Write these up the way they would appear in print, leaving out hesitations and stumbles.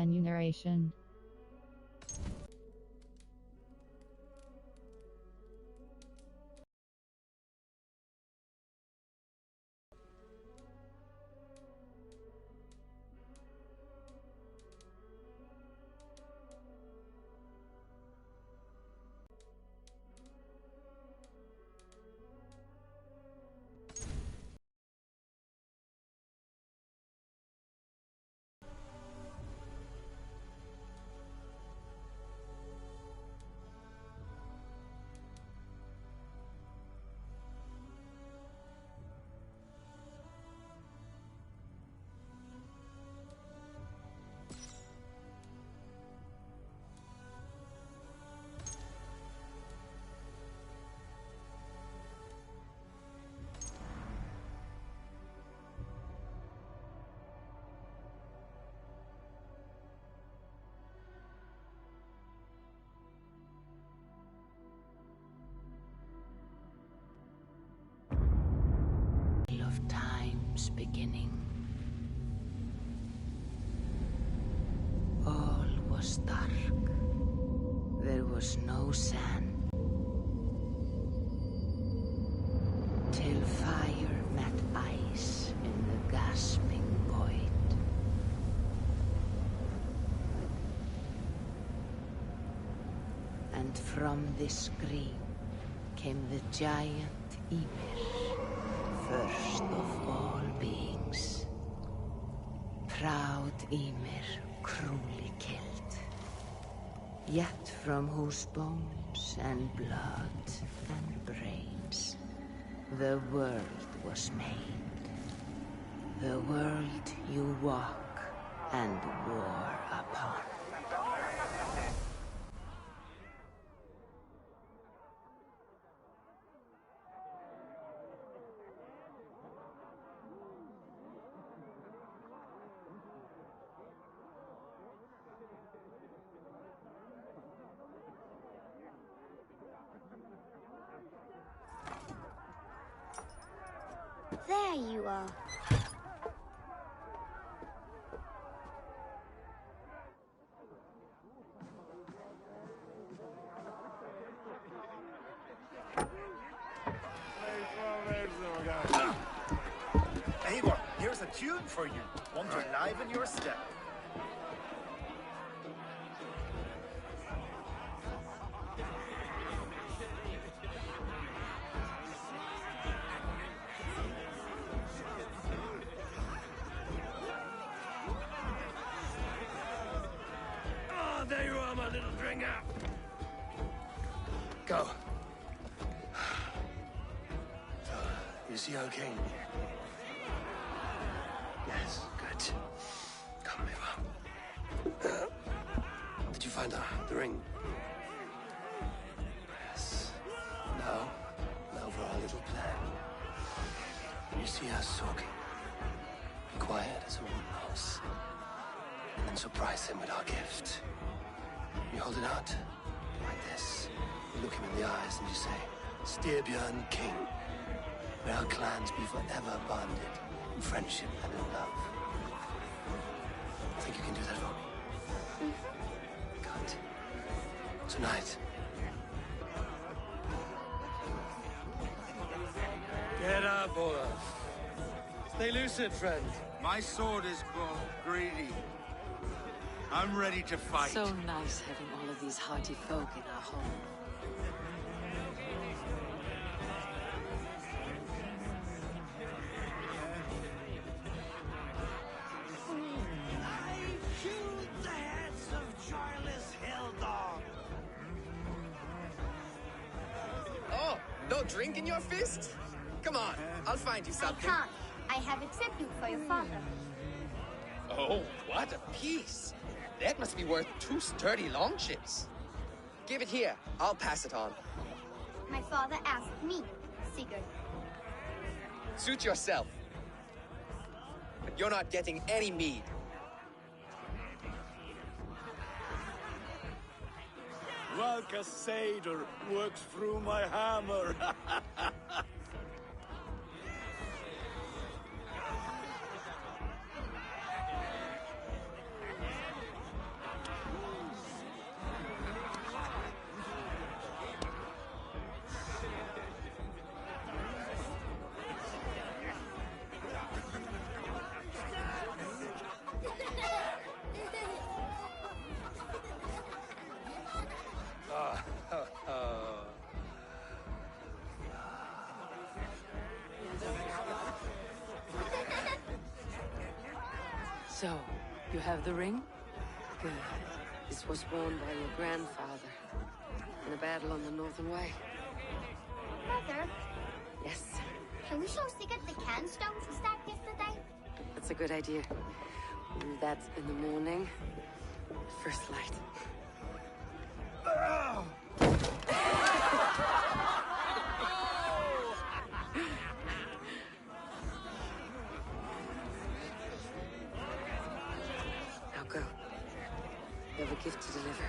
remuneration. Of time's beginning. All was dark. There was no sand. Till fire met ice in the gasping void. And from this scream came the giant Ymir. First of all beings. Proud Ymir, cruelly killed. Yet from whose bones and blood and brains the world was made. The world you walk and war upon. There you are. Eivor, here's a tune for you. Want to enliven your step. There you are, my little dringer. Go. So, you see our king? Yes, good. Come, Eivor. Did you find the ring? Yes. Now for our little plan. When you see us talking, be quiet as a woodmouse. And then surprise him with our gift. You hold it out, like this. You look him in the eyes and you say, Styrbjörn King. May our clans be forever bonded in friendship and in love. Think you can do that for me? Good. Tonight. Get up, Olaf. Stay lucid, friend. My sword is called Greedy. I'm ready to fight. So nice having all of these hearty folk in our home. I killed the heads of joyless hill dog. Oh, no drink in your fist? Come on, I'll find you I something. can't. I have accepted you for your father. Oh, what a piece. That must be worth 2 sturdy longships. Give it here. I'll pass it on. My father asked me, Sigurd. Suit yourself. But you're not getting any mead. Valka Seder works through my hammer. So, you have the ring? Good. This was worn by your grandfather in a battle on the Northern Way. Mother, Yes, can we show Sigurd the canstones we stacked yesterday? that's a good idea. We'll do that in the morning. First light. Now go. You have a gift to deliver.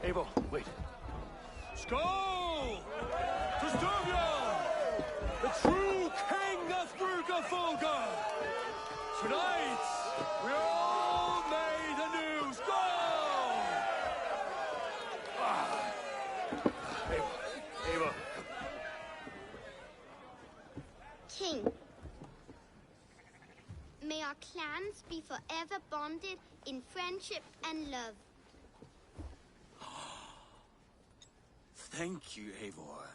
Eivor, wait. Skål! To Sturmjorn! The true king of Bruggerfolga! Tonight, we all made anew! Skål! Eivor. King, may our clans be forever bonded in friendship and love. Thank you, Eivor.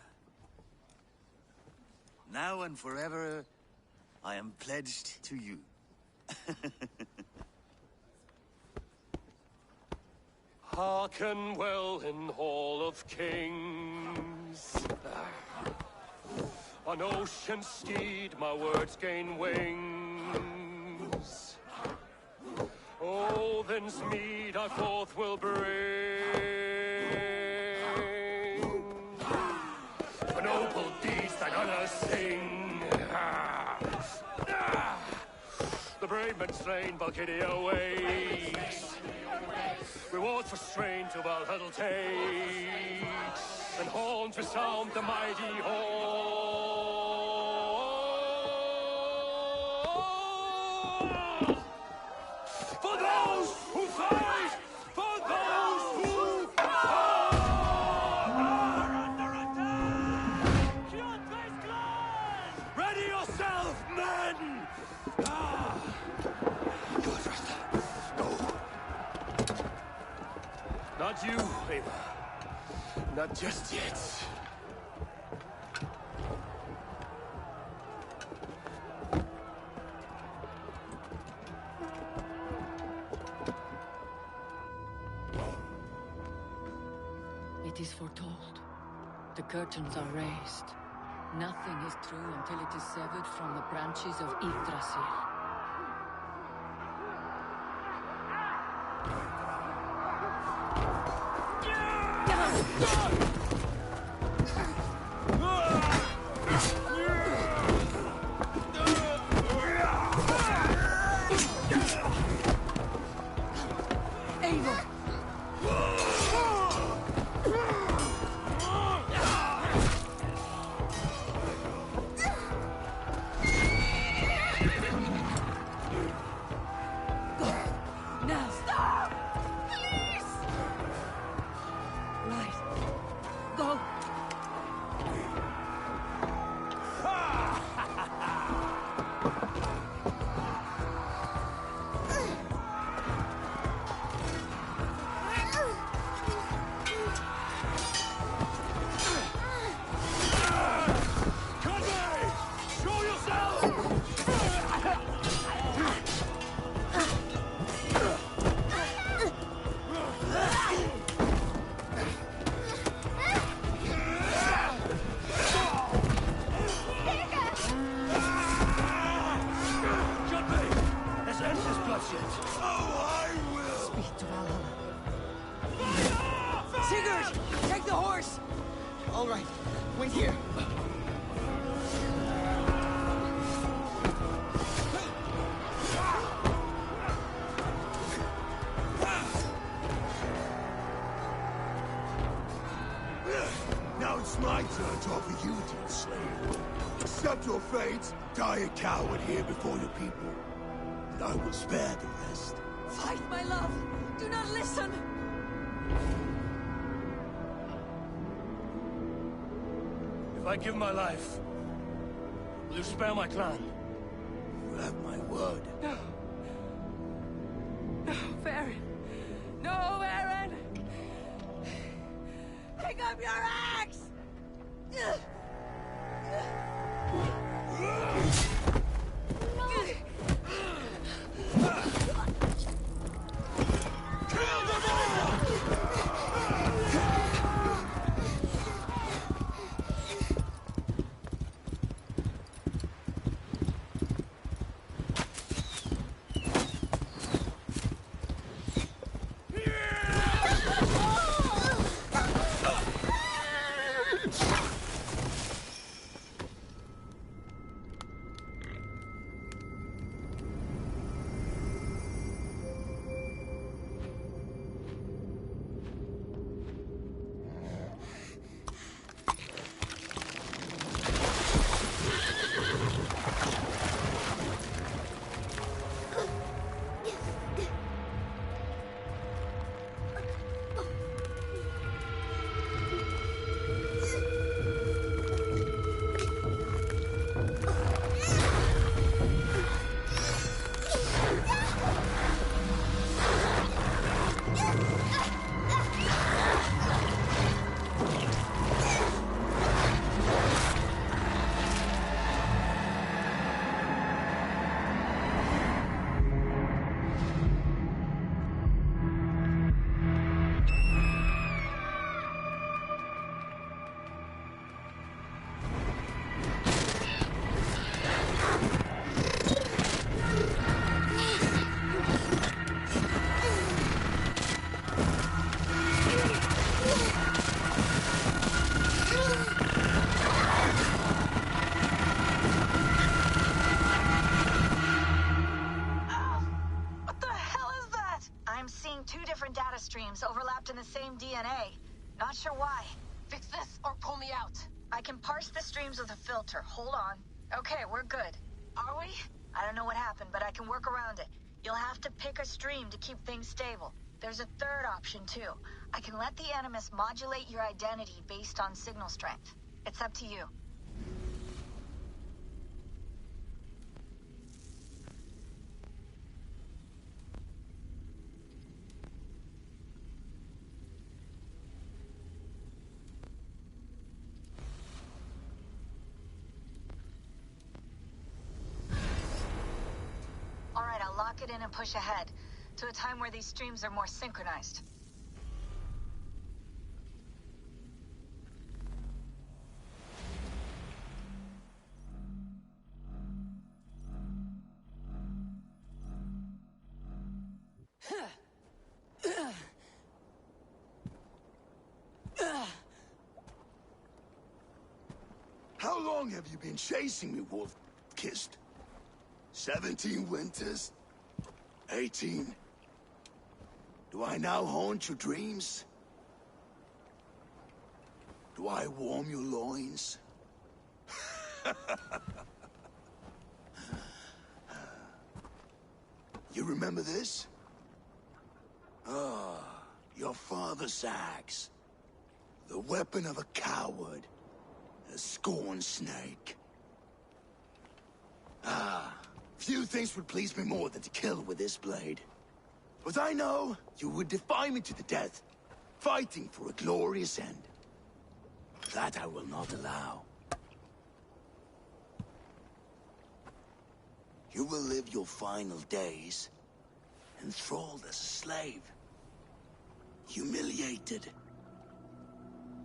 Now and forever, I am pledged to you. Hearken well in Hall of Kings. On ocean steed, my words gain wings. Odin's mead I forth will bring. For noble deeds that others sing. The brave men slain, Valhalla wakes. Rewards for strain to Valhalla takes. And horns resound the mighty hall. For those who fight! For those who fall! Under attack! Ready yourself, men! Go, Rasta. Go. Not you, Eivor. Not just yet. It is foretold. The curtains are raised. Nothing is true until it is severed from the branches of Yggdrasil. Now stop! Please! Right. Go! Conway! Show yourself! Conway! Let's end this bloodshed. Oh, I will! Speak to Valhalla. Sigurd! Take the horse! All right, wait here. Now it's my turn to offer you, dear slave. Accept your fate, die a coward here before your people, and I will spare the rest. Fight, my love! Do not listen! If I give my life, will you spare my clan? You have my word. Farron! No, Aaron! Pick up your axe! data streams overlapped in the same DNA. Not sure why. Fix this or pull me out. I can parse the streams with a filter. Hold on. Okay, we're good. Are we? I don't know what happened, but I can work around it. You'll have to pick a stream to keep things stable. There's a third option, too. I can let the Animus modulate your identity based on signal strength. It's up to you. All right, I'll lock it in and push ahead to a time where these streams are more synchronized. How long have you been chasing me, Wolf-Kissed? 17 winters? 18? Do I now haunt your dreams? Do I warm your loins? You remember this? Ah, your father's axe. The weapon of a coward. A scorned snake. Ah, few things would please me more than to kill with this blade. But I know you would defy me to the death, fighting for a glorious end. That I will not allow. You will live your final days enthralled as a slave. Humiliated.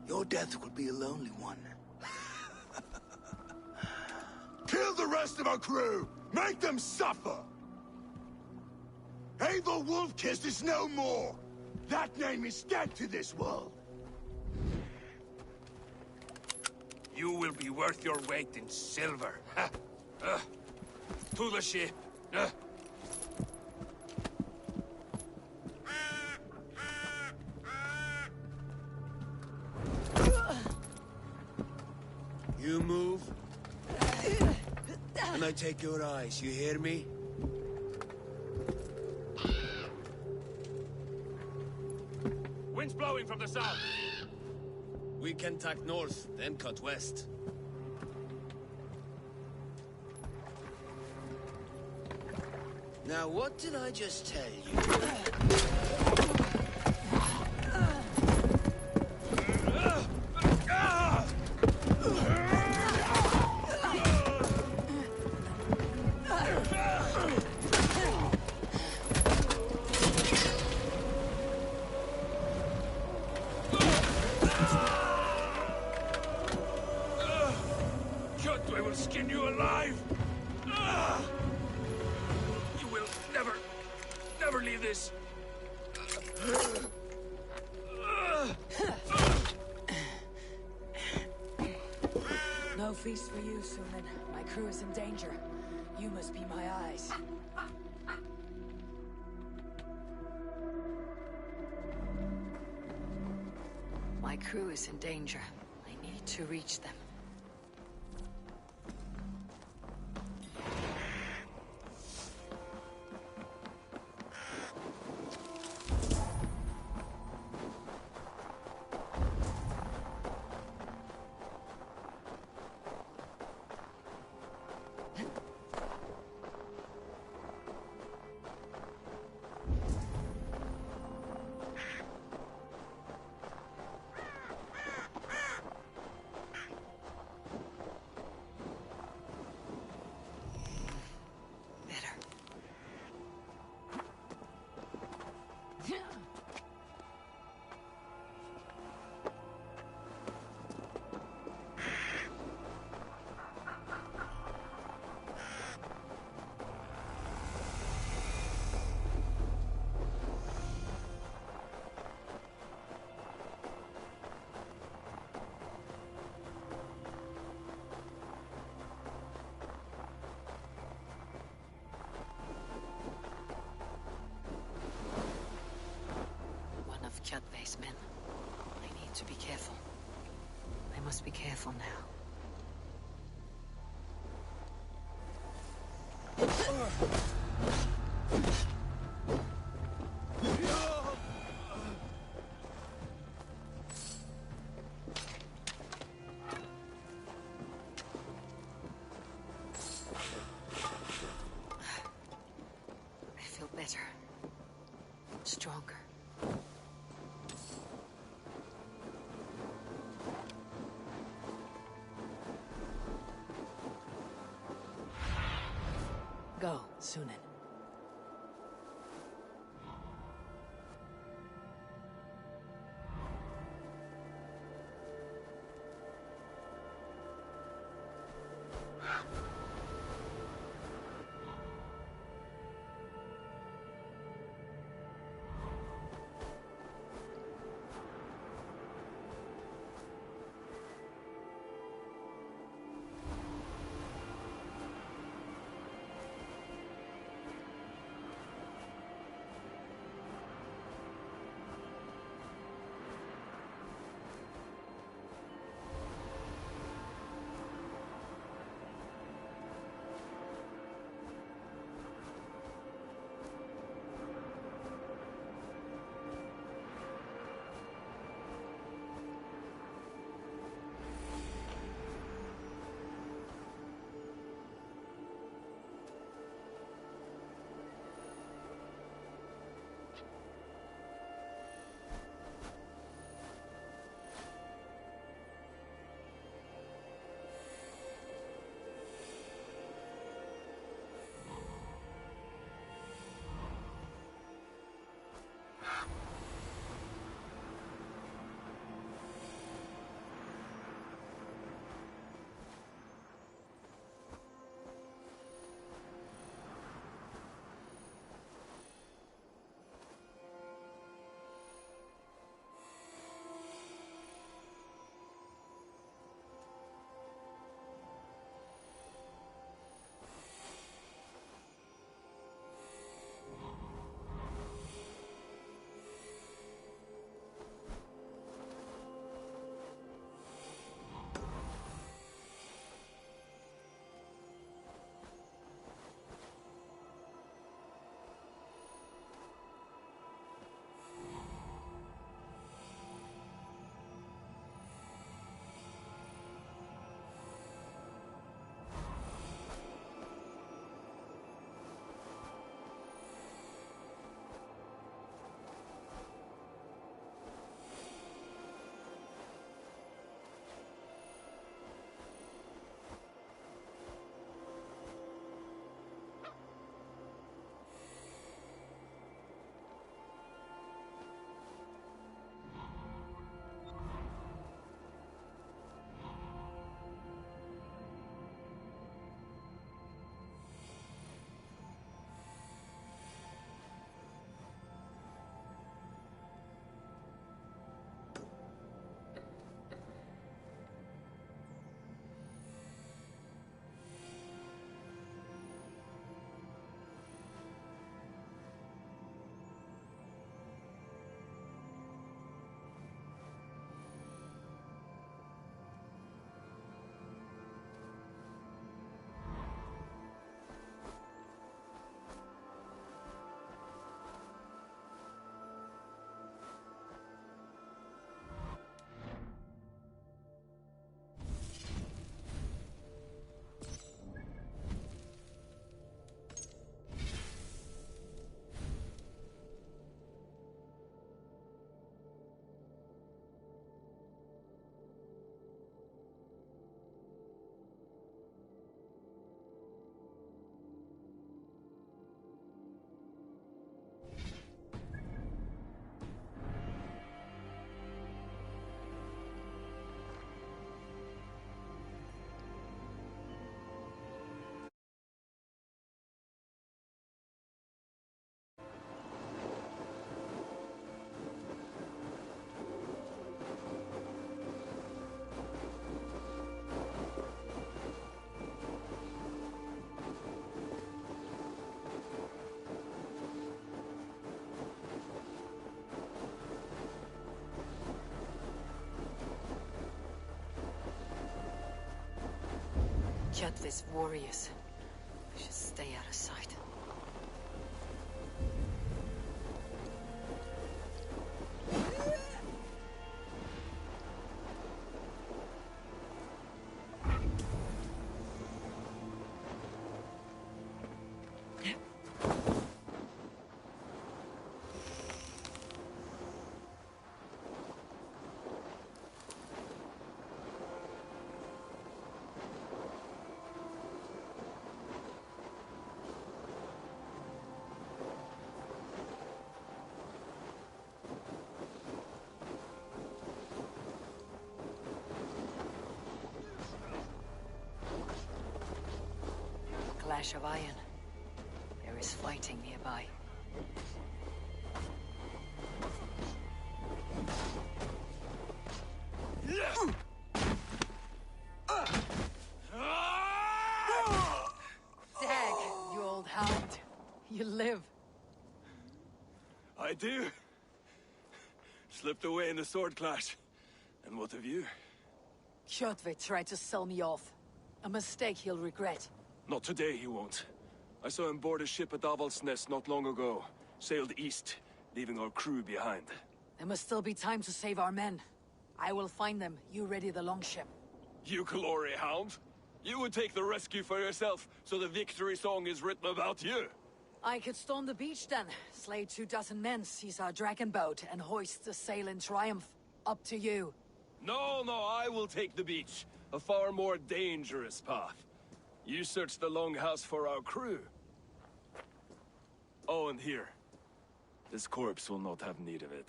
Your death will be a lonely one. Kill the rest of our crew! Make them suffer! Ava Wolf-Kissed is no more! That name is dead to this world! You will be worth your weight in silver. To the ship. You move, and I take your eyes, you hear me? Wind's blowing from the south. We can tack north, then cut west. Now, what did I just tell you? I will skin you alive! You will never leave this! No feast for you, Suman. My crew is in danger. You must be my eyes. My crew is in danger. I need to reach them. Kjotve's men. I need to be careful. I must be careful now. I feel better. Stronger. Go, Sunan. Kjotve's warriors. We should stay out of sight. Clash of iron. There is fighting nearby. Dag, you old hound. You live. I do. Slipped away in the sword clash. And what of you? Kjotve tried to sell me off. A mistake he'll regret. Not today, he won't. I saw him board a ship at Avaldsnes not long ago. Sailed east, leaving our crew behind. There must still be time to save our men. I will find them. You ready the longship. You glory hound? You would take the rescue for yourself, so the victory song is written about you. I could storm the beach then, slay 24 men, seize our dragon boat, and hoist the sail in triumph. Up to you. No, I will take the beach. A far more dangerous path. You search the longhouse for our crew. Oh, and here. This corpse will not have need of it.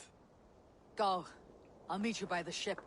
Go. I'll meet you by the ship.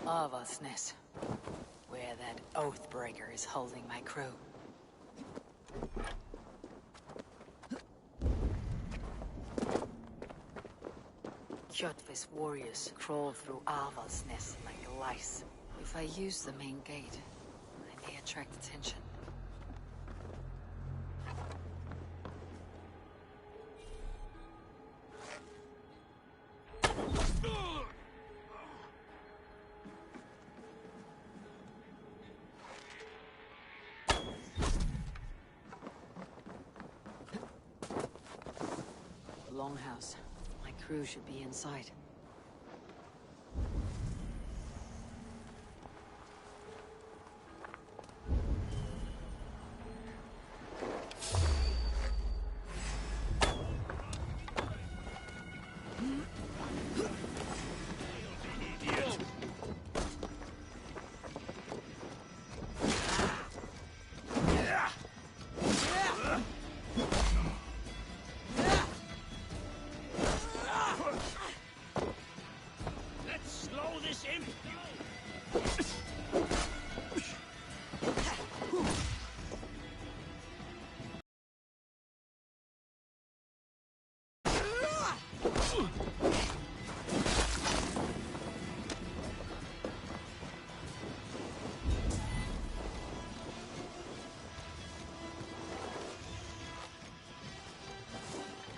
Avaldsnes, where that Oathbreaker is holding my crew. Kjotve's warriors crawl through Avaldsnes like lice. If I use the main gate, I may attract attention. Longhouse. My crew should be inside.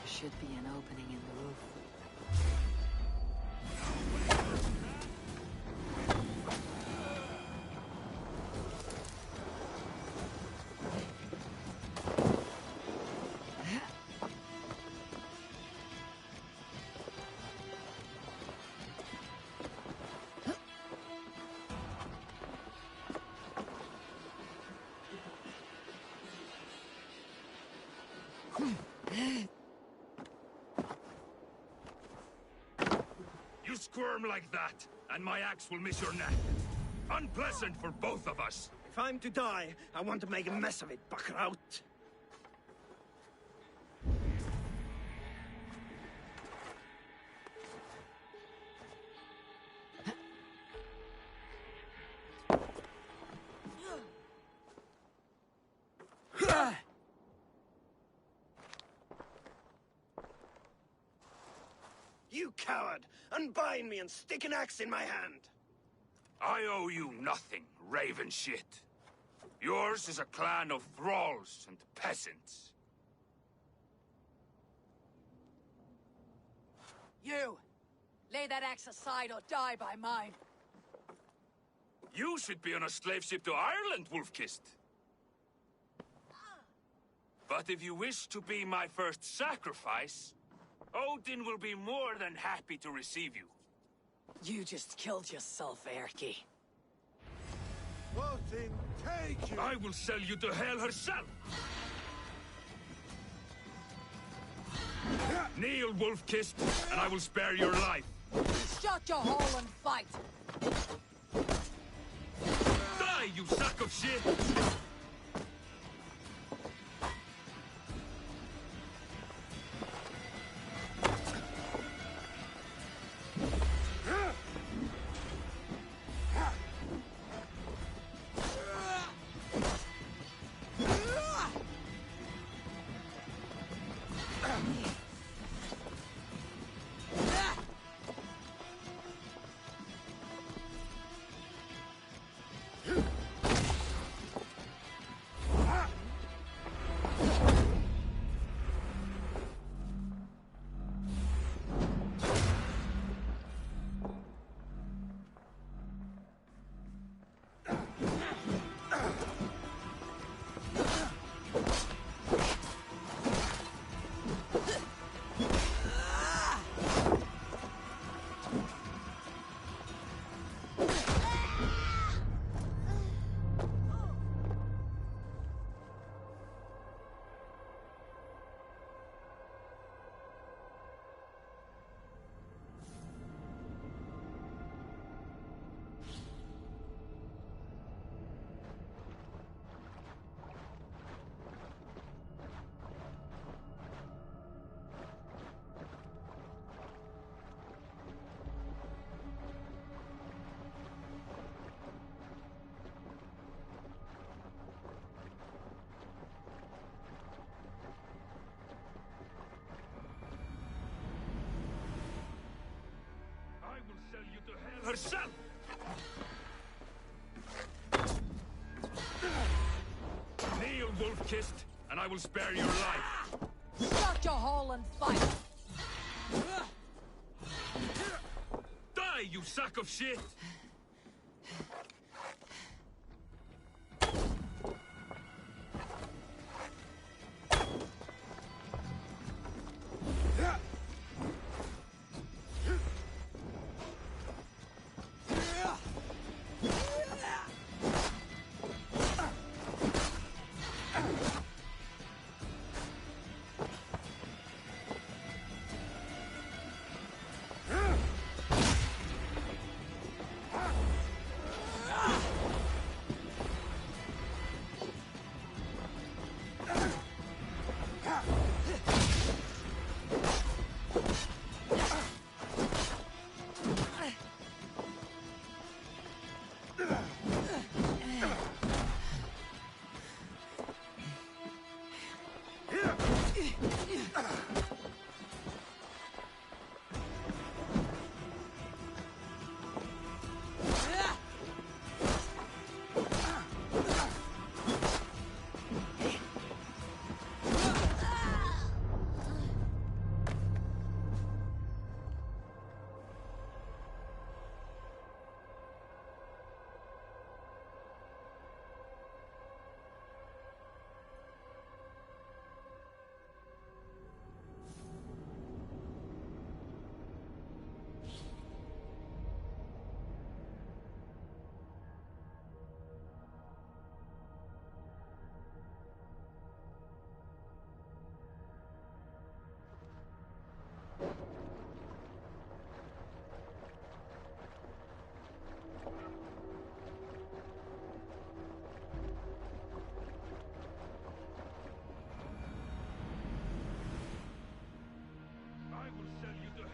Should be an opening in the roof. You squirm like that, and my axe will miss your neck. Unpleasant for both of us. If I'm to die, I want to make a mess of it, Buckraut. You coward! Unbind me and stick an axe in my hand! I owe you nothing, raven shit. Yours is a clan of thralls and peasants. You! Lay that axe aside or die by mine. You should be on a slave ship to Ireland, Wolf-Kissed. But if you wish to be my first sacrifice, Odin will be more than happy to receive you. You just killed yourself, Erky. Odin, take you! I will sell you to Hell herself! Kneel, Wolf-Kissed, and I will spare your life. Shut your hole and fight! Die, you sack of shit! Herself! Kneel, Wolf-Kissed, and I will spare your life. Shut your hole and fight! Die, you sack of shit!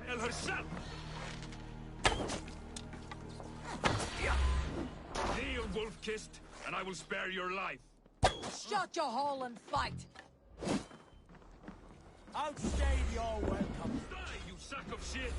Hell herself! Kneel, Wolf-Kissed, and I will spare your life. Shut your hole and fight! Outstayed your welcome. Die, you sack of shit!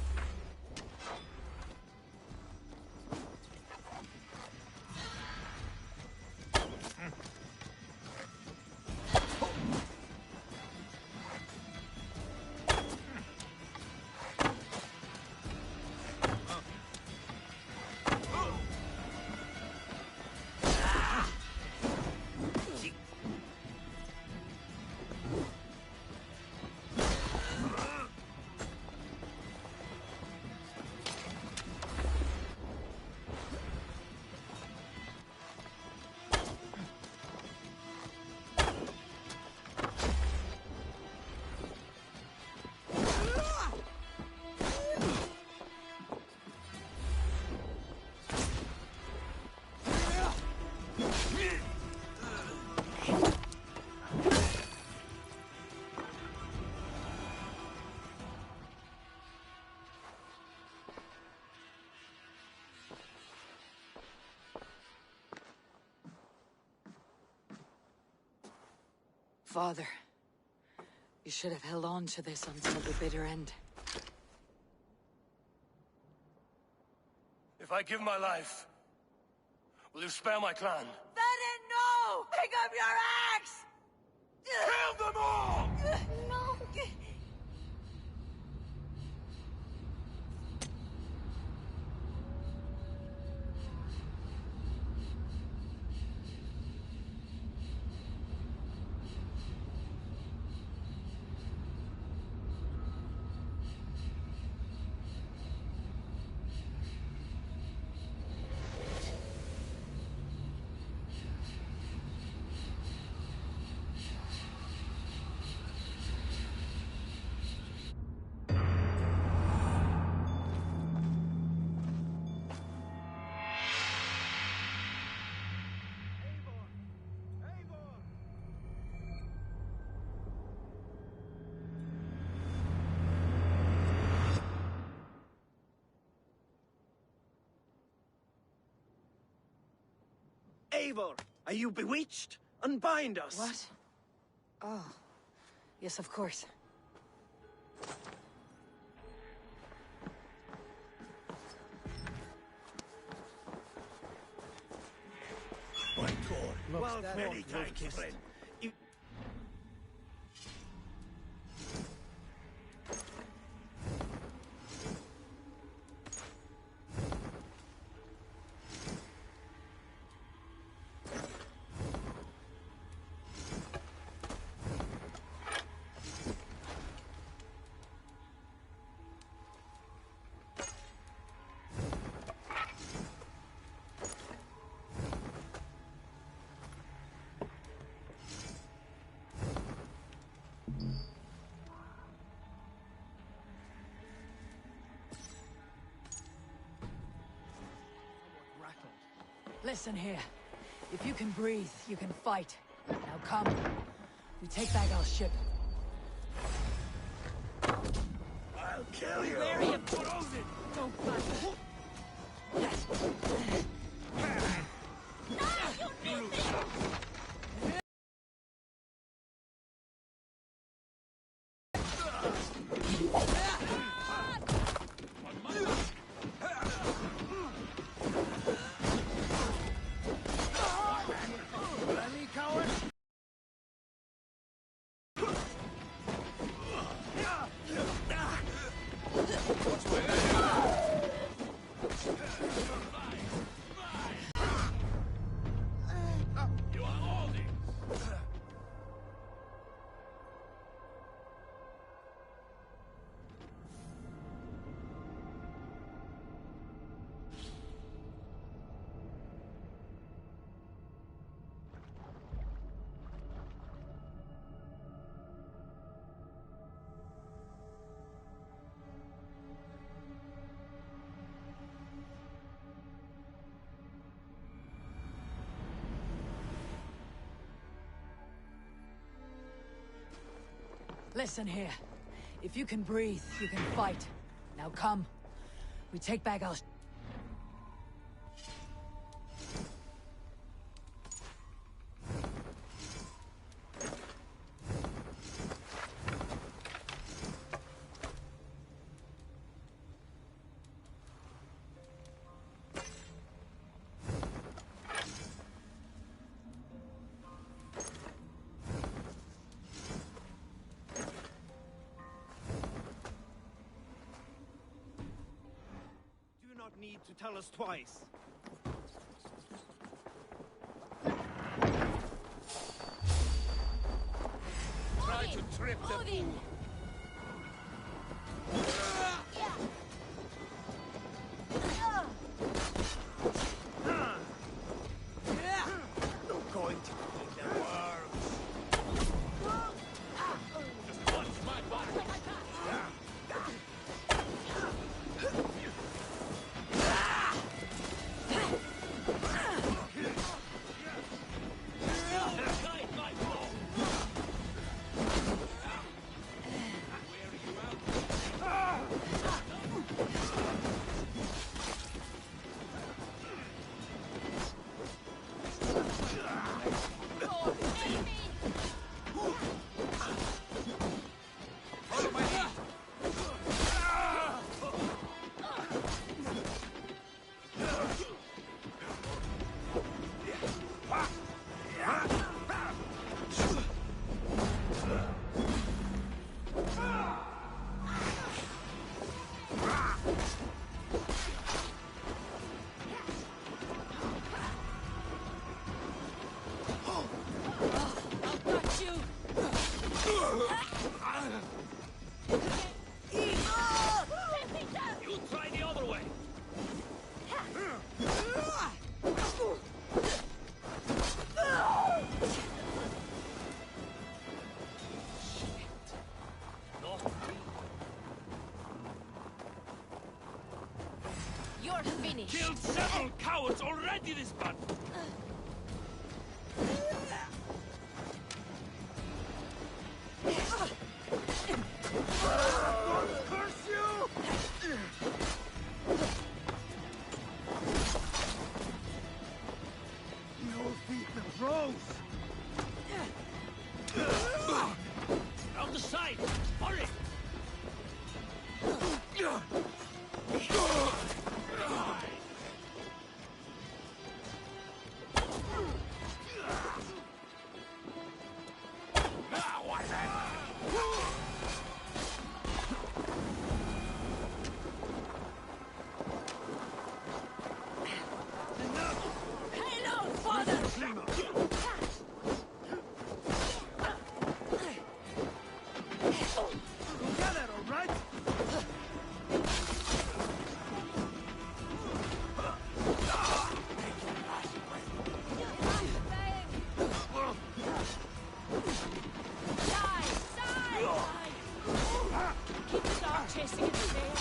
Father, you should have held on to this until the bitter end. If I give my life, will you spare my clan? Bennett, no! Pick up your axe! Kill them all! No. Eivor, are you bewitched? Unbind us! What? Oh. Yes, of course. My God, well, many thanks, friend. Listen here. If you can breathe, you can fight. Now come. We take back our ship. I'll kill you! Where are you frozen? Don't fight. Listen here. If you can breathe, you can fight. Now come. We take back our... need to tell us twice. Try to trip the fool. You're going to make them worse. Just watch my back. You try the other way. You're finished. Killed several cowards already this battle. Curse you! You'll feed the pros! Round the side. Hurry. Hello, father! Together, all right? Keep the dog chasing its tail.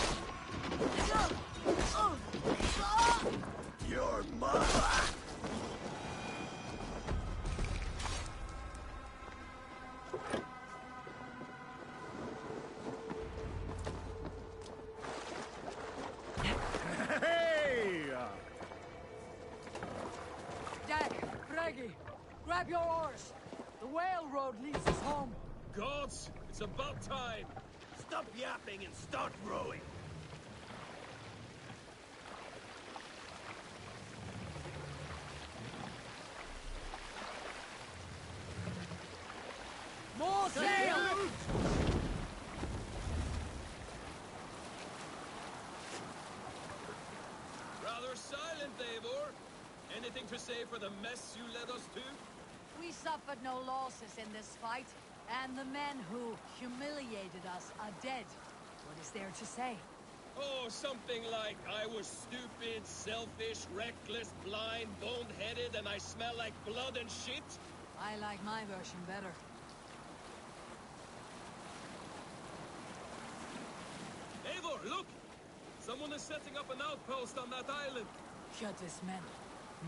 Your mother! Hey! Jack, Greggy, grab your oars. The whale road leads us home. Gods, it's about time. Stop yapping and start rowing! More sail! Rather silent, Eivor. Anything to say for the mess you led us to? We suffered no losses in this fight, and the men who humiliated us are dead. What is there to say? Oh, something like, I was stupid, selfish, reckless, blind, bone-headed, and I smell like blood and shit? I like my version better. Eivor, look! Someone is setting up an outpost on that island. Kjotve's men,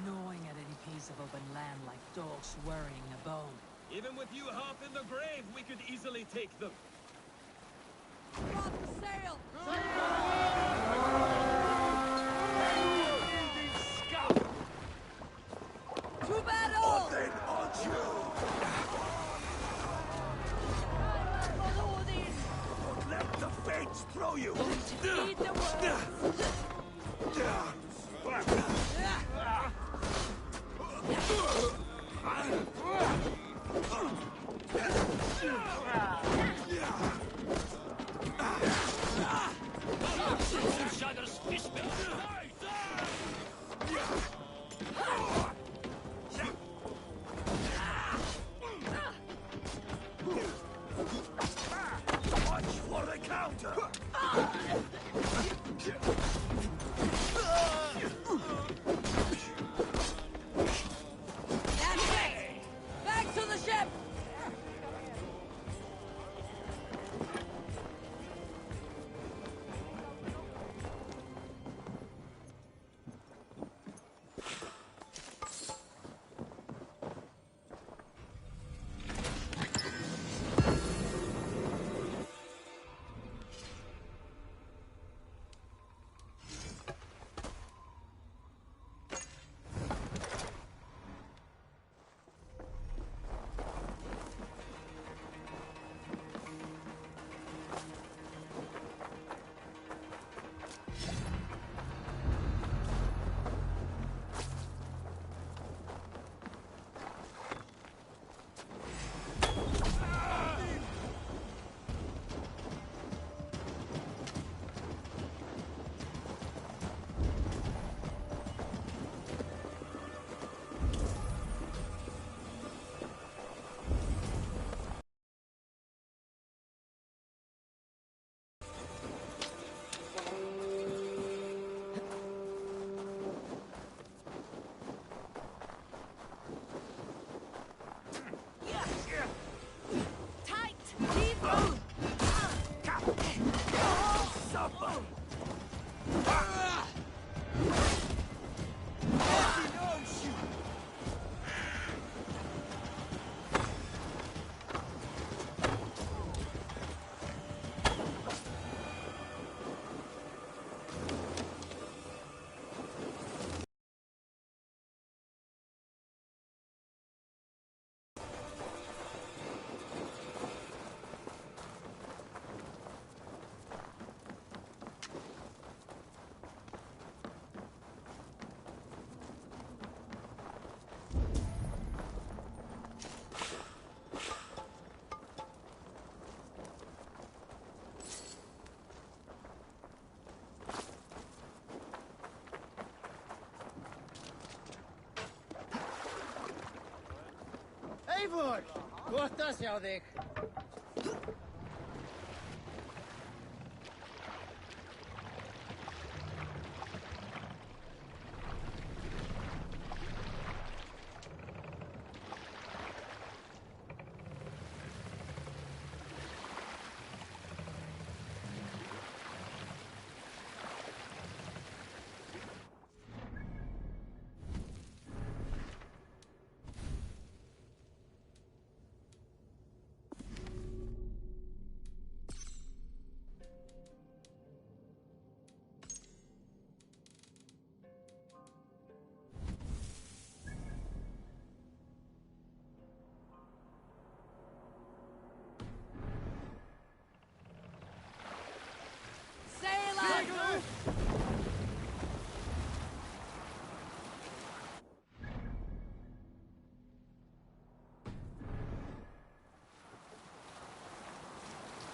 gnawing at any piece of open land like dogs worrying a bone. Even with you half in the grave, we could easily take them. Drop the sail! To battle! Then on you! Don't let the fates throw you! Eat the world! Each other's fist. Die, die! That's it! Back to the ship! Eivor! Kohta hjá þig.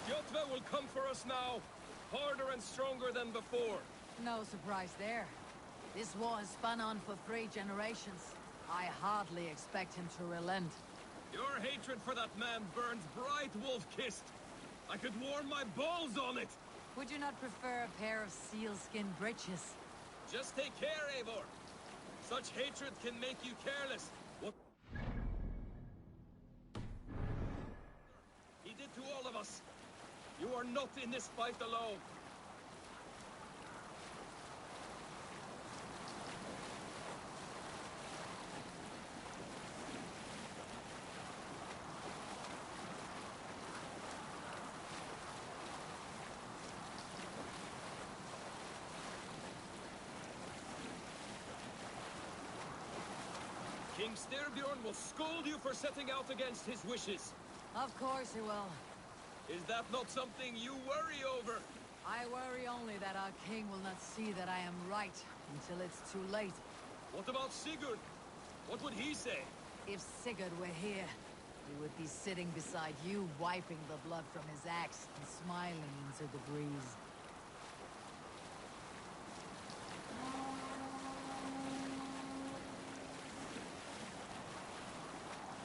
Jotva will come for us now, harder and stronger than before. No surprise there. This war has spun on for 3 generations. I hardly expect him to relent. Your hatred for that man burns bright, wolf-kissed. I could warm my balls on it. Would you not prefer a pair of sealskin breeches? Just take care, Eivor. Such hatred can make you careless. What he did to all of us. You are not in this fight alone. King Styrbjorn will scold you for setting out against his wishes. Of course he will. Is that not something you worry over? I worry only that our king will not see that I am right until it's too late. What about Sigurd? What would he say? If Sigurd were here, he would be sitting beside you, wiping the blood from his axe and smiling into the breeze.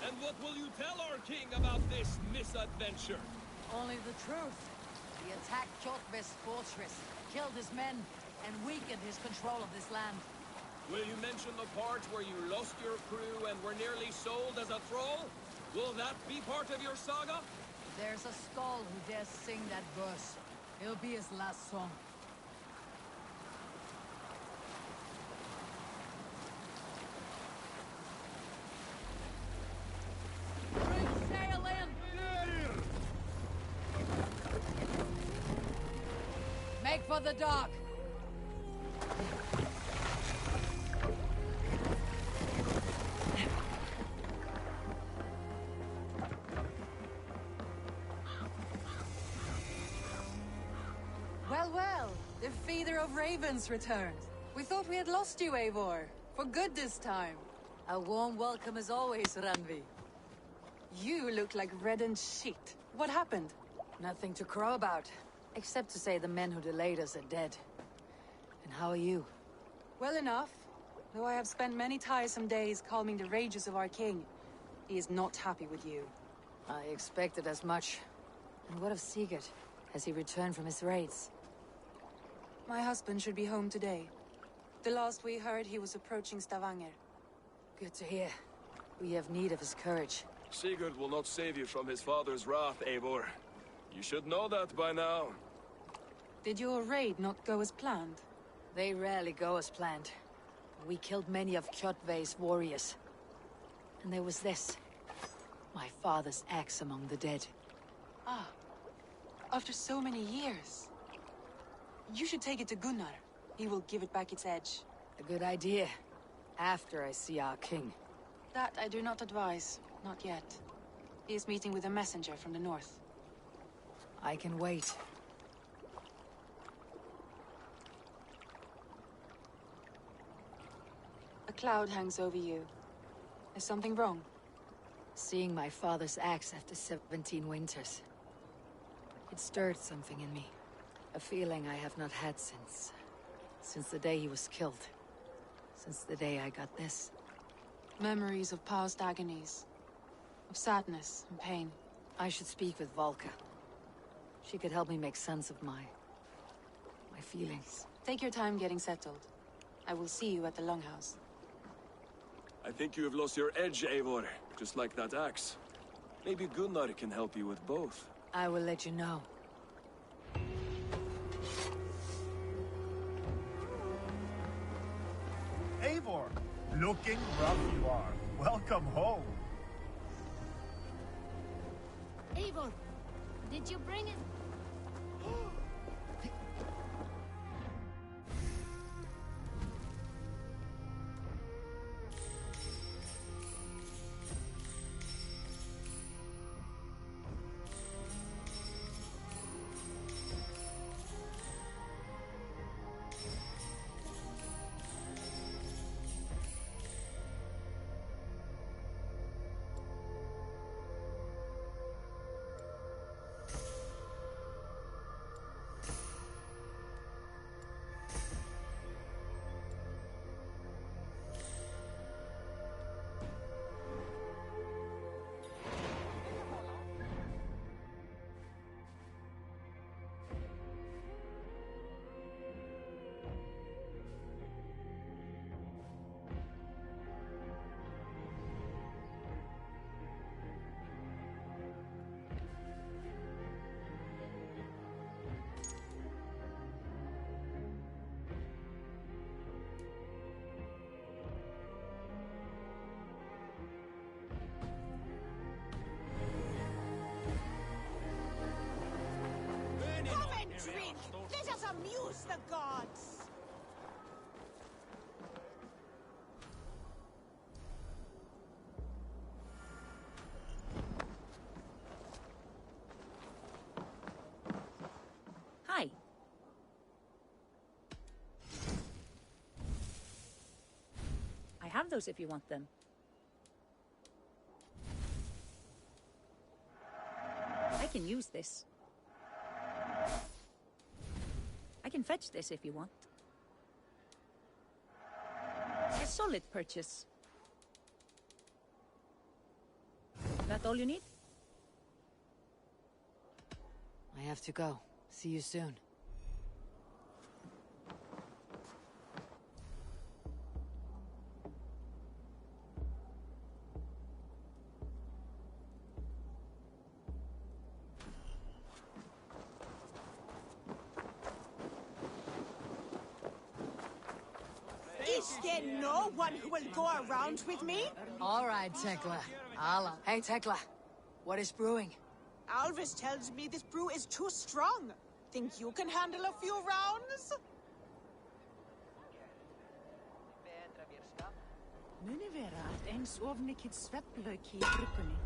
And what will you tell our king about this misadventure? Only the truth. He attacked Kjotve's fortress, killed his men, and weakened his control of this land. Will you mention the part where you lost your crew and were nearly sold as a thrall? Will that be part of your saga? There's a skull who dares sing that verse. It'll be his last song. Bring sail in! Make for the dock! Well, the feeder of ravens returned. We thought we had lost you, Eivor. For good this time. A warm welcome as always, Randvi. You look like reddened shit. What happened? Nothing to crow about, except to say the men who delayed us are dead. And how are you? Well enough, though I have spent many tiresome days calming the rages of our king. He is not happy with you. I expected as much. And what of Sigurd? Has he returned from his raids? My husband should be home today. The last we heard, he was approaching Stavanger. Good to hear. We have need of his courage. Sigurd will not save you from his father's wrath, Eivor. You should know that by now. Did your raid not go as planned? They rarely go as planned. We killed many of Kjotve's warriors. And there was this. My father's axe among the dead. Ah. After so many years. You should take it to Gunnar. He will give it back its edge. A good idea. After I see our king. That I do not advise. Not yet. He is meeting with a messenger from the north. I can wait. A cloud hangs over you. Is something wrong? Seeing my father's axe after 17 winters. It stirred something in me. A feeling I have not had since the day he was killed. Since the day I got this. Memories of past agonies. Of sadness and pain. I should speak with Valka. She could help me make sense of my feelings. Take your time getting settled. I will see you at the Longhouse. I think you have lost your edge, Eivor, just like that axe. Maybe Gunnar can help you with both. I will let you know. Eivor, looking rough you are. Welcome home. Eivor, did you bring it? Drink! Let us amuse the gods! Hi. I have those if you want them. I can use this. I can fetch this if you want. A solid purchase. That all you need? I have to go. See you soon. Is there no one who will go around with me? All right, Tekla. Hey, Tekla. What is brewing? Alvis tells me this brew is too strong. Think you can handle a few rounds? Muni vera að eins of mikið svefnlauki í bruggunni.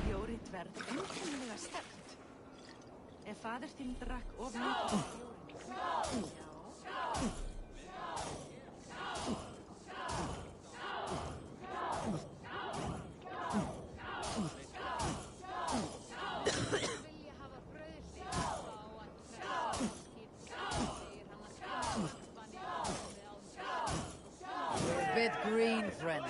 Bjórið verð einkennilega sterkt. Ef faðir þinn drakk of mikið bjórinn. You're a bit green, friend.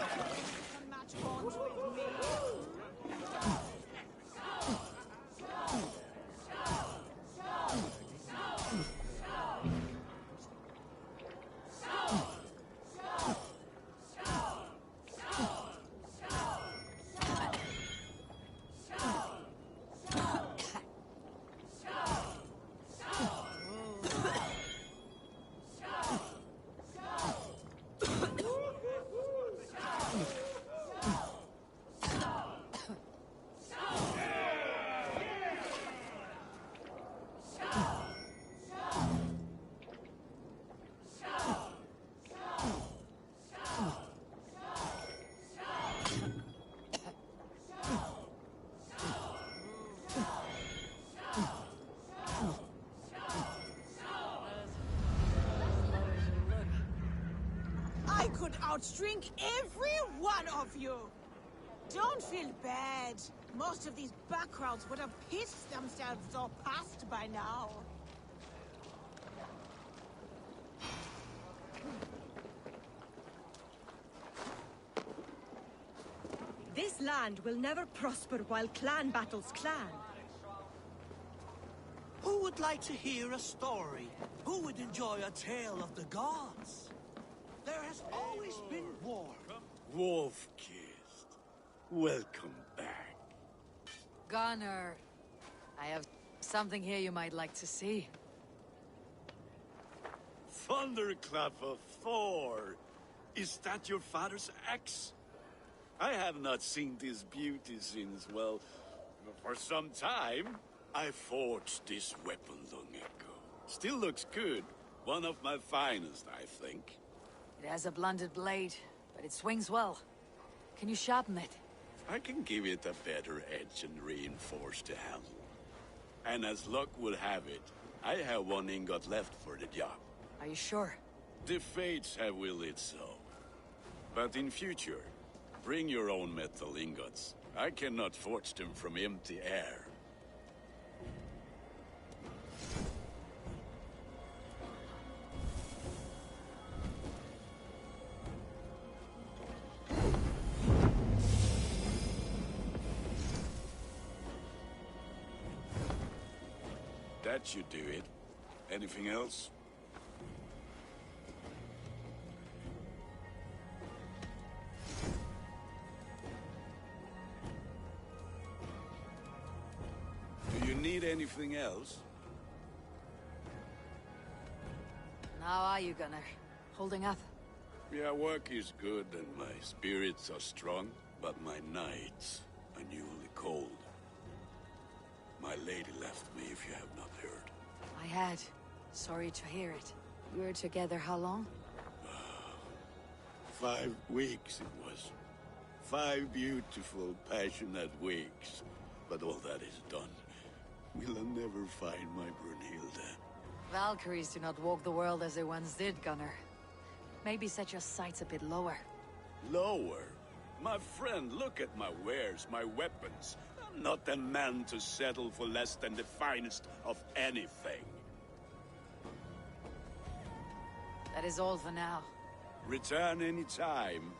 I could outdrink every one of you. Don't feel bad. Most of these backgrounds would have pissed themselves or passed by now. This land will never prosper while clan battles clan. Who would like to hear a story? Who would enjoy a tale of the gods? There has always been war. Wolf-kissed. Welcome back. Gunnar, I have something here you might like to see. Thunderclap of Thor! Is that your father's axe? I have not seen this beauty since, well, for some time. I forged this weapon long ago. Still looks good. One of my finest, I think. It has a blunted blade, but it swings well. Can you sharpen it? I can give it a better edge and reinforce the handle. And as luck would have it, I have one ingot left for the job. Are you sure? The fates have willed it so. But in future, bring your own metal ingots. I cannot forge them from empty air. That should do it. Anything else? Do you need anything else? How are you, Gunnar? Holding up? Yeah, work is good and my spirits are strong, but my nights are newly cold. My lady left me, if you have not heard. I had. Sorry to hear it. You were together how long? 5 weeks it was. 5 beautiful, passionate weeks. But all that is done. Will I never find my Brunhilde? Valkyries do not walk the world as they once did, Gunnar. Maybe set your sights a bit lower. Lower? My friend, look at my wares, my weapons. I'm not a man to settle for less than the finest of anything. That is all for now. Return any time.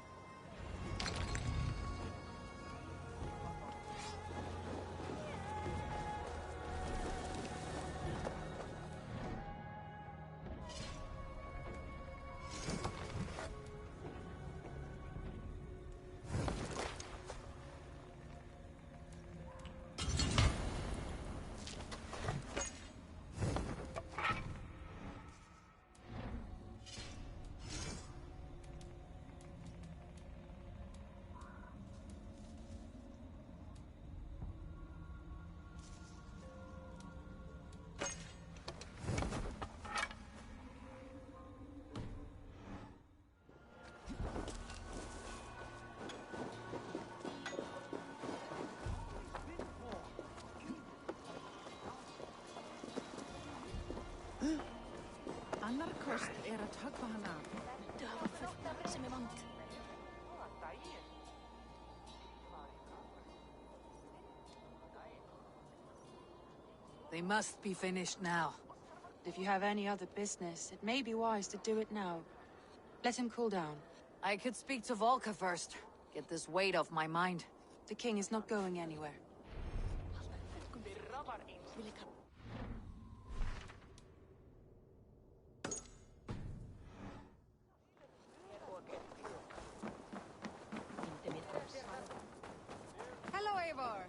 kost att högva henne av. Du har fullt som är vant. They must be finished now. If you have any other business, it may be wise to do it now. Let him cool down. I could speak to Volka first. Get this weight off my mind. The king is not going anywhere. Hello, Eivor.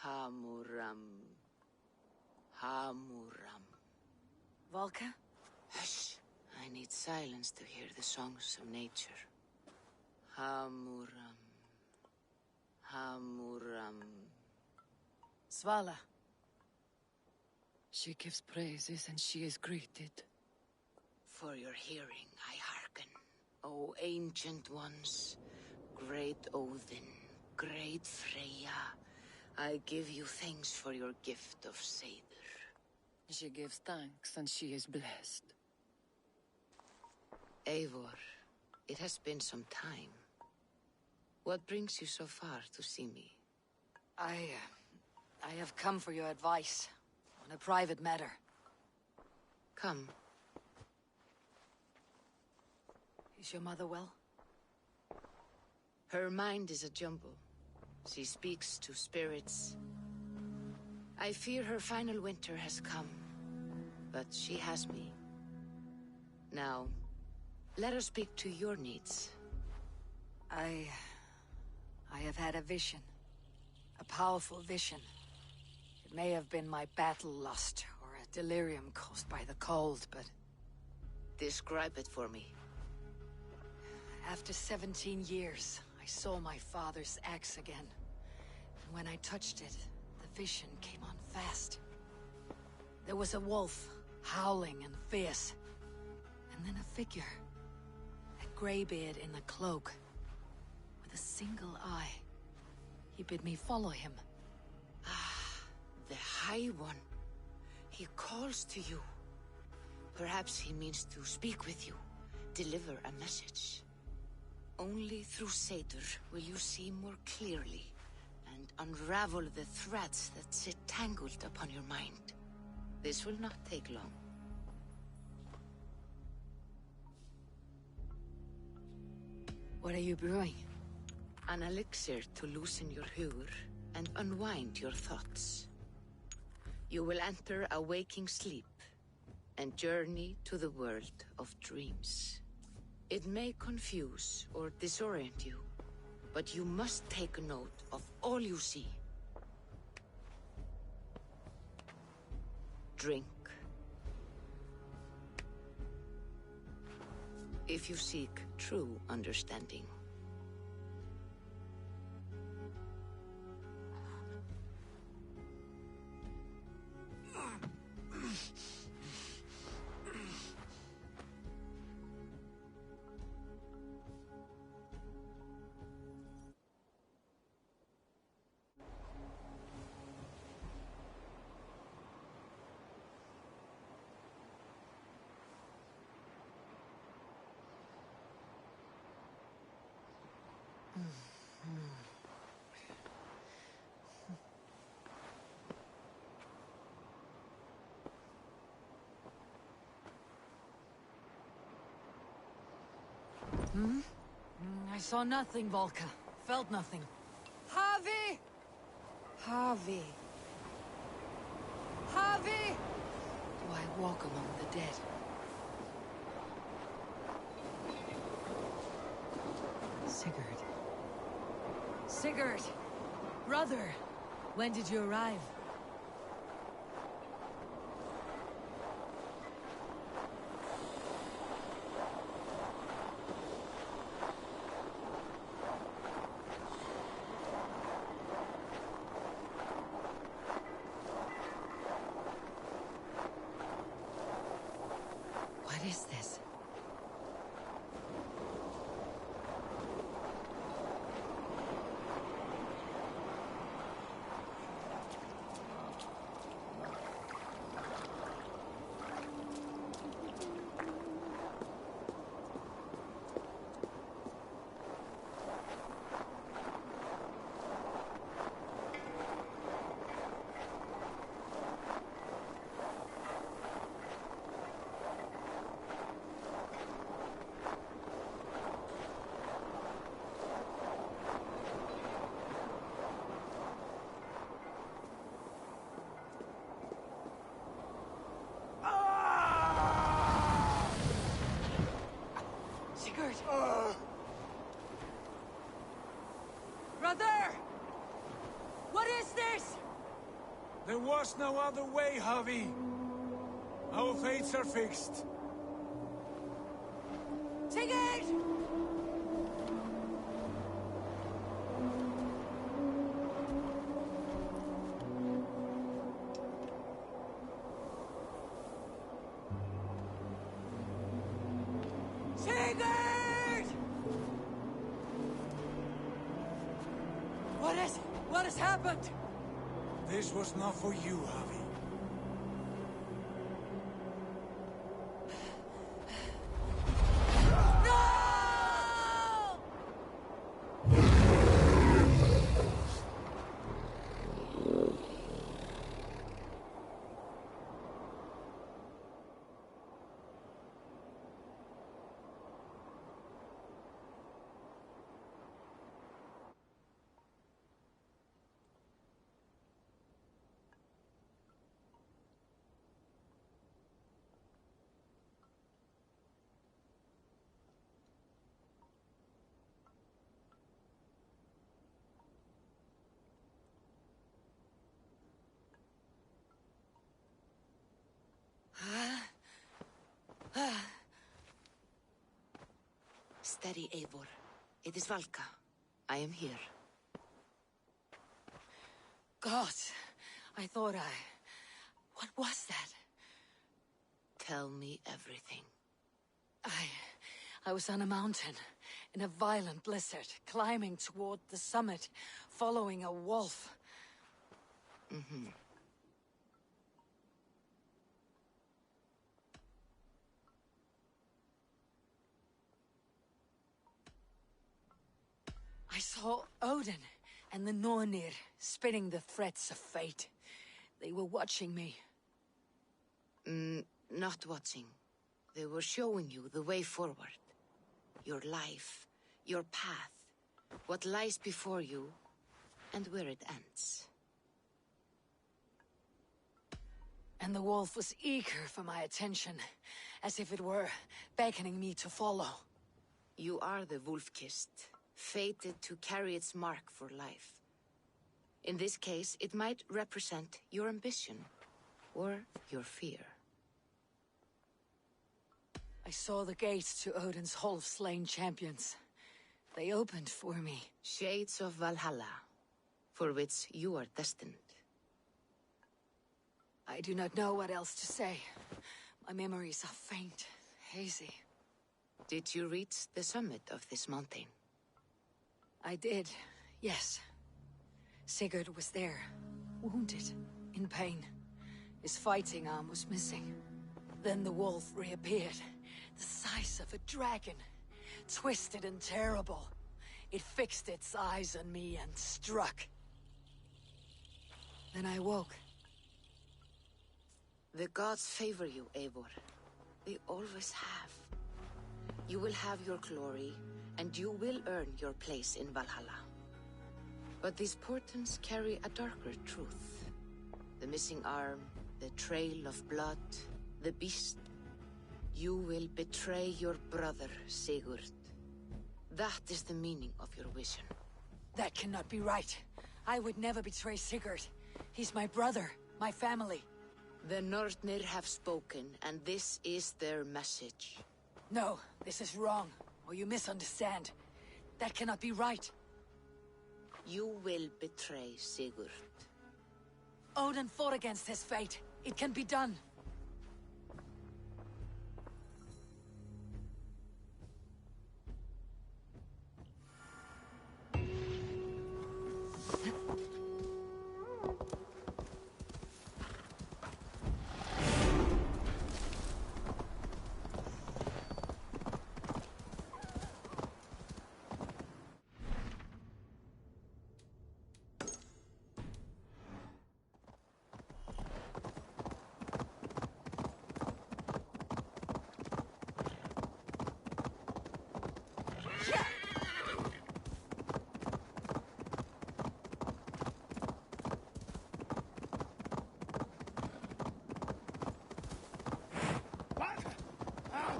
Hamuram. Hamuram. Volka? Hush. I need silence to hear the songs of nature. Hamuram. Hamuram. Svala. She gives praises and she is greeted. For your hearing, I hearken. O ancient ones, great Odin, great Freya, I give you thanks for your gift of Seder. She gives thanks and she is blessed. Eivor, it has been some time. What brings you so far to see me? I have come for your advice on a private matter. Come. Is your mother well? Her mind is a jumble. She speaks to spirits. I fear her final winter has come, but she has me. Now, let her speak to your needs. I have had a vision. A powerful vision. It may have been my battle lust, or a delirium caused by the cold, but... Describe it for me. After 17 years, I saw my father's axe again. And when I touched it, the vision came on fast. There was a wolf, howling and fierce. And then a figure. A graybeard in a cloak. With a single eye. He bid me follow him. Ah, the High One. He calls to you. Perhaps he means to speak with you. Deliver a message. Only through Seder will you see more clearly and unravel the threads that sit tangled upon your mind. This will not take long. What are you brewing? An elixir to loosen your hugur and unwind your thoughts. You will enter a waking sleep and journey to the world of dreams. It may confuse or disorient you, but you must take note of all you see. Drink. If you seek true understanding. Hmm? I saw nothing, Volka. Felt nothing. Harvey! Harvey. Harvey! Do I walk among the dead? Sigurd. Sigurd! Brother! When did you arrive? What is this? Sigurd! Brother! What is this? There was no other way, Javi. Our fates are fixed. Sigurd! Sigurd! What has happened? This was not for you, Javi. Steady, Eivor. It is Valka. I am here. God, I thought What was that? Tell me everything. I was on a mountain, in a violent blizzard, climbing toward the summit, following a wolf. Mm-hmm. I saw Odin and the Nornir spitting the threats of fate. They were watching me. Not watching. They were showing you the way forward. Your life, your path, what lies before you, and where it ends. And the wolf was eager for my attention, as if it were beckoning me to follow. You are the wolf-kissed, fated to carry its mark for life. In this case, it might represent your ambition, or your fear. I saw the gates to Odin's Hall of Slain Champions. They opened for me. Shades of Valhalla, for which you are destined. I do not know what else to say. My memories are faint, hazy. Did you reach the summit of this mountain? I did, yes. Sigurd was there, wounded, in pain. His fighting arm was missing. Then the wolf reappeared, the size of a dragon, twisted and terrible. It fixed its eyes on me and struck. Then I woke. The gods favor you, Eivor. They always have. You will have your glory, and you will earn your place in Valhalla. But these portents carry a darker truth. The missing arm, the trail of blood, the beast. You will betray your brother, Sigurd. That is the meaning of your vision. That cannot be right. I would never betray Sigurd. He's my brother, my family. The Nornir have spoken, and this is their message. No, this is wrong, or you misunderstand. That cannot be right. You will betray Sigurd. Odin fought against his fate. It can be done.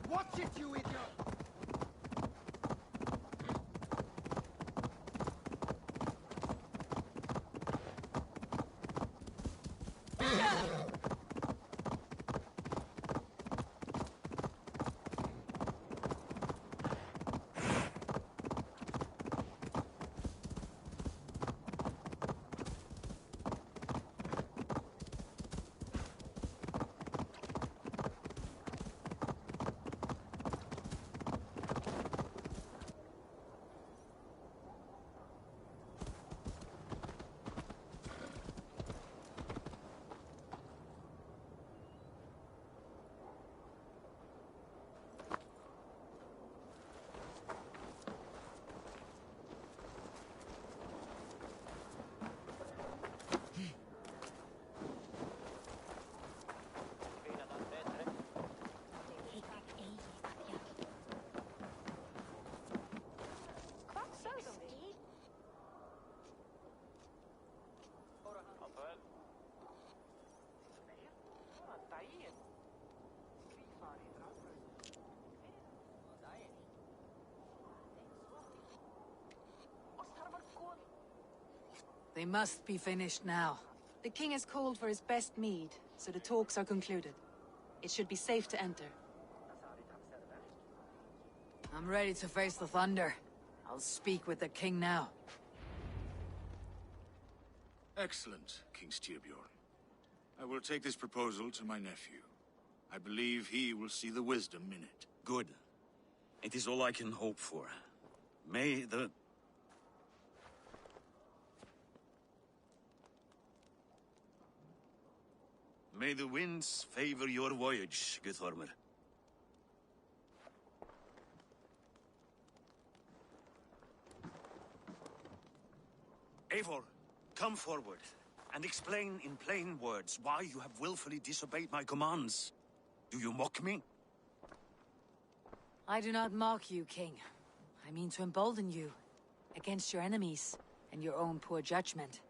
Watch it, you idiot! They must be finished now. The king has called for his best mead, so the talks are concluded. It should be safe to enter. I'm ready to face the thunder. I'll speak with the king now. Excellent, King Styrbjorn. I will take this proposal to my nephew. I believe he will see the wisdom in it. Good. It is all I can hope for. May the... May the winds favor your voyage, Guthormr. Eivor, come forward, and explain in plain words why you have willfully disobeyed my commands. Do you mock me? I do not mock you, king. I mean to embolden you, against your enemies, and your own poor judgment.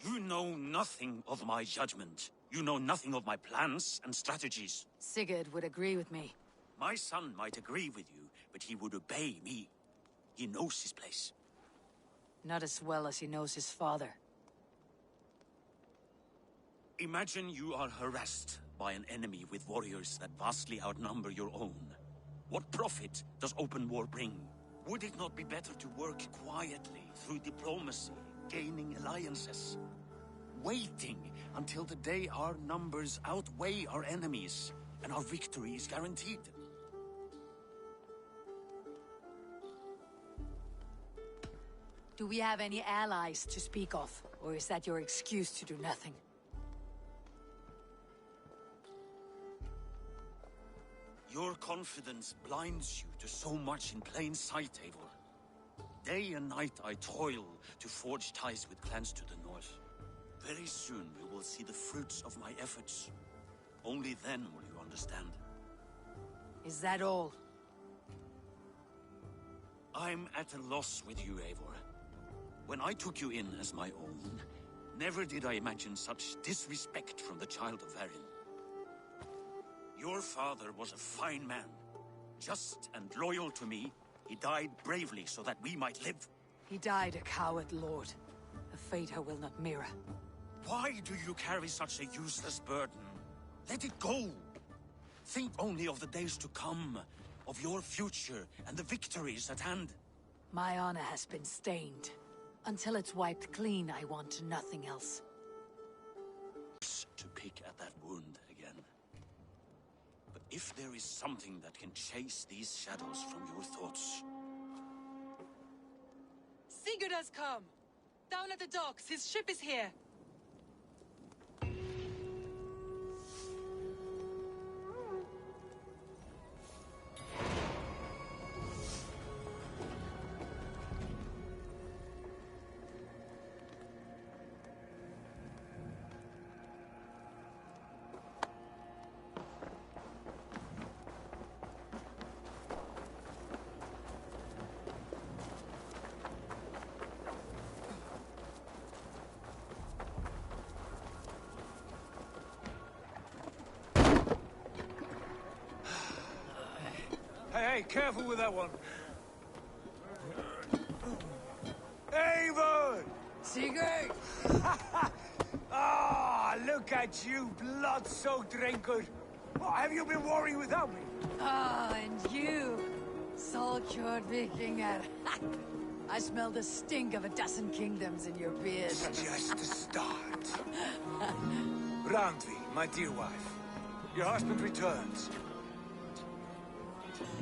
You know nothing of my judgment. You know nothing of my plans and strategies. Sigurd would agree with me. My son might agree with you, but he would obey me. He knows his place. Not as well as he knows his father. Imagine you are harassed by an enemy with warriors that vastly outnumber your own. What profit does open war bring? Would it not be better to work quietly, through diplomacy, gaining alliances? Waiting until the day our numbers outweigh our enemies, and our victory is guaranteed. Do we have any allies to speak of? Or is that your excuse to do nothing? Your confidence blinds you to so much in plain sight, Eivor. Day and night I toil to forge ties with clans to the north. Very soon you will see the fruits of my efforts. Only then will you understand. Is that all? I'm at a loss with you, Eivor. When I took you in as my own, never did I imagine such disrespect from the child of Varin. Your father was a fine man. Just and loyal to me, he died bravely so that we might live. He died a coward, Lord. A fate I will not mirror. Why do you carry such a useless burden? Let it go! Think only of the days to come, of your future and the victories at hand. My honor has been stained. Until it's wiped clean, I want nothing else. To pick at that wound again. But if there is something that can chase these shadows from your thoughts... Sigurd has come! Down at the docks, his ship is here! Hey, careful with that one. Eivor! Sigurd! Ah, look at you, blood-soaked raincoat. What have you been worrying without me? Ah, and you, soul-cured Vikinger. I smell the stink of a dozen kingdoms in your beard. Just the start. Randvi, my dear wife, your husband returns.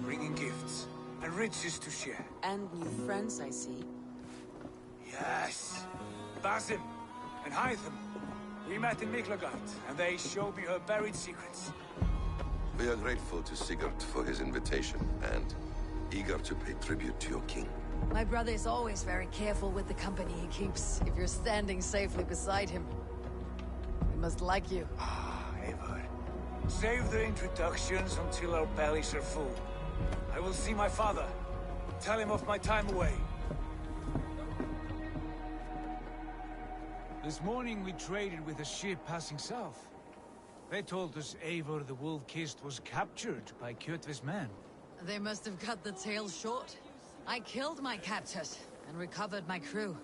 Bringing gifts and riches to share. And new friends, I see. Yes. Basim and Hytham. We met in Miklagard, and they showed me her buried secrets. We are grateful to Sigurd for his invitation, and eager to pay tribute to your king. My brother is always very careful with the company he keeps, if you're standing safely beside him. He must like you. Ah, Eivor. Save the introductions until our bellies are full. I will see my father. Tell him of my time away. This morning we traded with a ship passing south. They told us Eivor the Wolf-Kissed was captured by Kjotve's men. They must have cut the tail short. I killed my captors and recovered my crew.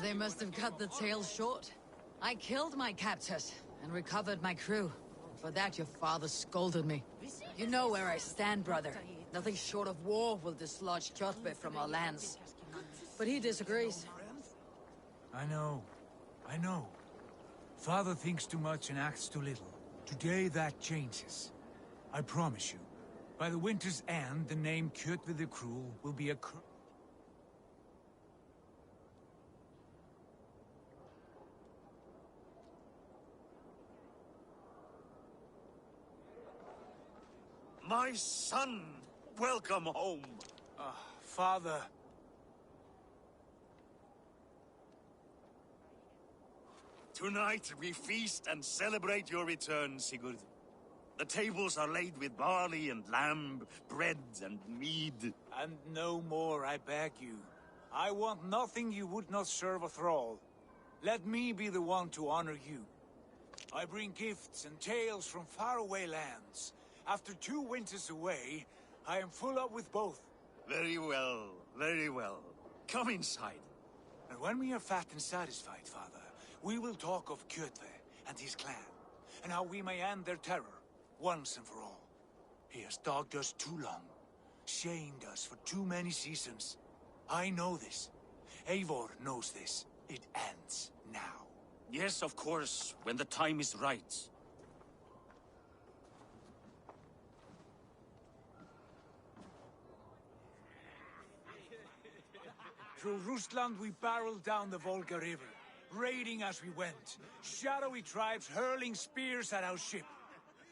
They must have cut the tail short. I killed my captors and recovered my crew. For that your father scolded me. You know where I stand, brother. Nothing short of war will dislodge Kjotve from our lands. But he disagrees. I know. Father thinks too much and acts too little. Today that changes. I promise you. By the winter's end, the name Kjotve the Cruel will be a My son! Welcome home! Father. Tonight we feast and celebrate your return, Sigurd. The tables are laid with barley and lamb, bread and mead. And no more, I beg you. I want nothing you would not serve a thrall. Let me be the one to honor you. I bring gifts and tales from faraway lands. After 2 winters away, I am full up with both. Very well, very well. Come inside. And when we are fat and satisfied, Father, we will talk of Kjotve and his clan, and how we may end their terror, once and for all. He has dogged us too long, shamed us for too many seasons. I know this. Eivor knows this. It ends now. Yes, of course, when the time is right. Through Rusland we barreled down the Volga River, raiding as we went, shadowy tribes hurling spears at our ship.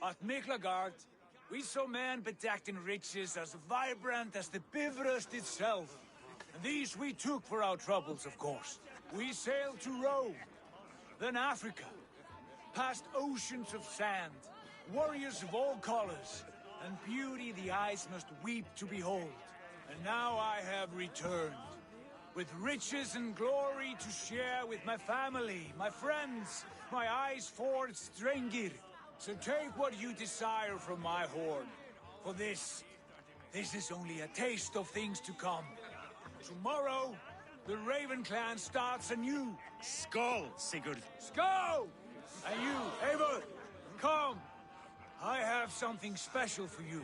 At Miklagard, we saw men bedecked in riches as vibrant as the Bifrost itself. And these we took for our troubles, of course. We sailed to Rome, then Africa, past oceans of sand, warriors of all colors, and beauty the eyes must weep to behold. And now I have returned, with riches and glory to share with my family, my friends, my eyes-forged Strengir. So take what you desire from my horn. For this is only a taste of things to come. Tomorrow, the Raven clan starts anew. Skål, Sigurd. Skål! And you, Eivor, come. I have something special for you.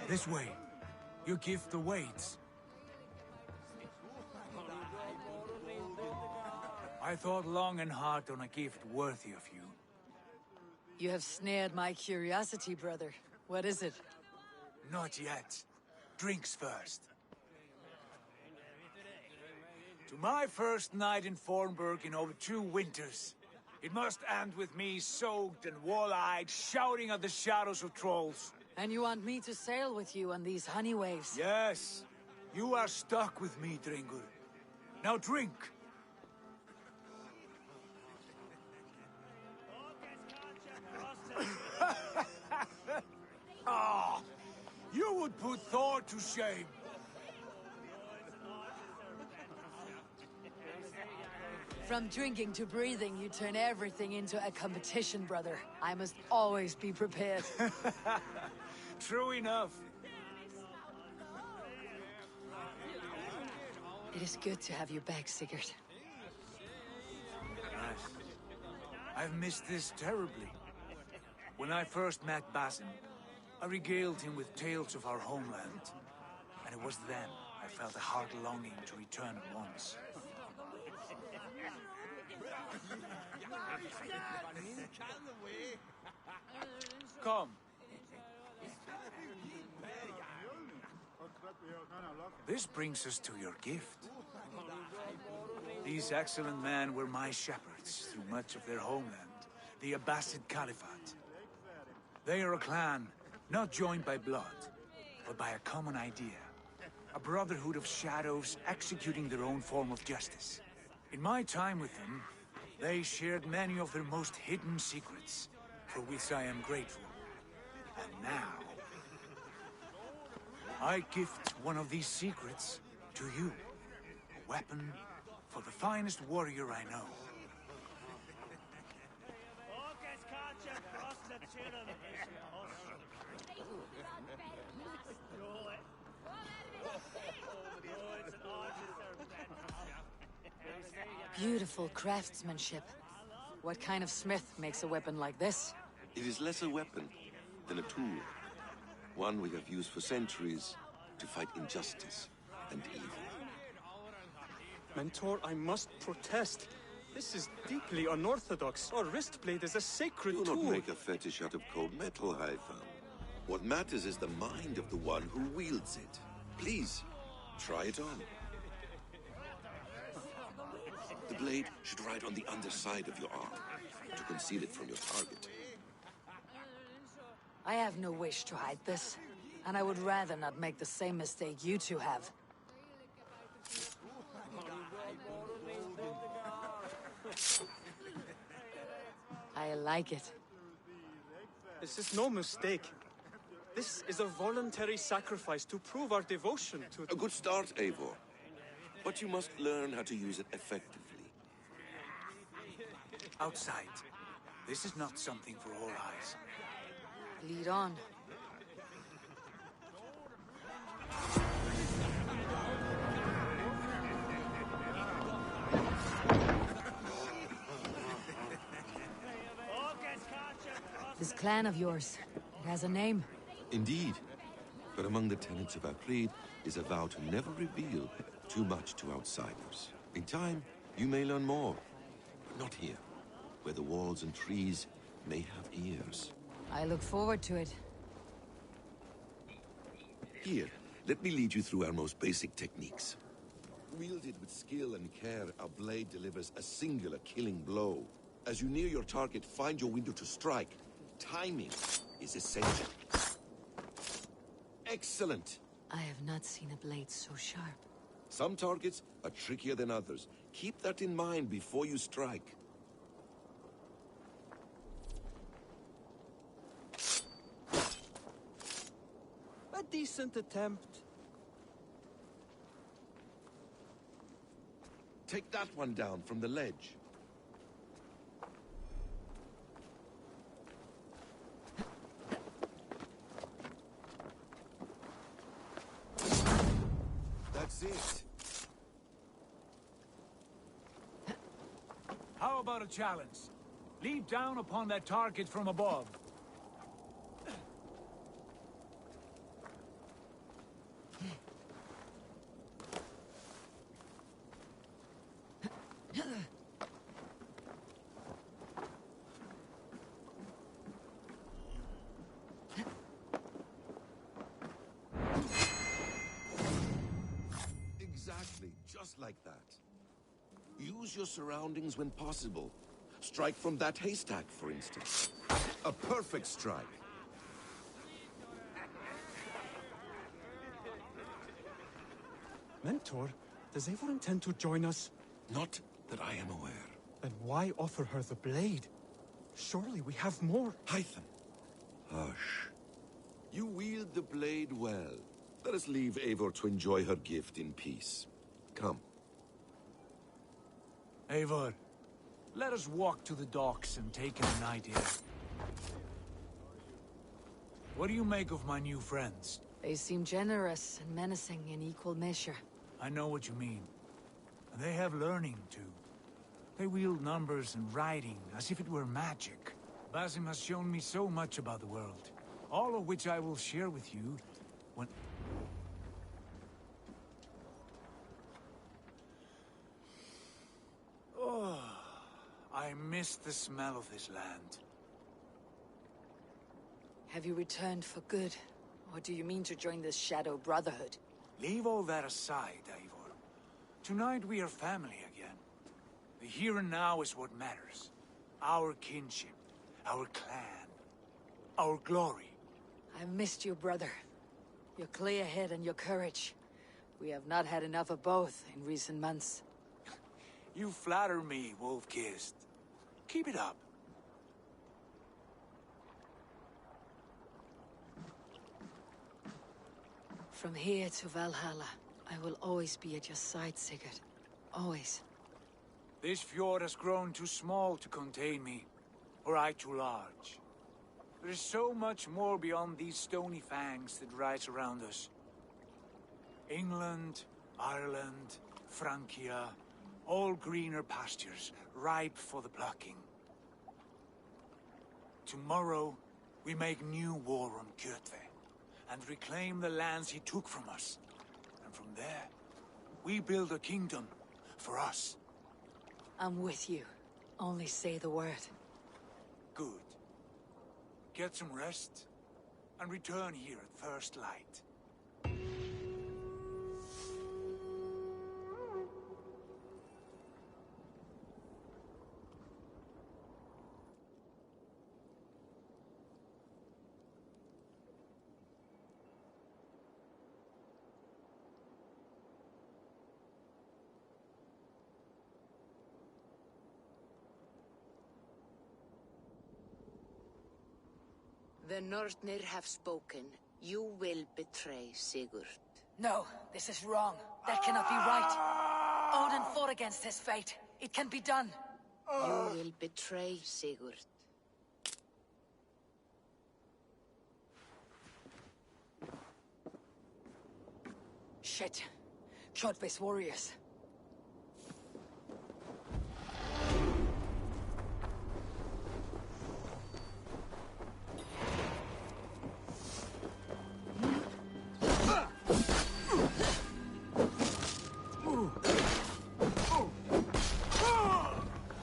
This way. Your gift awaits. I thought long and hard on a gift worthy of you. You have snared my curiosity, brother. What is it? Not yet. Drinks first. To my first night in Fornburg in over 2 winters. It must end with me soaked and wall-eyed, shouting at the shadows of trolls. And you want me to sail with you on these honey waves? Yes. You are stuck with me, Drengur. Now drink. Ah, you would put Thor to shame. From drinking to breathing, you turn everything into a competition, brother. I must always be prepared. True enough. It is good to have you back, Sigurd. Nice. I've missed this terribly. When I first met Basin, I regaled him with tales of our homeland. And it was then I felt a heart longing to return at once. Come. This brings us to your gift. These excellent men were my shepherds through much of their homeland, the Abbasid Caliphate. They are a clan, not joined by blood, but by a common idea. A brotherhood of shadows executing their own form of justice. In my time with them, they shared many of their most hidden secrets, for which I am grateful. And now, I gift one of these secrets to you. A weapon for the finest warrior I know. Beautiful craftsmanship. What kind of smith makes a weapon like this? It is less a weapon than a tool. One we have used for centuries to fight injustice and evil. Mentor, I must protest. This is deeply unorthodox. Our wrist blade is a sacred tool. Do not make a fetish out of cold metal, Haitham. What matters is the mind of the one who wields it. Please, try it on. The blade should ride on the underside of your arm, to conceal it from your target. I have no wish to hide this, and I would rather not make the same mistake you two have. I like it. This is no mistake. This is a voluntary sacrifice to prove our devotion to... A good start, Eivor. But you must learn how to use it effectively. Outside. This is not something for all eyes. Lead on. This clan of yours, it has a name. Indeed. But among the tenets of our creed is a vow to never reveal too much to outsiders. In time, you may learn more. But not here, where the walls and trees may have ears. I look forward to it. Here, let me lead you through our most basic techniques. Wielded with skill and care, our blade delivers a singular killing blow. As you near your target, find your window to strike. Timing is essential. Excellent! I have not seen a blade so sharp. Some targets are trickier than others. Keep that in mind before you strike. A decent attempt. Take that one down from the ledge. That's it. How about a challenge? Leap down upon that target from above. Exactly, just like that. Use your surroundings when possible. Strike from that haystack, for instance. A perfect strike. Mentor, does Eivor intend to join us? Not that I am aware. Then why offer her the blade? Surely we have more. Hytham. Hush. You wield the blade well. Let us leave Eivor to enjoy her gift in peace. Come. Eivor, let us walk to the docks and take in the night air. What do you make of my new friends? They seem generous and menacing in equal measure. I know what you mean. And they have learning, too. They wield numbers and writing as if it were magic. Basim has shown me so much about the world, all of which I will share with you when... Oh, I miss the smell of this land. Have you returned for good? Or do you mean to join the Shadow Brotherhood? Leave all that aside, Eivor. Tonight we are family again. The here and now is what matters. Our kinship, our clan, our glory. I've missed you, brother. Your clear head and your courage. We have not had enough of both in recent months. You flatter me, Wolf-Kissed. Keep it up. From here to Valhalla, I will always be at your side, Sigurd. Always. This fjord has grown too small to contain me, or I too large. There is so much more beyond these stony fangs that rise around us. England, Ireland, Francia, all greener pastures, ripe for the plucking. Tomorrow, we make new war on Kjotve, and reclaim the lands he took from us. And from there, we build a kingdom for us. I'm with you. Only say the word. Good. Get some rest, and return here at first light. The Nornir have spoken. You will betray Sigurd. No, this is wrong. That cannot be right. Odin fought against his fate. It can be done. You will betray Sigurd. Shit. Kjotve's warriors.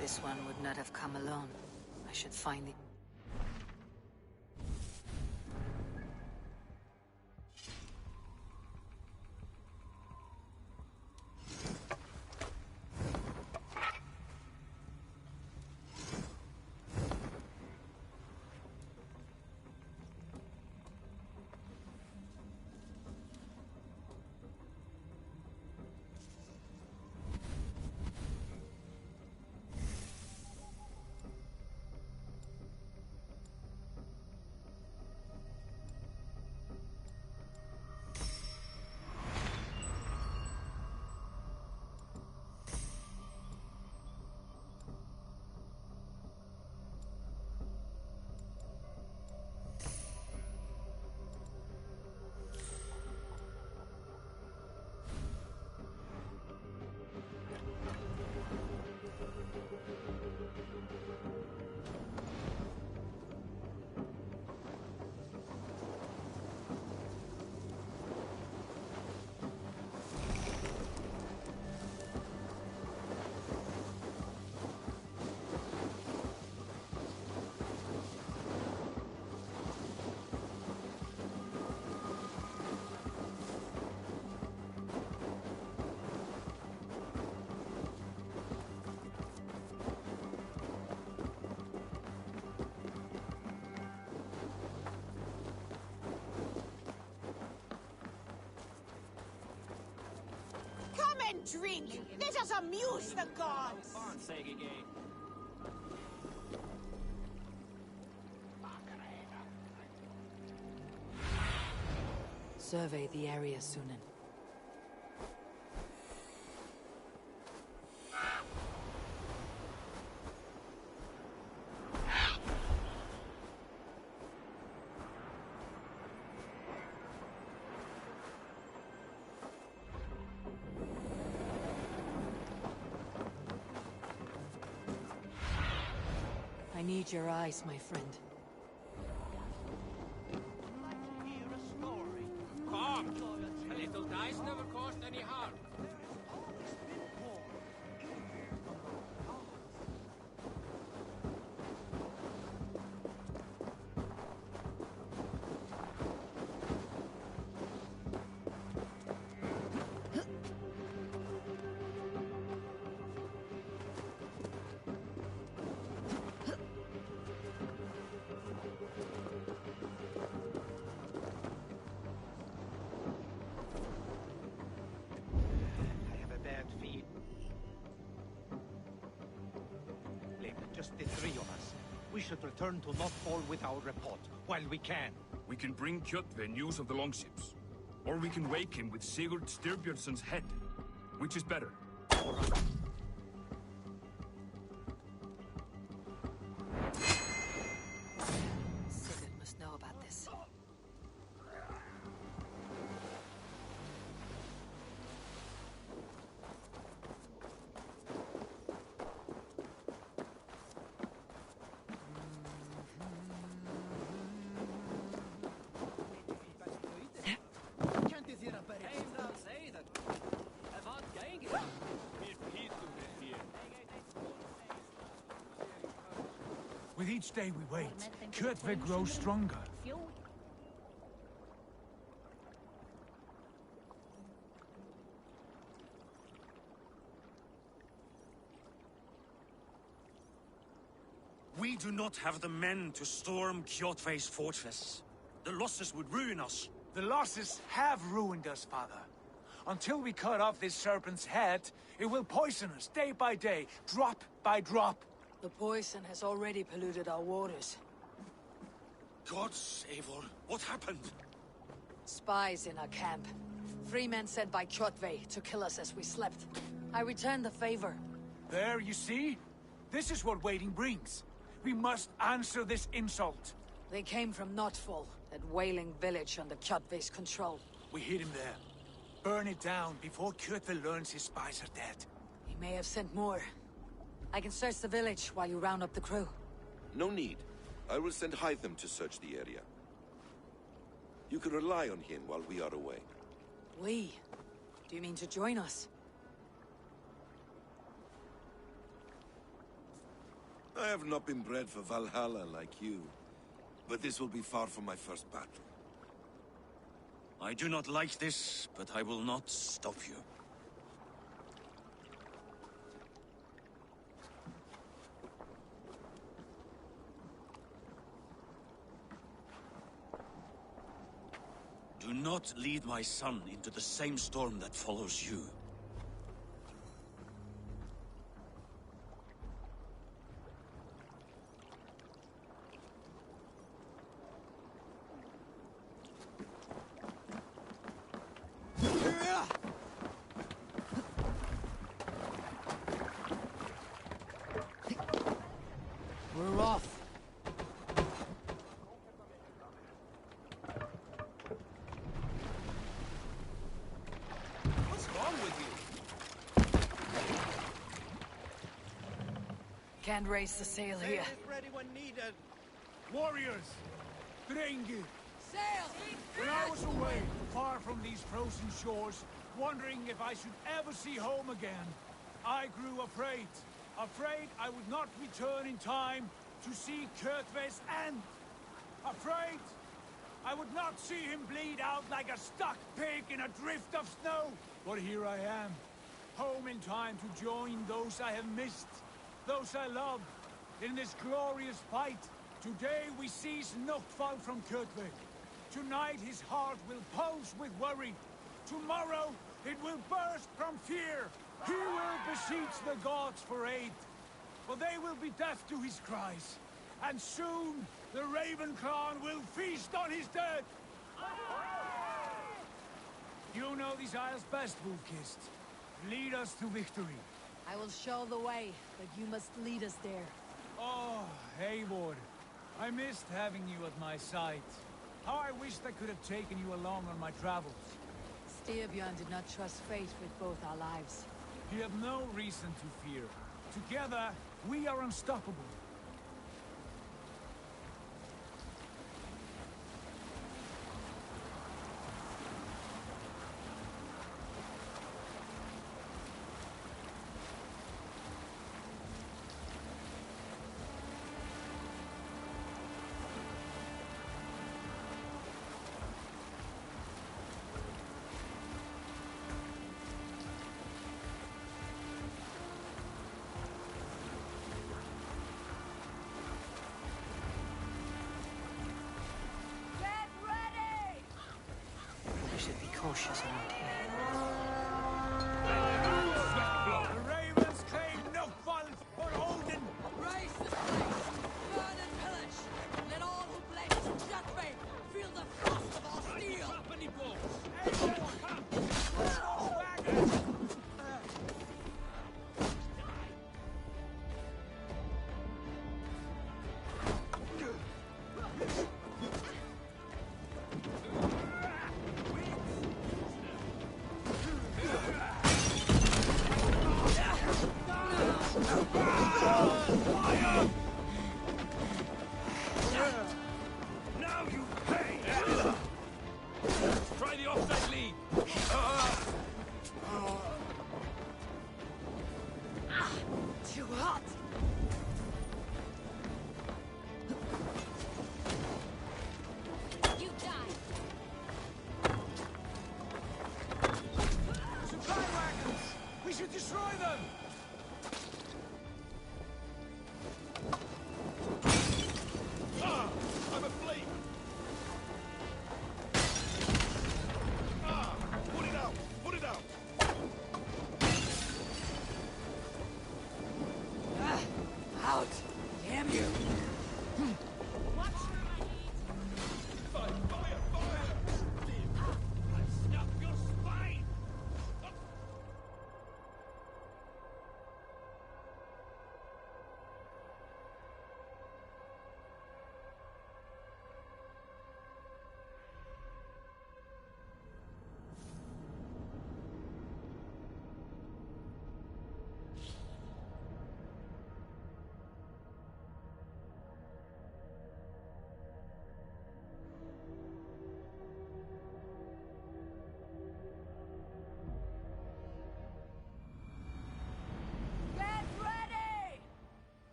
This one would not have come alone. I should find it. Drink! Let us amuse the gods! Survey the area, Sunan. I need your eyes, my friend. Come! A little dice never caused any harm. Just the three of us. We should return to Northfall with our report, while we can. We can bring Kjotve news of the longships. Or we can wake him with Sigurd Styrbjörnsson's head. Which is better? Sigurd must know about this. With each day we wait, Kjotve grows stronger. We do not have the men to storm Kjotve's fortress. The losses would ruin us. The losses have ruined us, father. Until we cut off this serpent's head, it will poison us day by day, drop by drop. The poison has already polluted our waters. Gods, Eivor, what happened? Spies in our camp. 3 men sent by Kjotve to kill us as we slept. I returned the favor. There, you see? This is what waiting brings. We must answer this insult. They came from Notfall, that whaling village under Kjotve's control. We hid him there. Burn it down before Kjotve learns his spies are dead. He may have sent more. I can search the village while you round up the crew. No need. I will send Hytham to search the area. You can rely on him while we are away. We? Do you mean to join us? I have not been bred for Valhalla like you, but this will be far from my first battle. I do not like this, but I will not stop you. Do not lead my son into the same storm that follows you. We're off. What's wrong with you? Can't raise the sail here. Ready when needed. Warriors! Drengi! Sail! When I was away, far from these frozen shores, wondering if I should ever see home again, I grew afraid. Afraid I would not return in time to see Kjotve's end. Afraid I would not see him bleed out like a stuck pig in a drift of snow. But here I am, home in time to join those I have missed, those I love, in this glorious fight. Today we seize Noctfall from Kjotve. Tonight his heart will pulse with worry. Tomorrow It will burst from fear. He will beseech the gods for aid. For they will be deaf to his cries. And soon, the Raven clan will feast on his dead. You know these isles best, Wolf-Kissed. Lead us to victory. I will show the way, but you must lead us there. Oh, Eivor. I missed having you at my side. How I wished I could have taken you along on my travels. Styrbjörn did not trust fate with both our lives. You have no reason to fear. Together, we are unstoppable. Should be cautious around here. The Ravens claim no fault for Odin! Raise this place! Burn and pillage! Let all who blame Jethve feel the frost of our steel!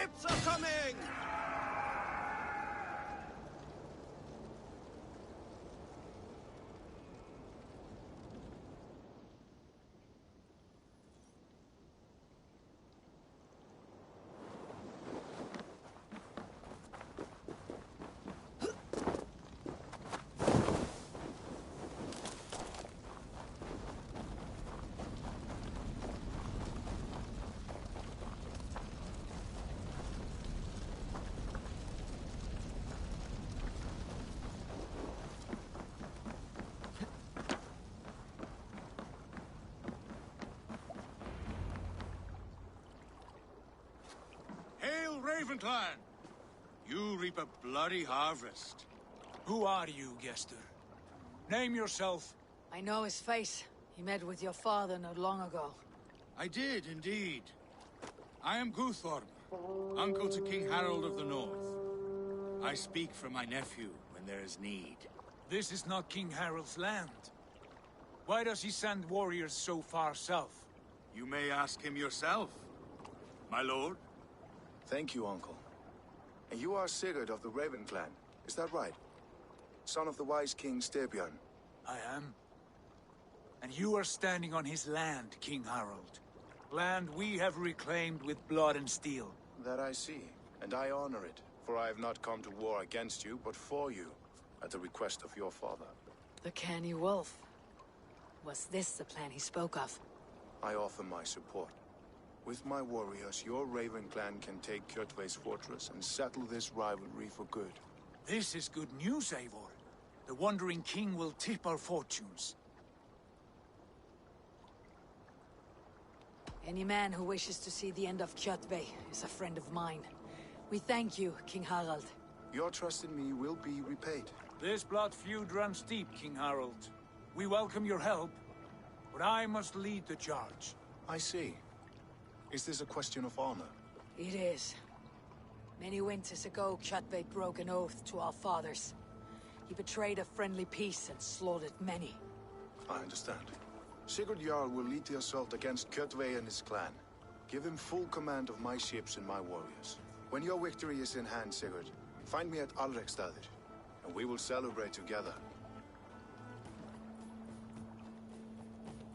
ships are coming! Hail, Ravenclan! You reap a bloody harvest. Who are you, Gester? Name yourself. I know his face. He met with your father not long ago. I did, indeed. I am Guthorm, uncle to King Harold of the North. I speak for my nephew when there is need. This is not King Harold's land. Why does he send warriors so far south? You may ask him yourself, my lord. Thank you, uncle. And you are Sigurd of the Raven clan, is that right? Son of the wise King Styrbjörn. I am. And you are standing on his land, King Harold. Land we have reclaimed with blood and steel. That I see, and I honor it, for I have not come to war against you, but for you, at the request of your father. The canny wolf. Was this the plan he spoke of? I offer my support. With my warriors, your Raven clan can take Kjotve's fortress and settle this rivalry for good. This is good news, Eivor. The Wandering King will tip our fortunes. Any man who wishes to see the end of Kjotve is a friend of mine. We thank you, King Harald. Your trust in me will be repaid. This blood feud runs deep, King Harold. We welcome your help, but I must lead the charge. I see. Is this a question of honor? It is. Many winters ago, Kjotve broke an oath to our fathers. He betrayed a friendly peace and slaughtered many. I understand. Sigurd Jarl will lead the assault against Kjotve and his clan. Give him full command of my ships and my warriors. When your victory is in hand, Sigurd, find me at Alrekstadir, and we will celebrate together.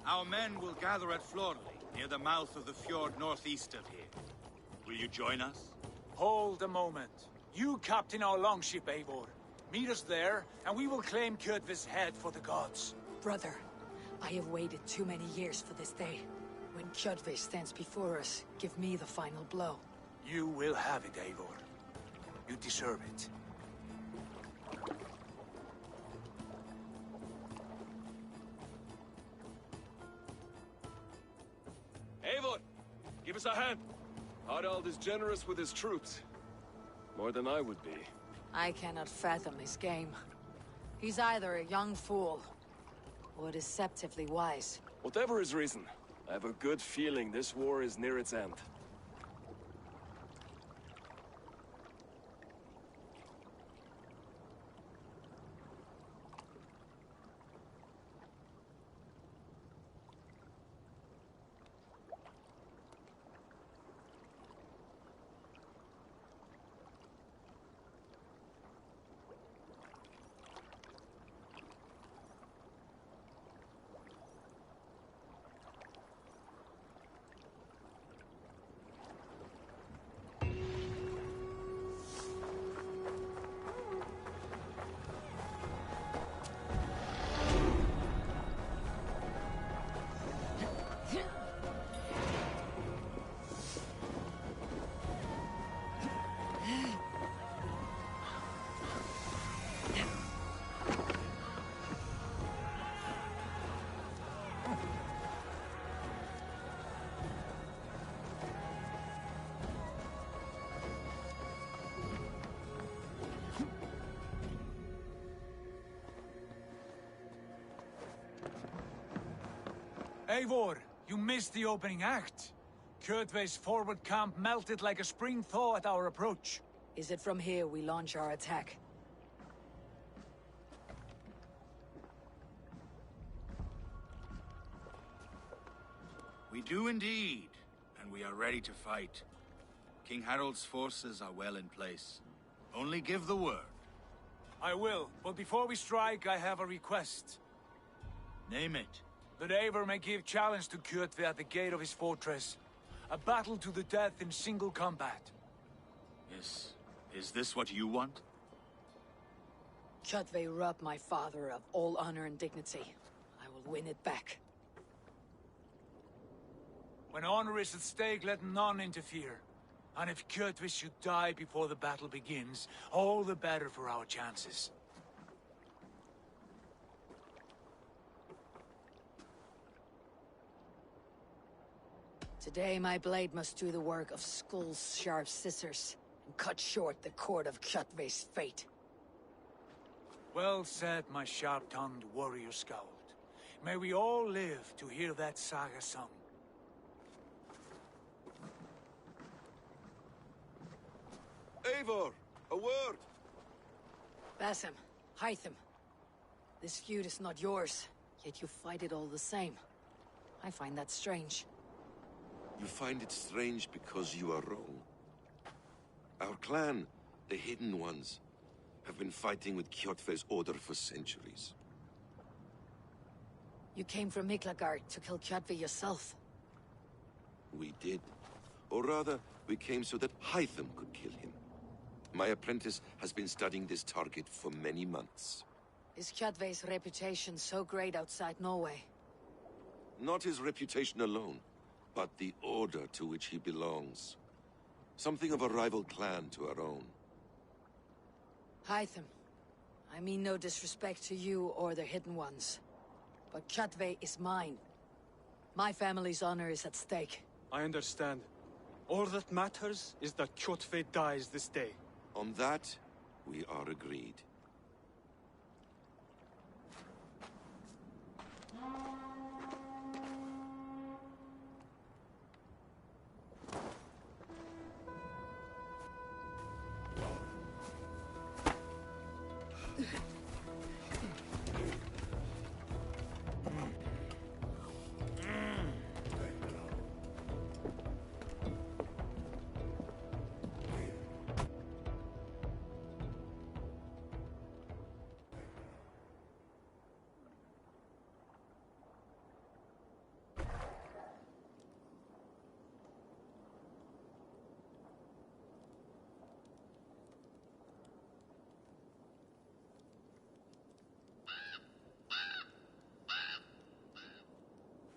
Our men will gather at Florley, near the mouth of the fjord northeast of here. Will you join us? Hold a moment. You captain our longship, Eivor. Meet us there, and we will claim Kjotve's head for the gods. Brother, I have waited too many years for this day. When Kjotve stands before us, give me the final blow. You will have it, Eivor. You deserve it. Eivor, give us a hand. Harald is generous with his troops. More than I would be. I cannot fathom his game. He's either a young fool, or deceptively wise. Whatever his reason, I have a good feeling this war is near its end. Eivor, you missed the opening act. Kjotve's forward camp melted like a spring thaw at our approach. Is it from here we launch our attack? We do indeed, and we are ready to fight. King Harold's forces are well in place. Only give the word. I will, but before we strike, I have a request. Name it. That Eivor may give challenge to Kjotve at the gate of his fortress. A battle to the death in single combat. Is this what you want? Kjotve robbed my father of all honor and dignity. I will win it back. When honor is at stake, let none interfere. And if Kjotve should die before the battle begins, all the better for our chances. Today my blade must do the work of Skull's sharp scissors, and cut short the cord of Kjotve's fate. Well said, my sharp-tongued warrior scout. May we all live to hear that saga sung. Eivor, a word! Basim, Hytham. This feud is not yours, yet you fight it all the same. I find that strange. You find it strange because you are wrong. Our clan, the Hidden Ones, have been fighting with Kjotve's order for centuries. You came from Miklagard to kill Kjotve yourself. We did. Or rather, we came so that Hytham could kill him. My apprentice has been studying this target for many months. Is Kjotve's reputation so great outside Norway? Not his reputation alone, but the order to which he belongs. Something of a rival clan to our own. Hytham, I mean no disrespect to you or the Hidden Ones, but Kjotve is mine. My family's honor is at stake. I understand. All that matters is that Kjotve dies this day. On that, we are agreed.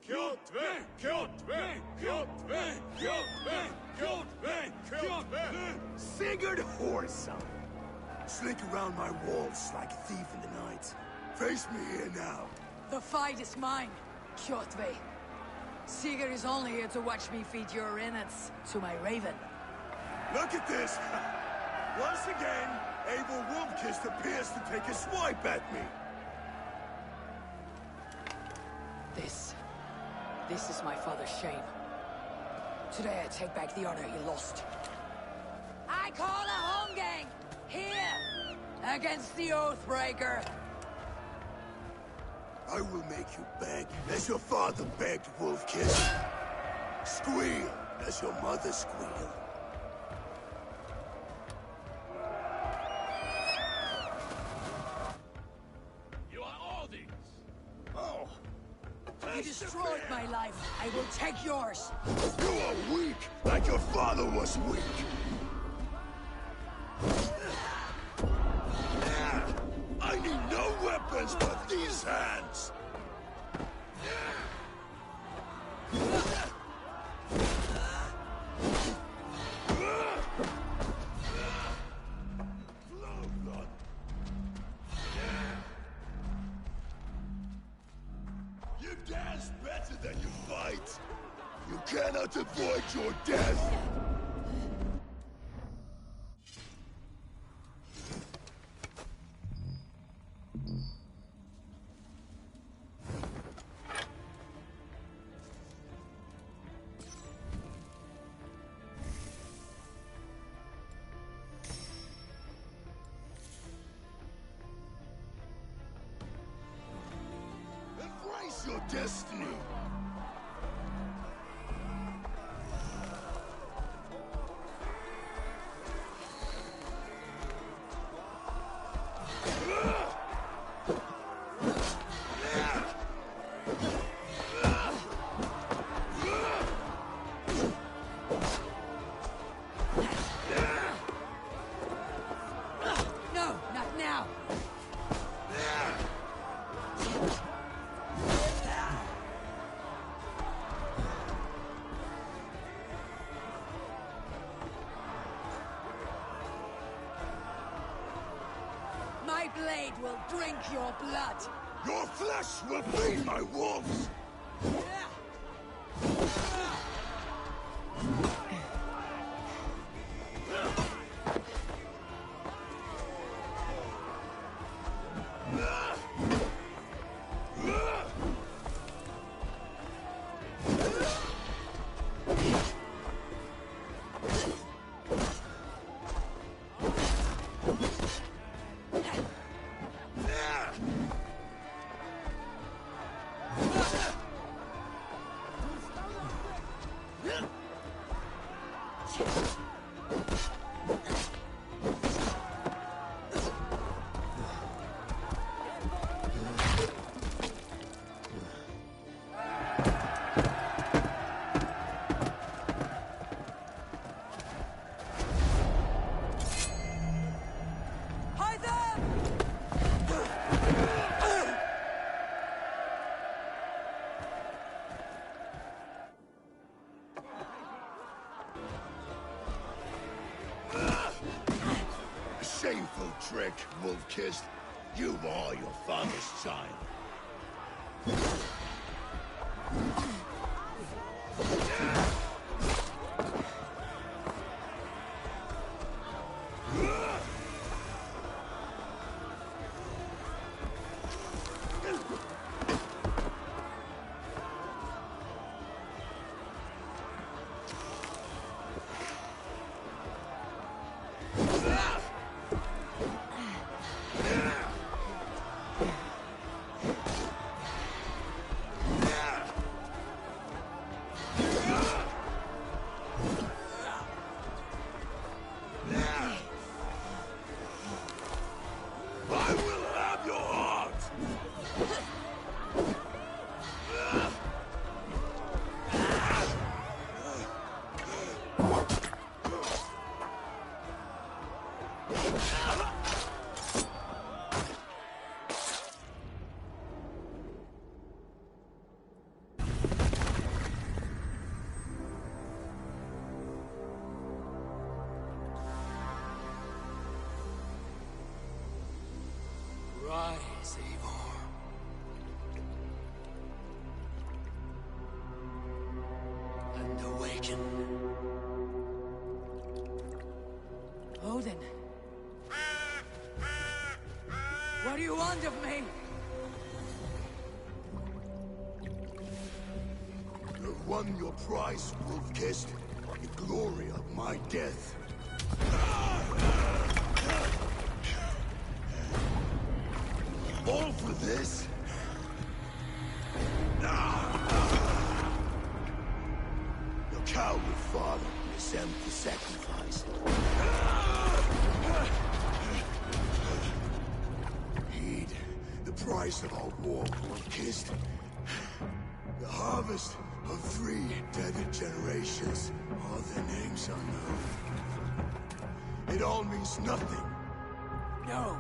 Kjotve! Kjotve! Kjotve! Kjotve! Kjotve! Kjotve! Sigurd Whoreson! Slink around my walls like a thief in the night. Face me here now. The fight is mine, Kjotve. Sigurd is only here to watch me feed your innards to my raven. Look at this! Once again, Abel Wolfkiss appears to take a swipe at me. This is my father's shame. Today I take back the honor he lost. I call a holmgang! Here! Against the Oathbreaker! I will make you beg, as your father begged, Wolfkiss. Squeal, as your mother squealed. You are all these! Oh! You destroyed my life. I will take yours. You are weak, like your father was weak. I need no weapons but these hands. You dance better than you fight. You cannot avoid your death. Embrace your destiny. will drink your blood! Your flesh will feed my wolves! Shameful trick, wolf-kissed. You are your father's child. Rise, Eivor. And awaken. Odin. What do you want of me? You've won your prize, wolf-kissed. The glory of my death. All for this? Your coward father resents the sacrifice. Heed the price of our war, wolf-kissed. The harvest of 3 dead generations. All their names unknown. It all means nothing. No.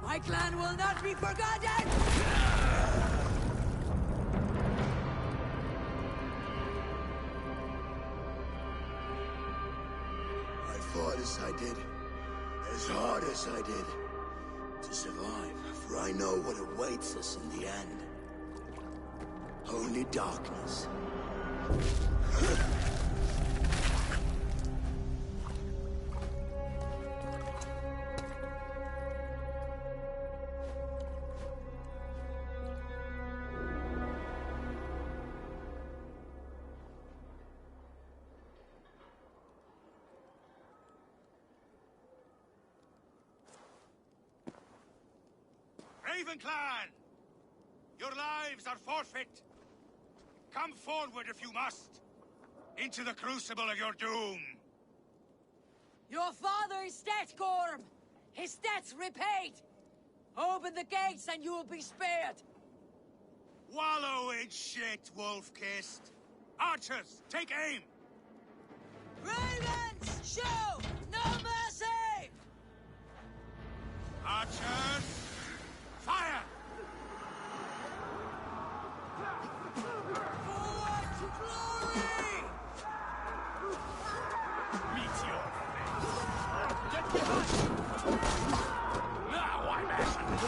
My clan will not be forgotten! I fought as I did, as hard as I did, to survive, for I know what awaits us in the end. Only darkness. Raven Clan! Your lives are forfeit! Come forward if you must! Into the crucible of your doom! Your father is dead, Gorm! His debt's repaid! Open the gates and you will be spared! Wallow in shit, wolf-kissed! Archers, take aim! Ravens, show no mercy! Archers, fire! Forward to glory! Meet your fate. Get behind! Now I'm asking.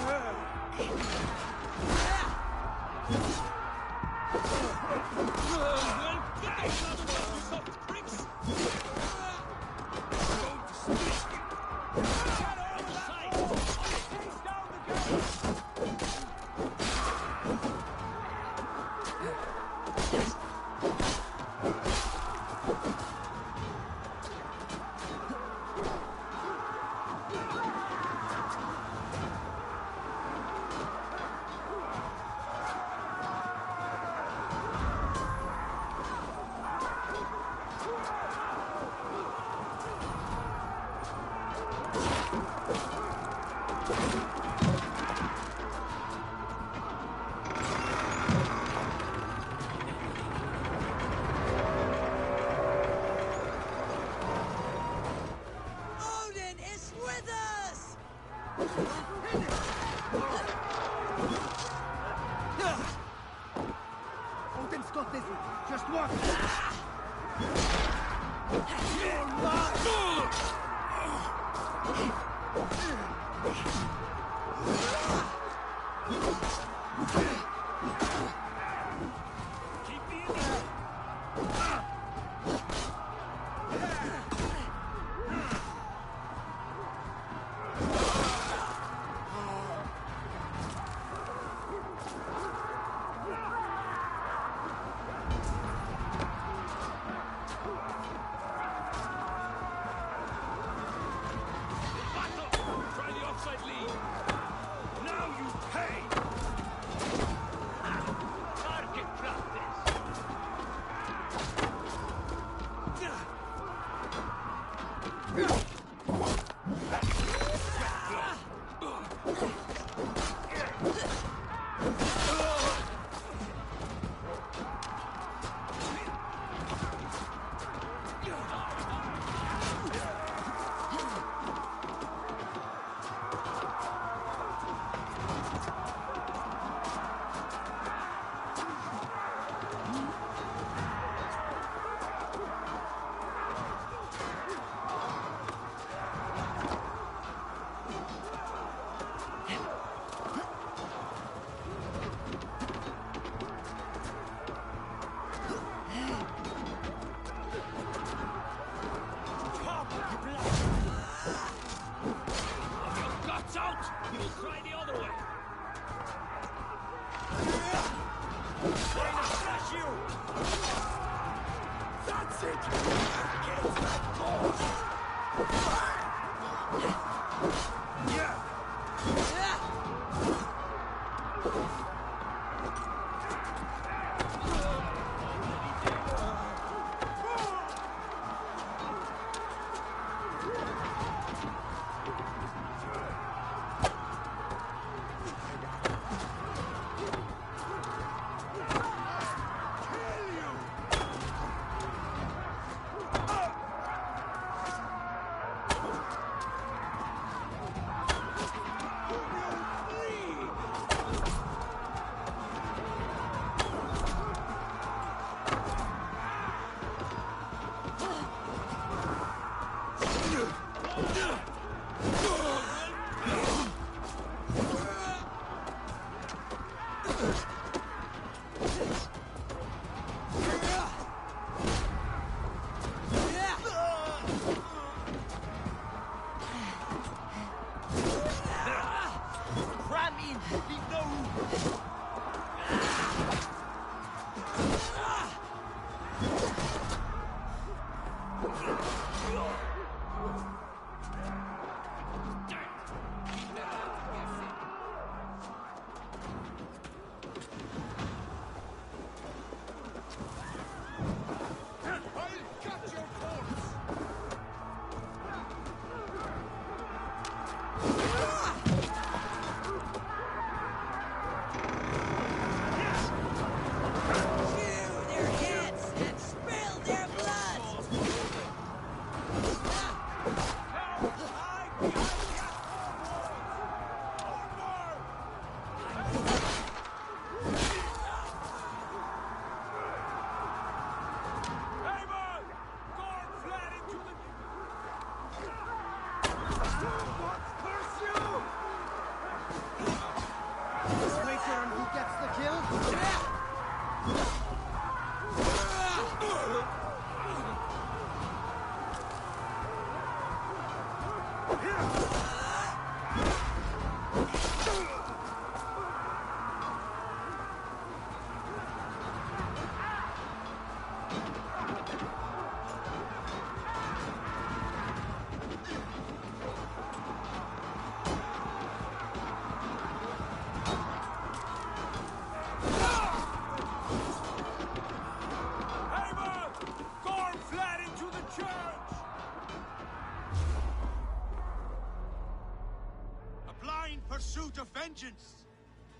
vengeance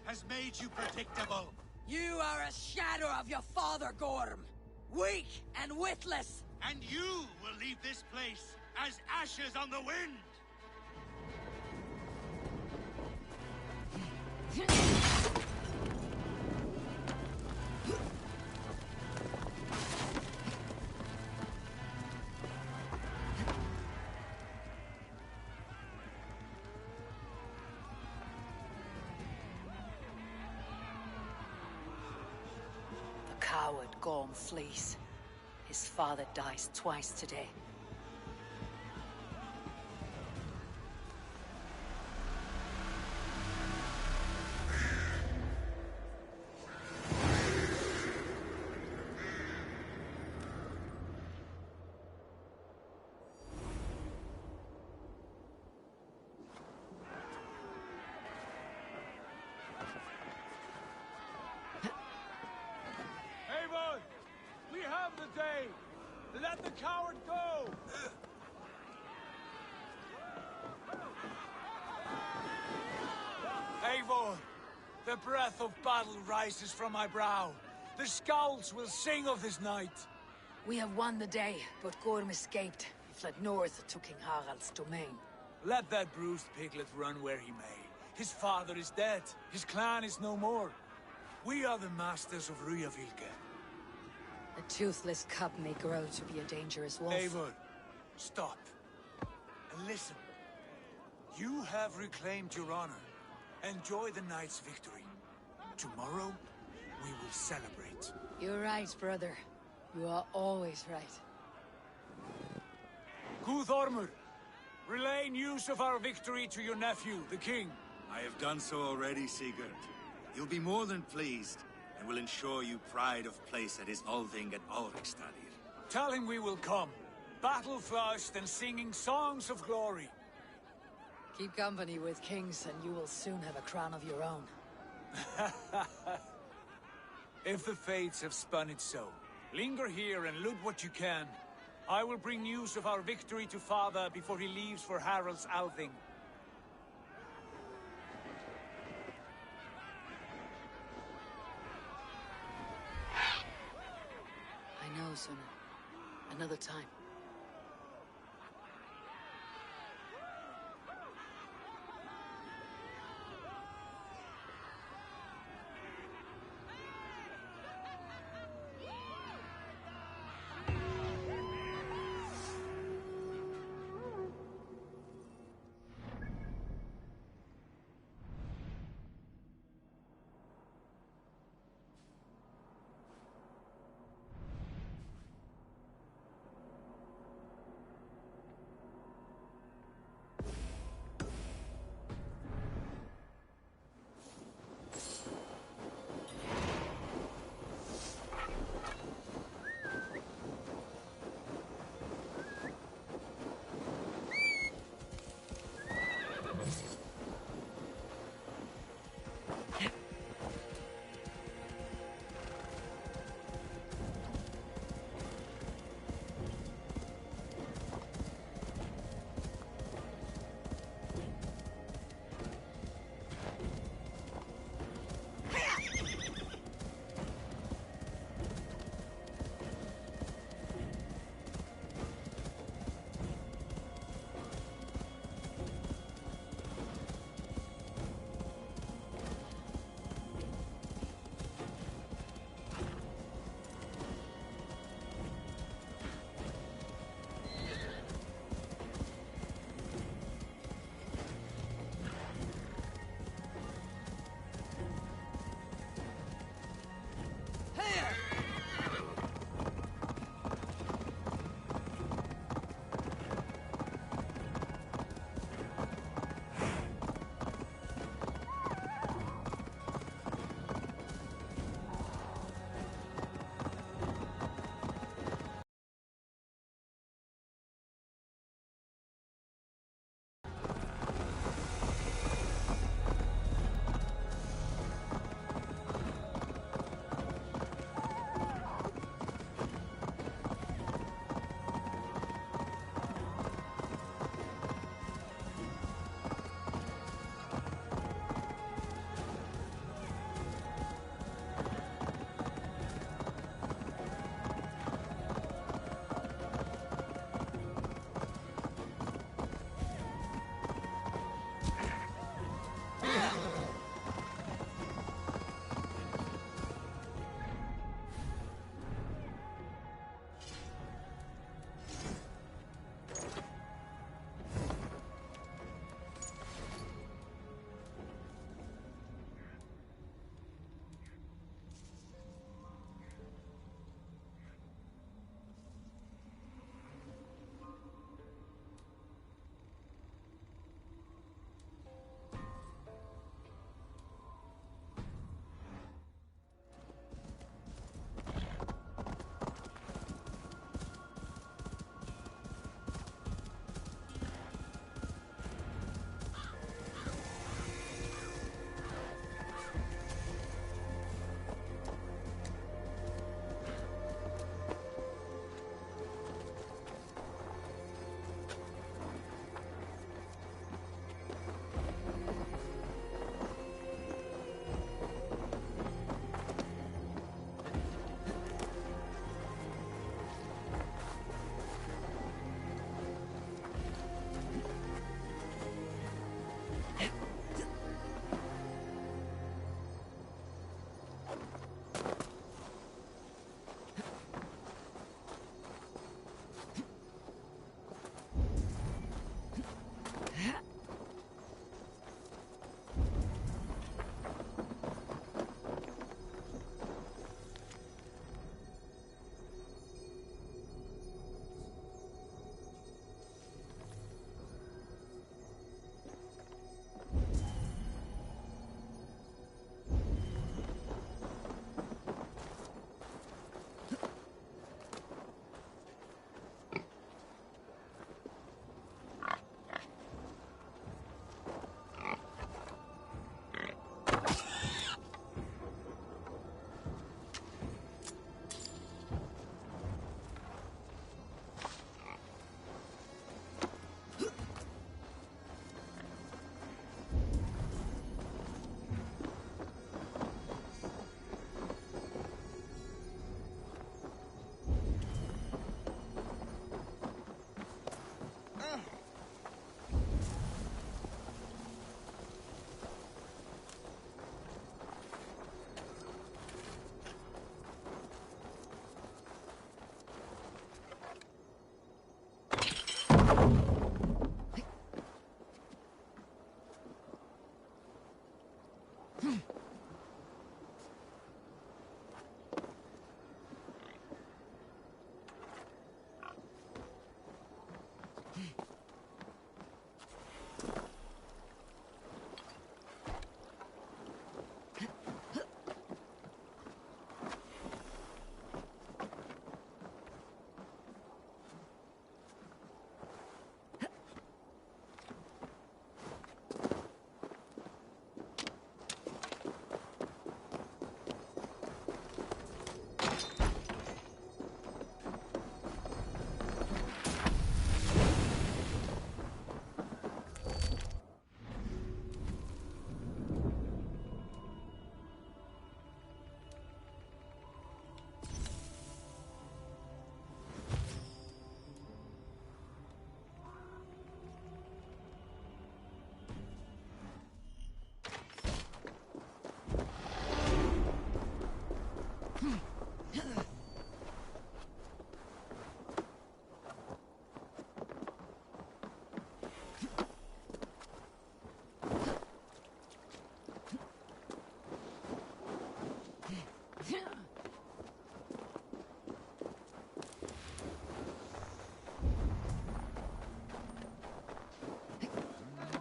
has made you predictable. You are a shadow of your father, Gorm. Weak and witless. And you will leave this place as ashes on the wind. The coward Gorm flees. His father dies twice today. Avon! We have the day! Let the coward go! Avon! The breath of battle rises from my brow. The scouts will sing of this night. We have won the day, but Gorm escaped. He fled north to King Harald's domain. Let that bruised piglet run where he may. His father is dead. His clan is no more. We are the masters of Ryjavilke. A toothless cub may grow to be a dangerous wolf. Eivor, stop. And listen. You have reclaimed your honor. Enjoy the night's victory. Tomorrow, we will celebrate. You're right, brother. You are always right. Guthormur, relay news of our victory to your nephew, the king. I have done so already, Sigurd. He'll be more than pleased, and will ensure you pride of place at his Althing at Ulrichstadir. Tell him we will come, battle-flushed and singing songs of glory. Keep company with kings, and you will soon have a crown of your own. If the fates have spun it so, linger here and loot what you can. I will bring news of our victory to father before he leaves for Harald's Althing. I know, Suna. Another time.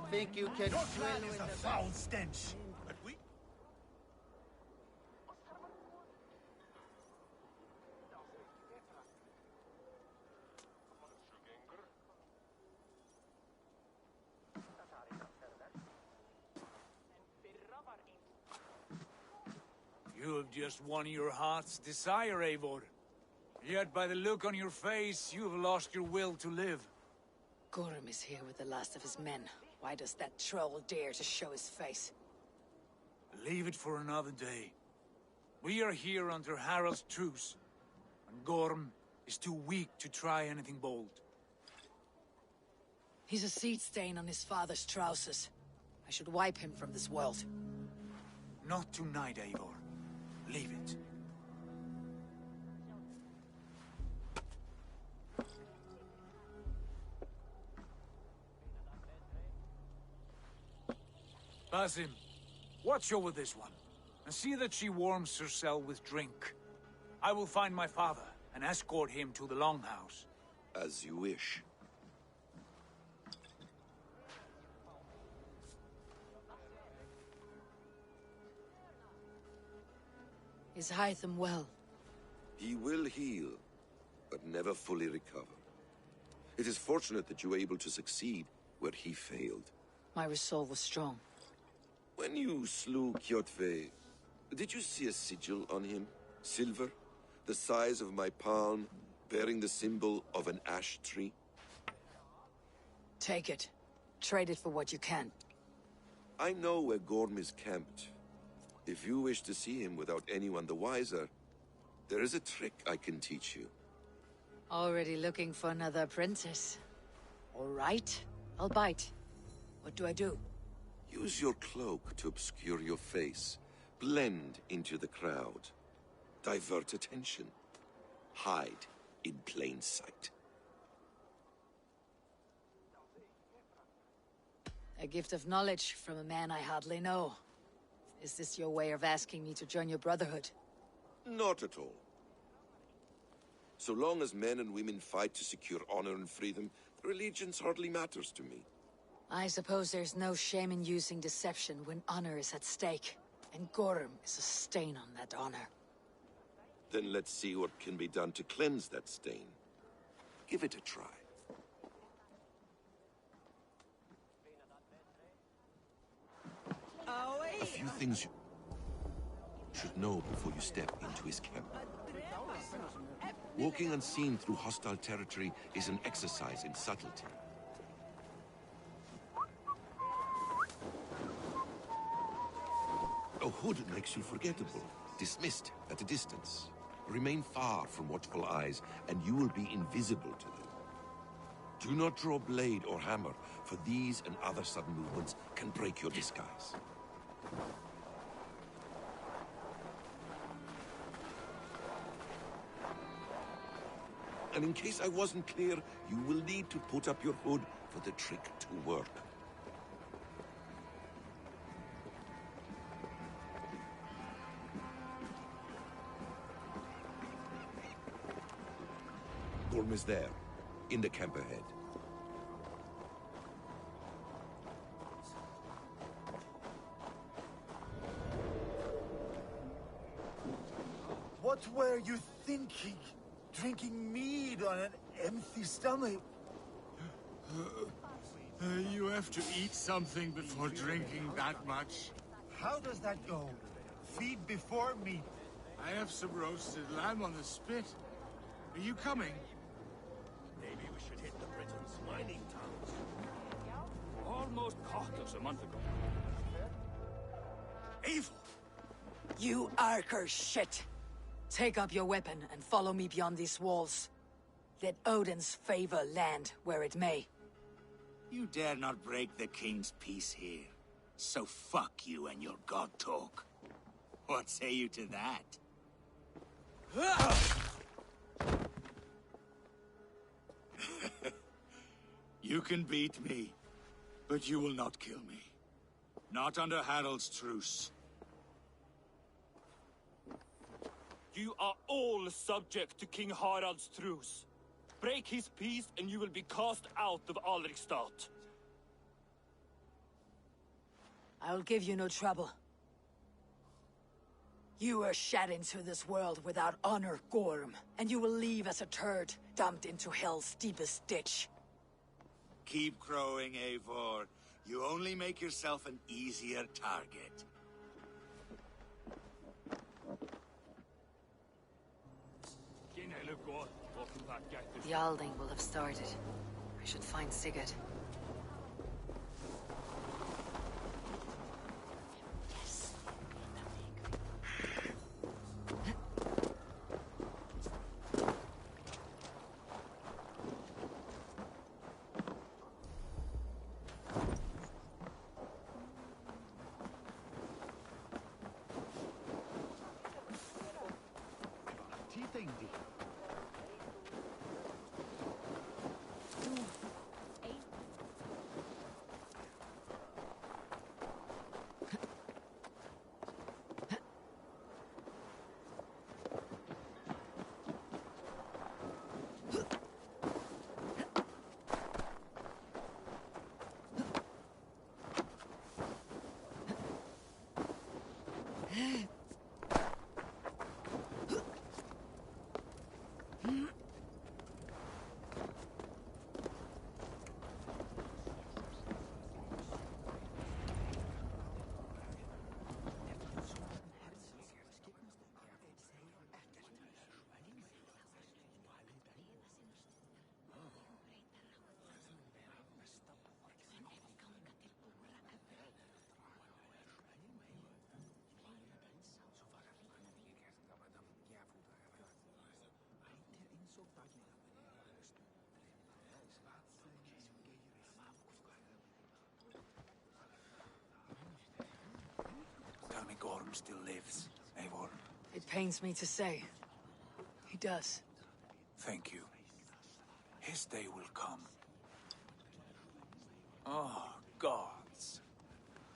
think you can Your swim clan is with a the foul stench. But we... You have just won your heart's desire, Eivor. Yet by the look on your face, you have lost your will to live. Gorm is here with the last of his men. Why does that troll dare to show his face? Leave it for another day. We are here under Harald's truce, and Gorm is too weak to try anything bold. He's a seed stain on his father's trousers. I should wipe him from this world. Not tonight, Eivor. Leave it. Basim, watch over this one, and see that she warms herself with drink. I will find my father, and escort him to the Longhouse. As you wish. Is Hytham well? He will heal, but never fully recover. It is fortunate that you were able to succeed where he failed. My resolve was strong. When you slew Kjotve, did you see a sigil on him? Silver? The size of my palm, bearing the symbol of an ash tree? Take it. Trade it for what you can. I know where Gorm is camped. If you wish to see him without anyone the wiser, there is a trick I can teach you. Already looking for another apprentice. All right, I'll bite. What do I do? Use your cloak to obscure your face. Blend into the crowd. Divert attention. Hide in plain sight. A gift of knowledge from a man I hardly know. Is this your way of asking me to join your brotherhood? Not at all. So long as men and women fight to secure honor and freedom, their allegiance hardly matters to me. I suppose there's no shame in using deception when honor is at stake. And Gorm is a stain on that honor. Then let's see what can be done to cleanse that stain. Give it a try. A few things you should know before you step into his camp. Walking unseen through hostile territory is an exercise in subtlety. A hood makes you forgettable, dismissed at a distance. Remain far from watchful eyes, and you will be invisible to them. Do not draw blade or hammer, for these and other sudden movements can break your disguise. And in case I wasn't clear, you will need to put up your hood for the trick to work. Gorm is there, in the camp ahead. What were you thinking? Drinking mead on an empty stomach? You have to eat something before drinking that much. How does that go? Feed before meat. I have some roasted lamb on the spit. Are you coming? Maybe we should hit the Britons' mining towns. Almost caught us a month ago. Eivor! You Arker shit! Take up your weapon and follow me beyond these walls. Let Odin's favor land where it may. You dare not break the king's peace here. So fuck you and your god talk. What say you to that? You can beat me, but you will not kill me. Not under Harald's truce. You are all subject to King Harald's truce. Break his peace and you will be cast out of Alrikstad. I'll give you no trouble. You were shed into this world without honor, Gorm, and you will leave as a turd, dumped into hell's deepest ditch. Keep crowing, Eivor. You only make yourself an easier target. The Alding will have started. I should find Sigurd. Tell me Gorm still lives, Eivor. It pains me to say. He does. Thank you. His day will come. Oh, gods.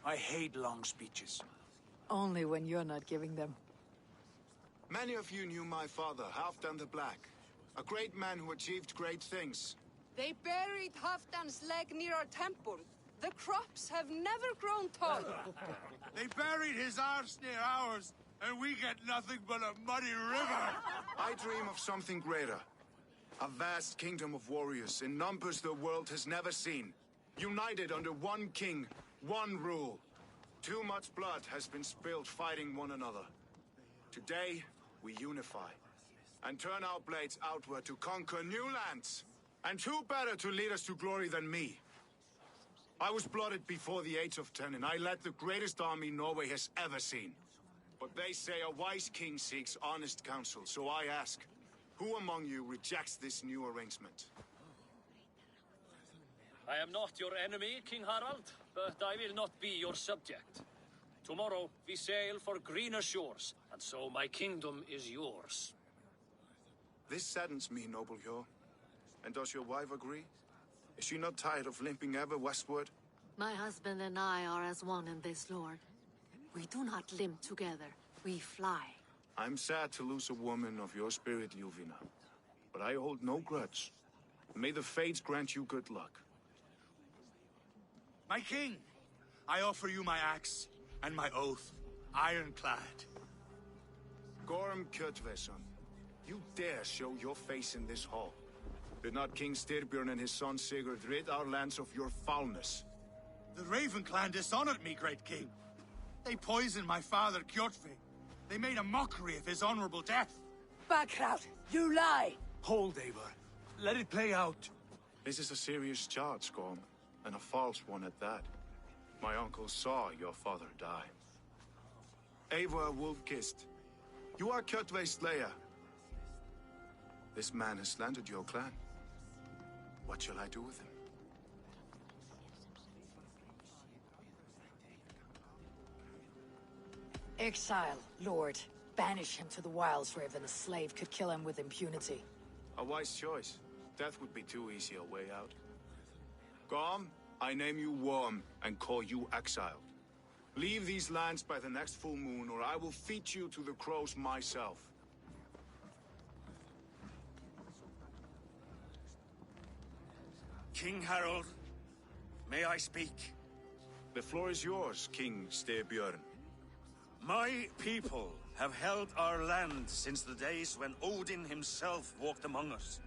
I hate long speeches. Only when you're not giving them. Many of you knew my father, Halfdan the Black. A great man who achieved great things. They buried Halfdan's leg near our temple. The crops have never grown tall. They buried his arse near ours, and we get nothing but a muddy river. I dream of something greater. A vast kingdom of warriors in numbers the world has never seen. United under one king, one rule. Too much blood has been spilled fighting one another. Today, we unify. And turn our blades outward to conquer new lands. And who better to lead us to glory than me? I was blooded before the age of 10, and I led the greatest army Norway has ever seen. But they say a wise king seeks honest counsel, so I ask, who among you rejects this new arrangement? I am not your enemy, King Harald, but I will not be your subject. Tomorrow, we sail for greener shores, and so my kingdom is yours. This saddens me, noble Yor. And does your wife agree? Is she not tired of limping ever westward? My husband and I are as one in this, Lord. We do not limp together. We fly. I'm sad to lose a woman of your spirit, Yuvina. But I hold no grudge. May the fates grant you good luck. My king, I offer you my axe and my oath, ironclad. Gorm Kjotveson, you dare show your face in this hall. Did not King Styrbjörn and his son Sigurd rid our lands of your foulness? The Raven clan dishonored me, great king. They poisoned my father, Kjotve. They made a mockery of his honorable death. Backrout, you lie! Hold, Eivor. Let it play out. This is a serious charge, Gorm, and a false one at that. My uncle saw your father die. Eivor Wolf-Kissed, you are Kjotve's slayer. This man has slandered your clan. What shall I do with him? Exile, Lord. Banish him to the wilds, Raven. A slave could kill him with impunity. A wise choice. Death would be too easy a way out. Gorm, I name you Worm and call you exiled. Leave these lands by the next full moon, or I will feed you to the crows myself. King Harold, may I speak? The floor is yours, King Styrbjörn. My people have held our land since the days when Odin himself walked among us.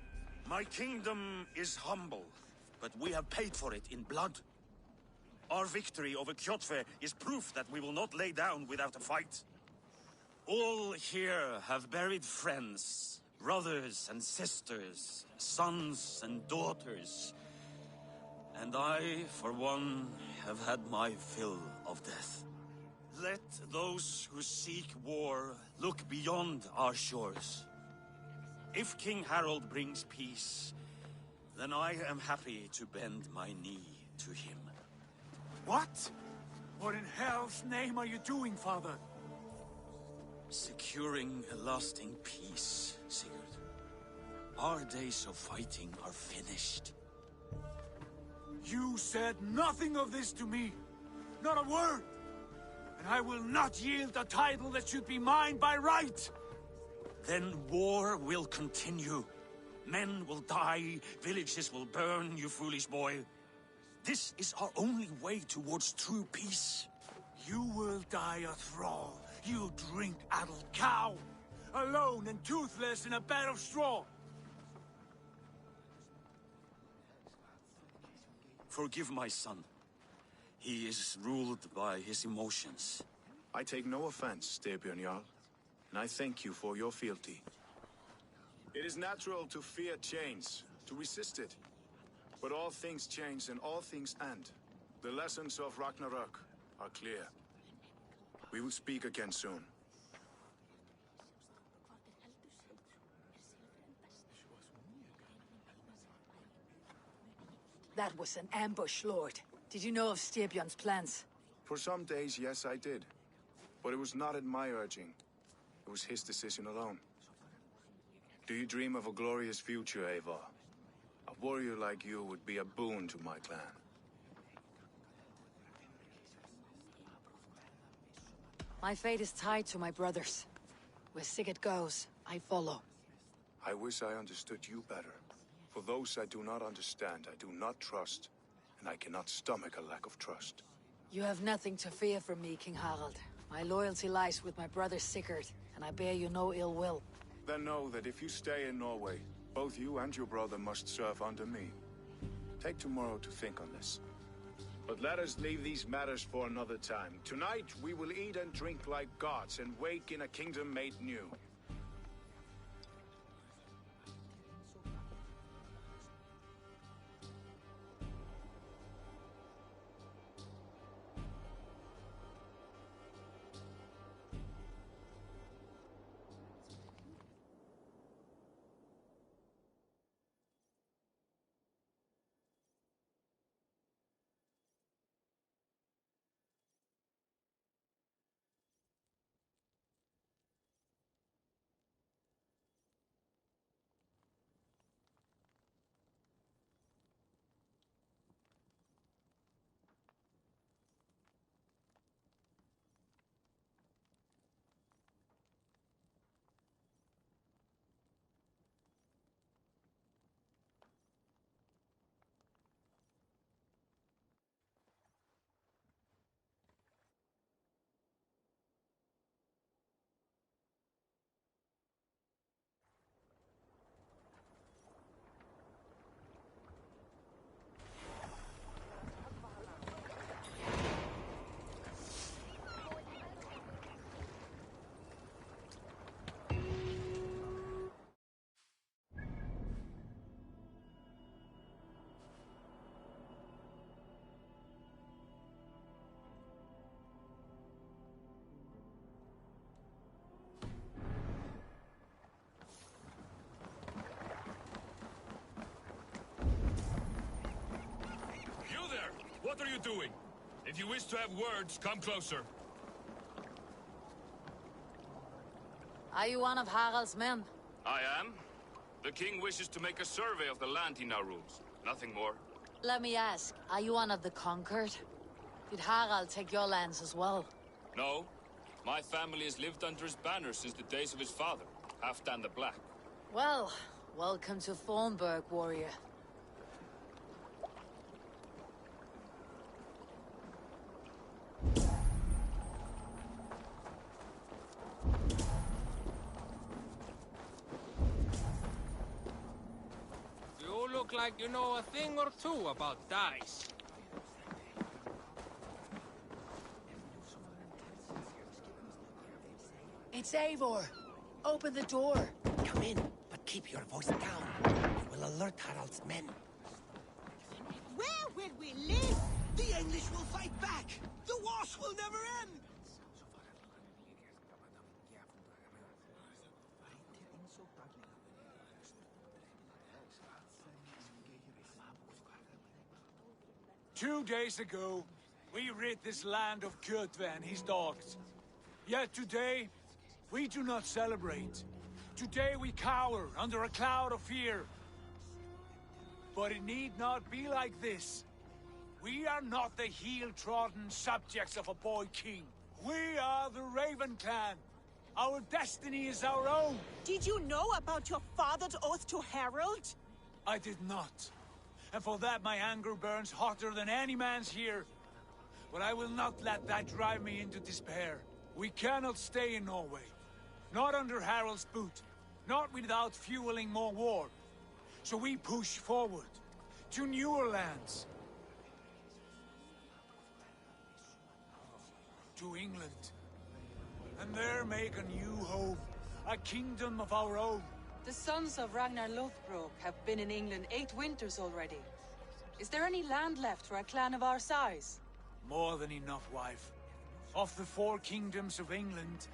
My kingdom is humble, but we have paid for it in blood. Our victory over Kjotve is proof that we will not lay down without a fight. All here have buried friends, brothers and sisters, sons and daughters. And I, for one, have had my fill of death. Let those who seek war look beyond our shores. If King Harald brings peace, then I am happy to bend my knee to him. What? What in hell's name are you doing, father? Securing a lasting peace, Sigurd. Our days of fighting are finished. You said nothing of this to me. Not a word. And I will not yield a title that should be mine by right. Then war will continue. Men will die, villages will burn, you foolish boy. This is our only way towards true peace. You will die a thrall, you drink-addled cow. Alone and toothless in a bed of straw. Forgive my son. He is ruled by his emotions. I take no offense, Styrbjörn Jarl, and I thank you for your fealty. It is natural to fear change, to resist it. But all things change and all things end. The lessons of Ragnarok are clear. We will speak again soon. That was an ambush, Lord. Did you know of Styrbjörn's plans? For some days, yes, I did. But it was not at my urging. It was his decision alone. Do you dream of a glorious future, Eivor? A warrior like you would be a boon to my clan. My fate is tied to my brothers. Where Sigurd goes, I follow. I wish I understood you better. For those I do not understand, I do not trust, and I cannot stomach a lack of trust. You have nothing to fear from me, King Harald. My loyalty lies with my brother Sigurd, and I bear you no ill will. Then know that if you stay in Norway, both you and your brother must serve under me. Take tomorrow to think on this. But let us leave these matters for another time. Tonight, we will eat and drink like gods and wake in a kingdom made new. What are you doing? If you wish to have words, come closer. Are you one of Harald's men? I am. The king wishes to make a survey of the land he now rules. Nothing more. Let me ask, are you one of the conquered? Did Harald take your lands as well? No. My family has lived under his banner since the days of his father, Halfdan the Black. Well, welcome to Fornburg, warrior. like you know a thing or two about dice. It's Eivor. Open the door. Come in, but keep your voice down. You will alert Harald's men. Where will we live? The English will fight back! The wars will never end! Two days ago, we rid this land of Kjotve and his dogs. Yet today, we do not celebrate. Today we cower under a cloud of fear. But it need not be like this. We are not the heel-trodden subjects of a boy king. We are the Raven clan. Our destiny is our own. Did you know about your father's oath to Harold? I did not. And for that my anger burns hotter than any man's here. But I will not let that drive me into despair. We cannot stay in Norway. Not under Harald's boot. Not without fueling more war. So we push forward. To newer lands. To England. And there make a new home. A kingdom of our own. The sons of Ragnar Lothbrok have been in England 8 winters already. Is there any land left for a clan of our size? More than enough, wife. Of the 4 kingdoms of England,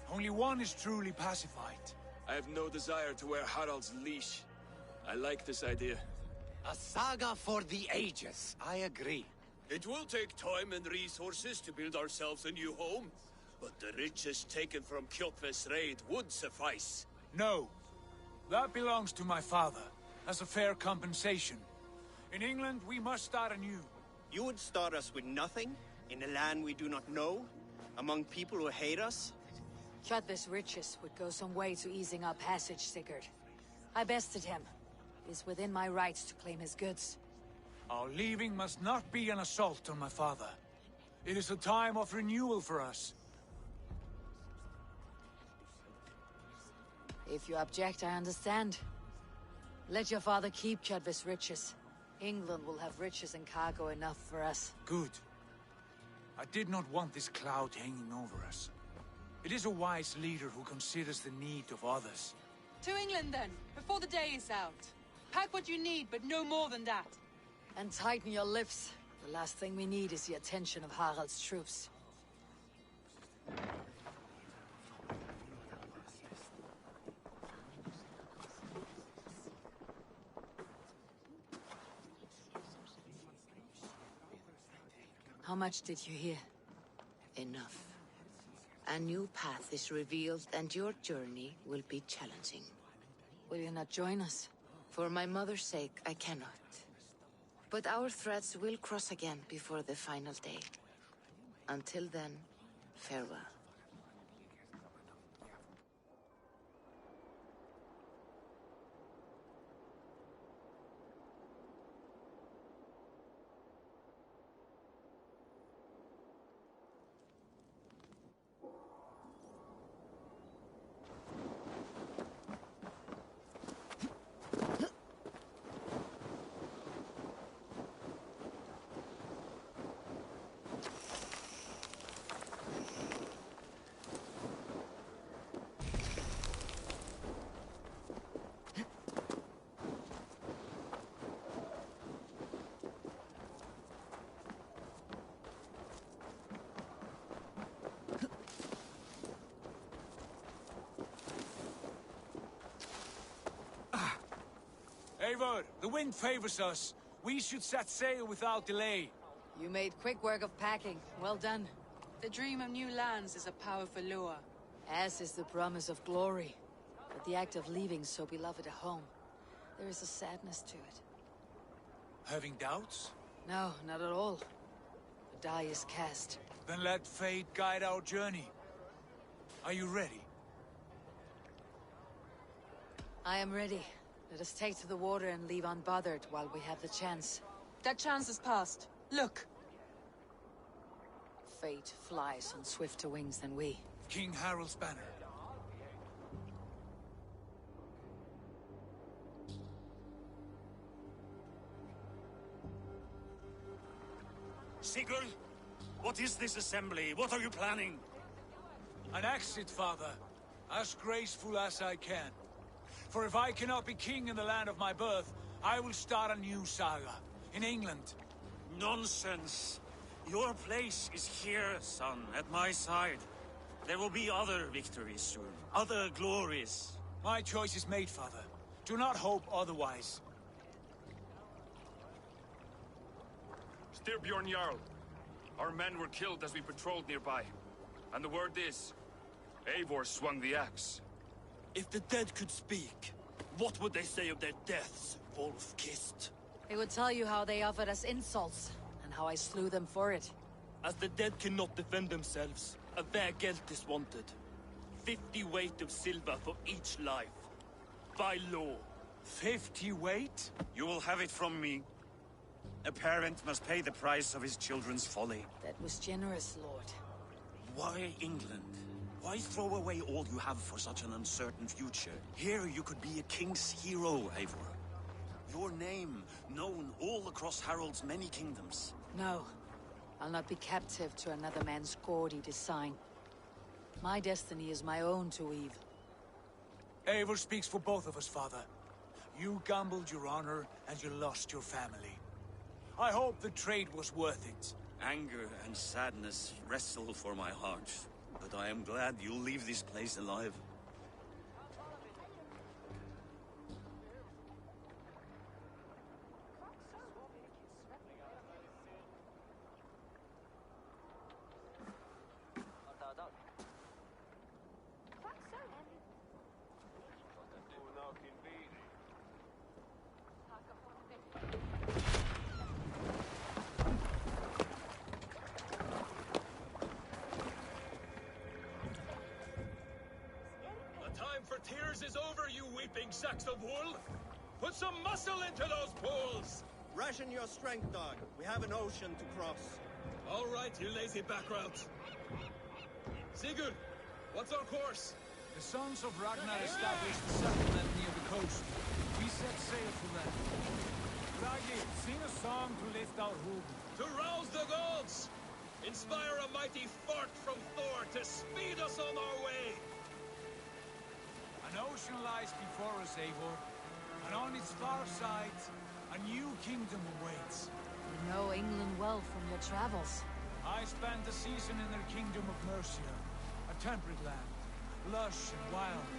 only one is truly pacified. I have no desire to wear Harald's leash. I like this idea. A saga for the ages. I agree. It will take time and resources to build ourselves a new home, but the riches taken from Kjotve's raid would suffice. No. That belongs to my father, as a fair compensation. In England, we must start anew. You would start us with nothing? In a land we do not know? Among people who hate us? Kjotve's riches would go some way to easing our passage, Sigurd. I bested him. It is within my rights to claim his goods. Our leaving must not be an assault on my father. It is a time of renewal for us. If you object, I understand. Let your father keep Kjotve's riches. England will have riches and cargo enough for us. Good. I did not want this cloud hanging over us. It is a wise leader who considers the need of others. To England then, before the day is out. Pack what you need, but no more than that. And tighten your lips. The last thing we need is the attention of Harald's troops. How much did you hear? Enough. A new path is revealed, and your journey will be challenging. Will you not join us? For my mother's sake, I cannot. But our threads will cross again before the final day. Until then, farewell. Eivor, the wind favors us. We should set sail without delay. You made quick work of packing. Well done. The dream of new lands is a powerful lure. As is the promise of glory. But the act of leaving so beloved a home, there is a sadness to it. Having doubts? No, not at all. The die is cast. Then let fate guide our journey. Are you ready? I am ready. Let us take to the water and leave unbothered while we have the chance. That chance is past. Look! Fate flies on swifter wings than we. King Harald's banner. Sigurd, what is this assembly? What are you planning? An exit, father. As graceful as I can. For if I cannot be king in the land of my birth, I will start a new saga. In England. Nonsense. Your place is here, son, at my side. There will be other victories soon. Other glories. My choice is made, father. Do not hope otherwise. Styrbjorn Jarl. Our men were killed as we patrolled nearby. And the word is, Eivor swung the axe. If the dead could speak, what would they say of their deaths, wolf-kissed? They would tell you how they offered us insults, and how I slew them for it. As the dead cannot defend themselves, a vergelt is wanted. 50 weight of silver for each life. By law. 50 weight? You will have it from me. A parent must pay the price of his children's folly. That was generous, Lord. Why England? Why throw away all you have for such an uncertain future? Here you could be a king's hero, Eivor. Your name known all across Harald's many kingdoms. No. I'll not be captive to another man's gaudy design. My destiny is my own to weave. Eivor speaks for both of us, father. You gambled your honor, and you lost your family. I hope the trade was worth it. Anger and sadness wrestle for my heart. But I am glad you'll leave this place alive. Tears is over, you weeping sacks of wool! Put some muscle into those poles! Ration your strength, dog. We have an ocean to cross. All right, you lazy backroutes. Sigurd, what's our course? The Sons of Ragnar established a settlement near the coast. We set sail for them. Raggi, sing a song to lift our hood. To rouse the gods! Inspire a mighty fart from Thor to speed us on our way! An ocean lies before us, Eivor, and on its far side, a new kingdom awaits. You know England well from your travels. I spent a season in their kingdom of Mercia, a temperate land, lush and wild.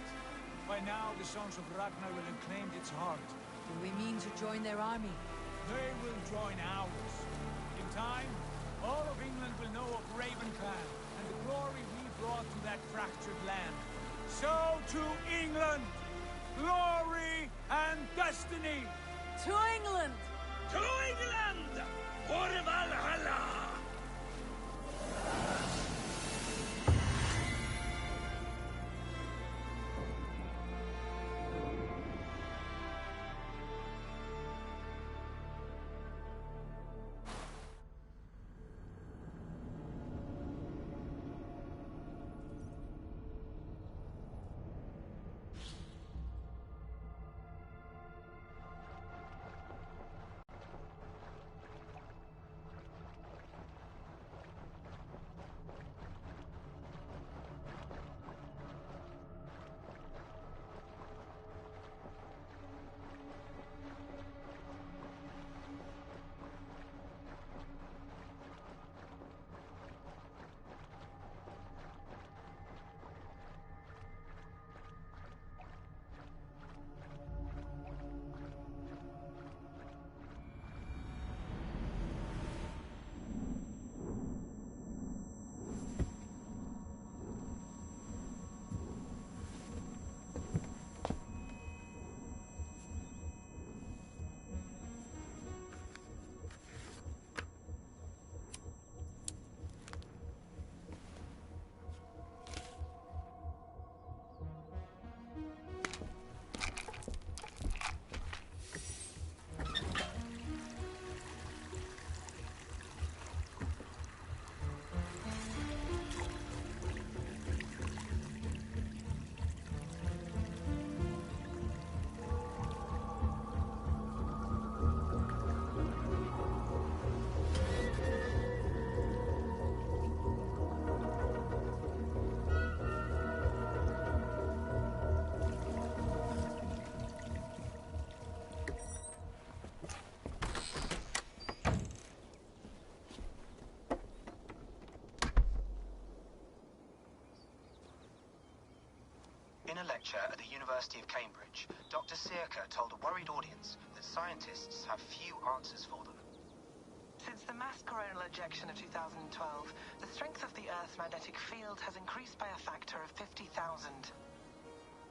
By now, the Sons of Ragnar will have claimed its heart. Do we mean to join their army? They will join ours. In time, all of England will know of Ravenclan and the glory we brought to that fractured land. So to England! Glory and destiny! To England! To England! For Valhalla! a lecture at the University of Cambridge, Dr. Circa told a worried audience that scientists have few answers for them. Since the mass coronal ejection of 2012, the strength of the Earth's magnetic field has increased by a factor of 50,000.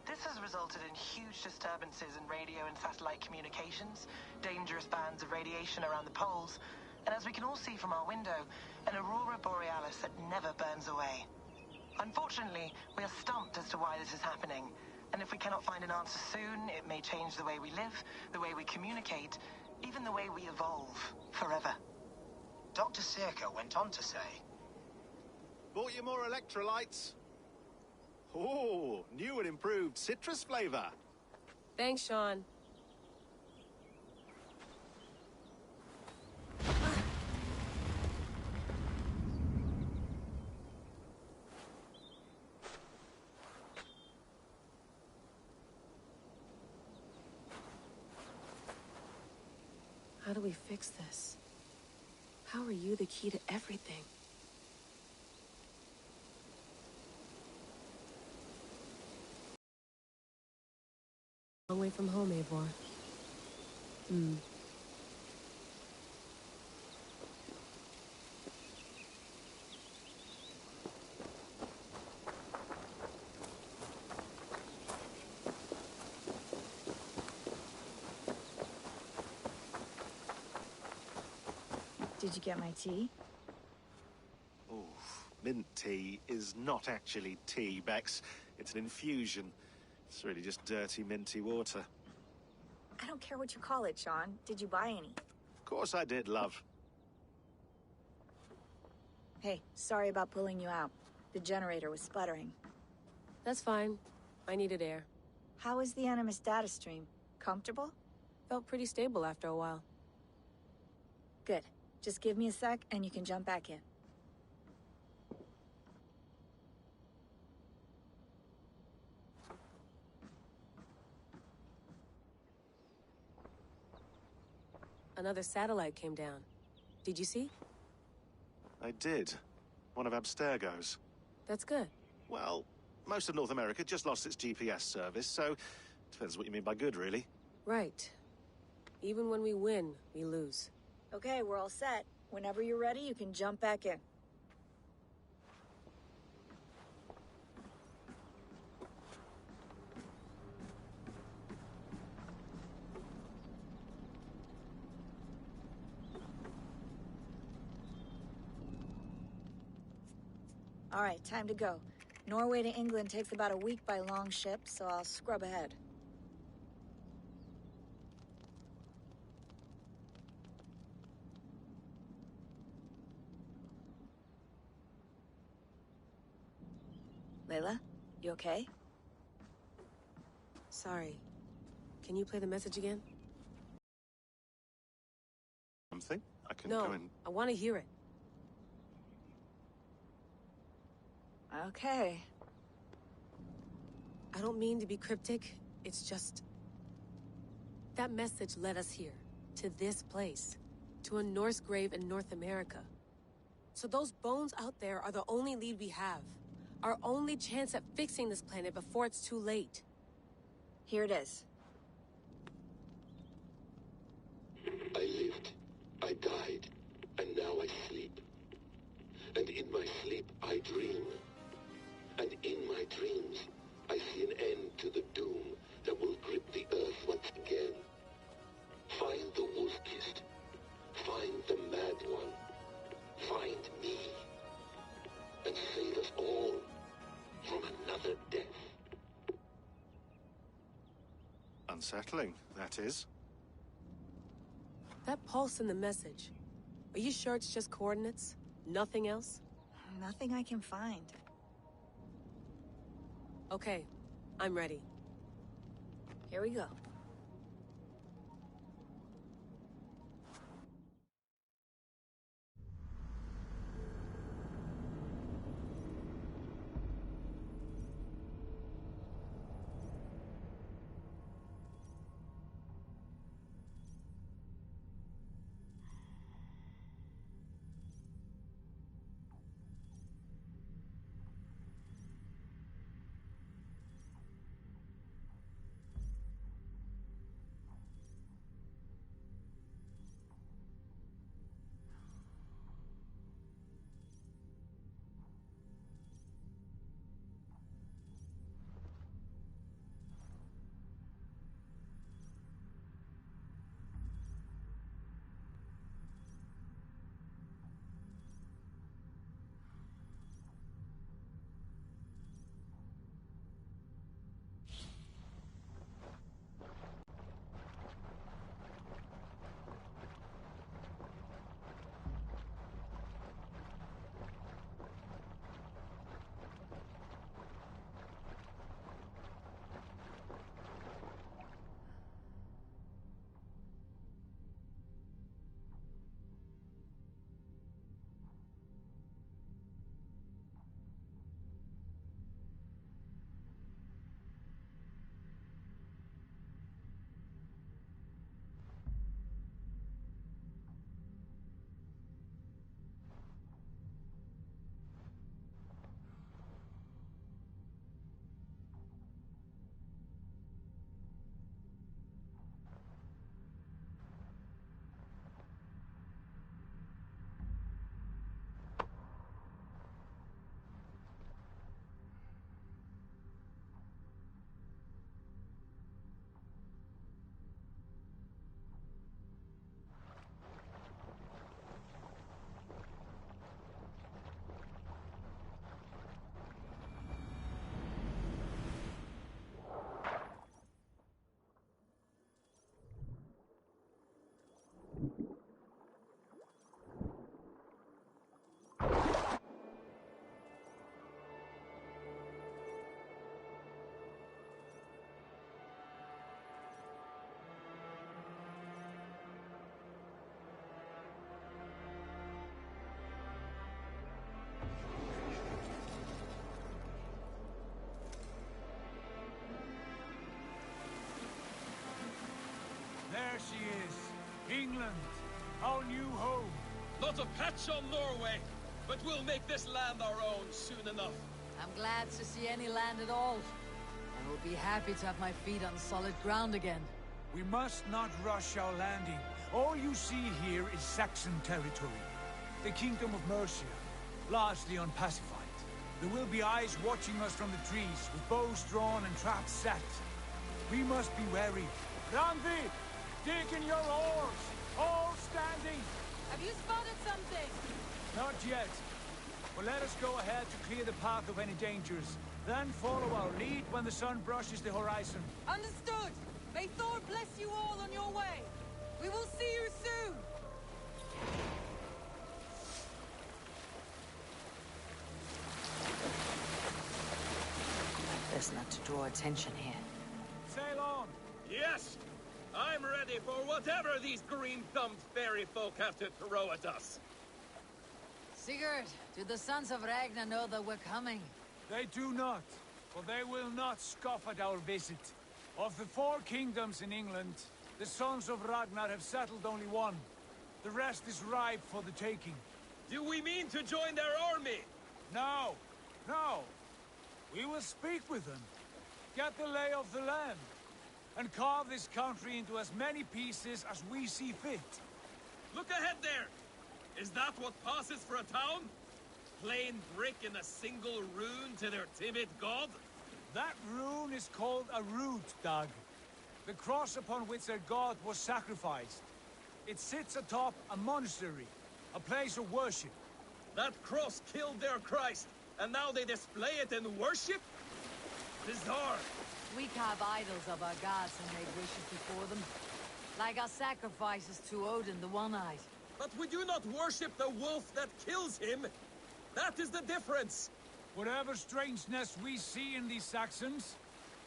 This has resulted in huge disturbances in radio and satellite communications, dangerous bands of radiation around the poles, and as we can all see from our window, an aurora borealis that never burns away. Unfortunately, we are stumped as to why this is happening, and if we cannot find an answer soon, it may change the way we live, the way we communicate, even the way we evolve, forever. Dr. Circa went on to say, "Bought you more electrolytes? Oh, new and improved citrus flavor." Thanks, Sean. How do we fix this? How are you the key to everything? Long way from home, Eivor. Did you get my tea? Oh, mint tea is not actually tea, Bex. It's an infusion. It's really just dirty, minty water. I don't care what you call it, Sean. Did you buy any? Of course I did, love. Hey, sorry about pulling you out. The generator was sputtering. That's fine. I needed air. How is the Animus data stream? Comfortable? Felt pretty stable after a while. Good. Just give me a sec and you can jump back in. Another satellite came down. Did you see? I did. One of Abstergo's. That's good. Well, most of North America just lost its GPS service, so depends what you mean by good, really. Right. Even when we win, we lose. Okay, we're all set. Whenever you're ready, you can jump back in. All right, time to go. Norway to England takes about a week by long ship, so I'll scrub ahead. Layla, you okay? Sorry. Can you play the message again? Something? I can No, go in. I want to hear it. Okay. I don't mean to be cryptic. It's just... that message led us here. To this place. To a Norse grave in North America. So those bones out there are the only lead we have. Our only chance at fixing this planet before it's too late. Here it is. I lived, I died, and now I sleep. And in my sleep I dream. And in my dreams I see an end to the doom that will grip the earth once again. Find the wolf-kissed. Find the mad one. Find me. And save us all from another death. Unsettling, that is. That pulse in the message. Are you sure it's just coordinates? Nothing else? Nothing I can find. Okay, I'm ready. Here we go. she is. England, our new home. Not a patch on Norway, but we'll make this land our own soon enough. I'm glad to see any land at all. I will be happy to have my feet on solid ground again. We must not rush our landing. All you see here is Saxon territory. The Kingdom of Mercia, largely unpacified. There will be eyes watching us from the trees, with bows drawn and traps set. We must be wary. Randvi, dig in your oars! All standing! Have you spotted something? Not yet. But let us go ahead to clear the path of any dangers. Then follow our lead when the sun brushes the horizon. Understood! May Thor bless you all on your way! We will see you soon! Best not to draw attention here. Sail on! Yes! I'm ready for whatever these green-thumbed fairy folk have to throw at us. Sigurd, do the sons of Ragnar know that we're coming? They do not, for they will not scoff at our visit. Of the 4 kingdoms in England, the sons of Ragnar have settled only one. The rest is ripe for the taking. Do we mean to join their army? No, no. We will speak with them, get the lay of the land, and carve this country into as many pieces as we see fit. Look ahead there! Is that what passes for a town? Plain brick in a single rune to their timid god? That rune is called a root, Dag. The cross upon which their god was sacrificed. It sits atop a monastery, a place of worship. That cross killed their Christ, and now they display it in worship? Bizarre. We carve idols of our gods and make wishes before them. Like our sacrifices to Odin, the One-Eyed. But we do not worship the wolf that kills him. That is the difference. Whatever strangeness we see in these Saxons,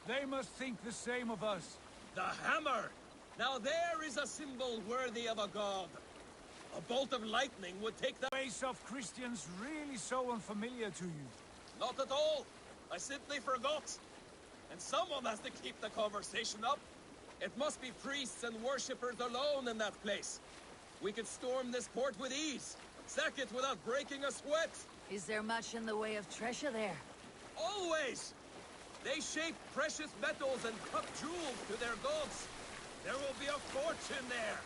they must think the same of us. The hammer! Now there is a symbol worthy of a god. A bolt of lightning would take the face of Christians really so unfamiliar to you? Not at all. I simply forgot. And someone has to keep the conversation up. It must be priests and worshippers alone in that place. We could storm this port with ease. Sack it without breaking a sweat. Is there much in the way of treasure there? Always! They shape precious metals and cut jewels to their gods. There will be a fortune there.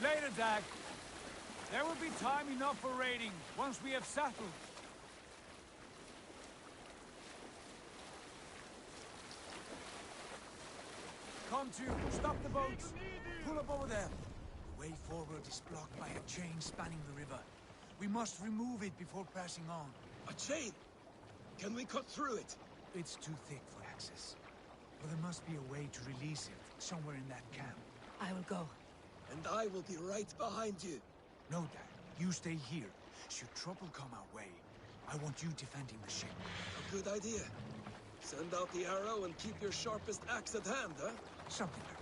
Later, Dag. There will be time enough for raiding, once we have settled. Come to, stop the boats. Pull up over there. The way forward is blocked by a chain spanning the river. We must remove it before passing on. A chain? Can we cut through it? It's too thick for access. But there must be a way to release it, somewhere in that camp. I will go. And I will be right behind you. No, Dad. You stay here. Should trouble come our way, I want you defending the ship. A good idea. Send out the arrow and keep your sharpest axe at hand, huh? Something like that.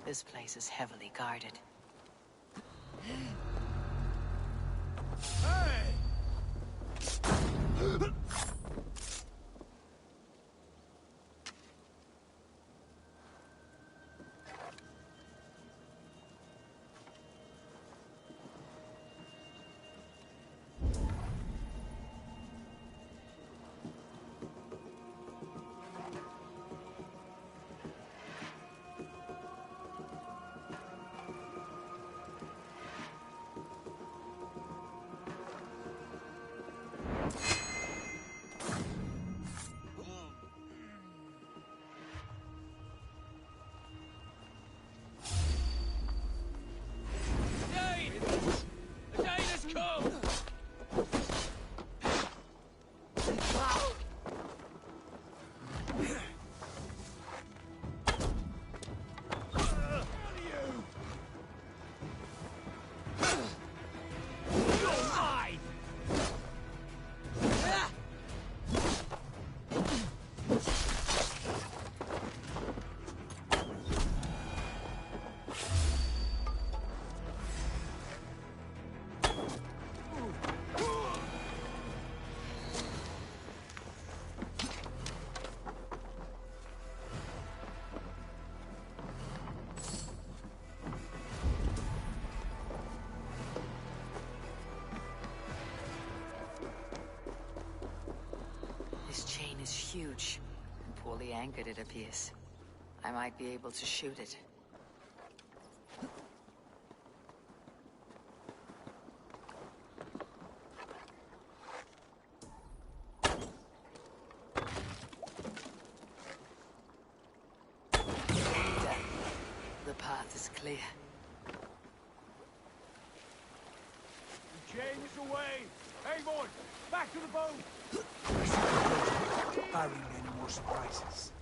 This place is heavily guarded. huge, and poorly anchored it appears. I might be able to shoot it. The path is clear. The chain is away! Hey, boy! Back to the boat! Barring any more surprises.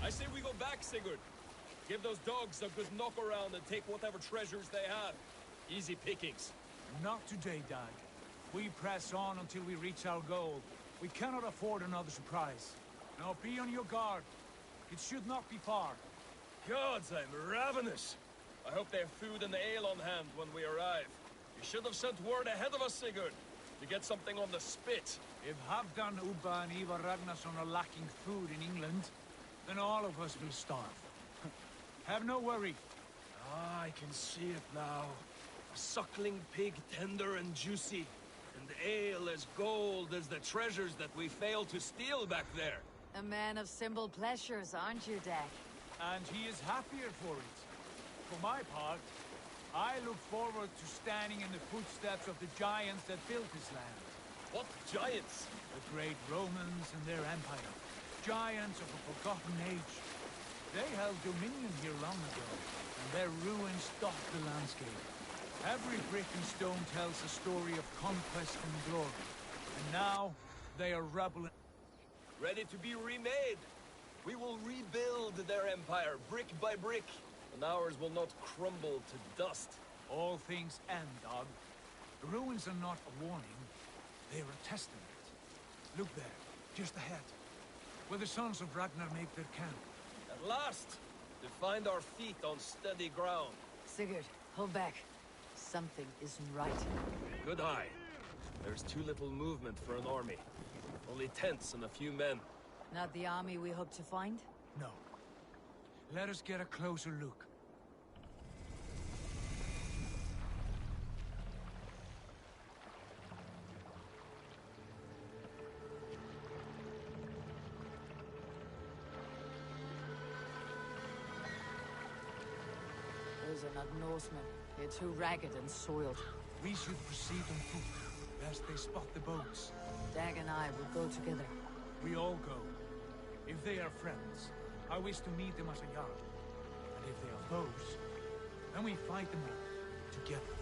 I say we go back, Sigurd. Give those dogs a good knock around and take whatever treasures they have. Easy pickings. Not today, Dag. We press on until we reach our goal. We cannot afford another surprise. Now be on your guard. It should not be far. Gods, I'm ravenous. I hope they have food and ale on hand when we arrive. You should have sent word ahead of us, Sigurd, to get something on the spit. If Halfdan, Ubba, and Ivar Ragnarsson are lacking food in England, then all of us will starve. Have no worry. Ah, I can see it now. A suckling pig, tender and juicy. And ale as gold as the treasures that we failed to steal back there. A man of simple pleasures, aren't you, Dak? And he is happier for it. For my part, I look forward to standing in the footsteps of the giants that built this land. What giants? The great Romans and their empire. Giants of a forgotten age. They held dominion here long ago, and their ruins dot the landscape. Every brick and stone tells a story of conquest and glory. And now, they are rubble. Ready to be remade. We will rebuild their empire, brick by brick, and ours will not crumble to dust. All things end, Dog. The ruins are not a warning, they are a testament. Look there, just ahead, where the sons of Ragnar make their camp. At last, to find our feet on steady ground. Sigurd, hold back. Something isn't right. Good eye. There's too little movement for an army. Only tents and a few men. Not the army we hope to find? No. Let us get a closer look. Those are not Norsemen. They're too ragged and soiled. We should proceed on foot, lest they spot the boats. Dag and I will go together. We all go. If they are friends, I wish to meet them as a yard. And if they are foes, then we fight them all, together.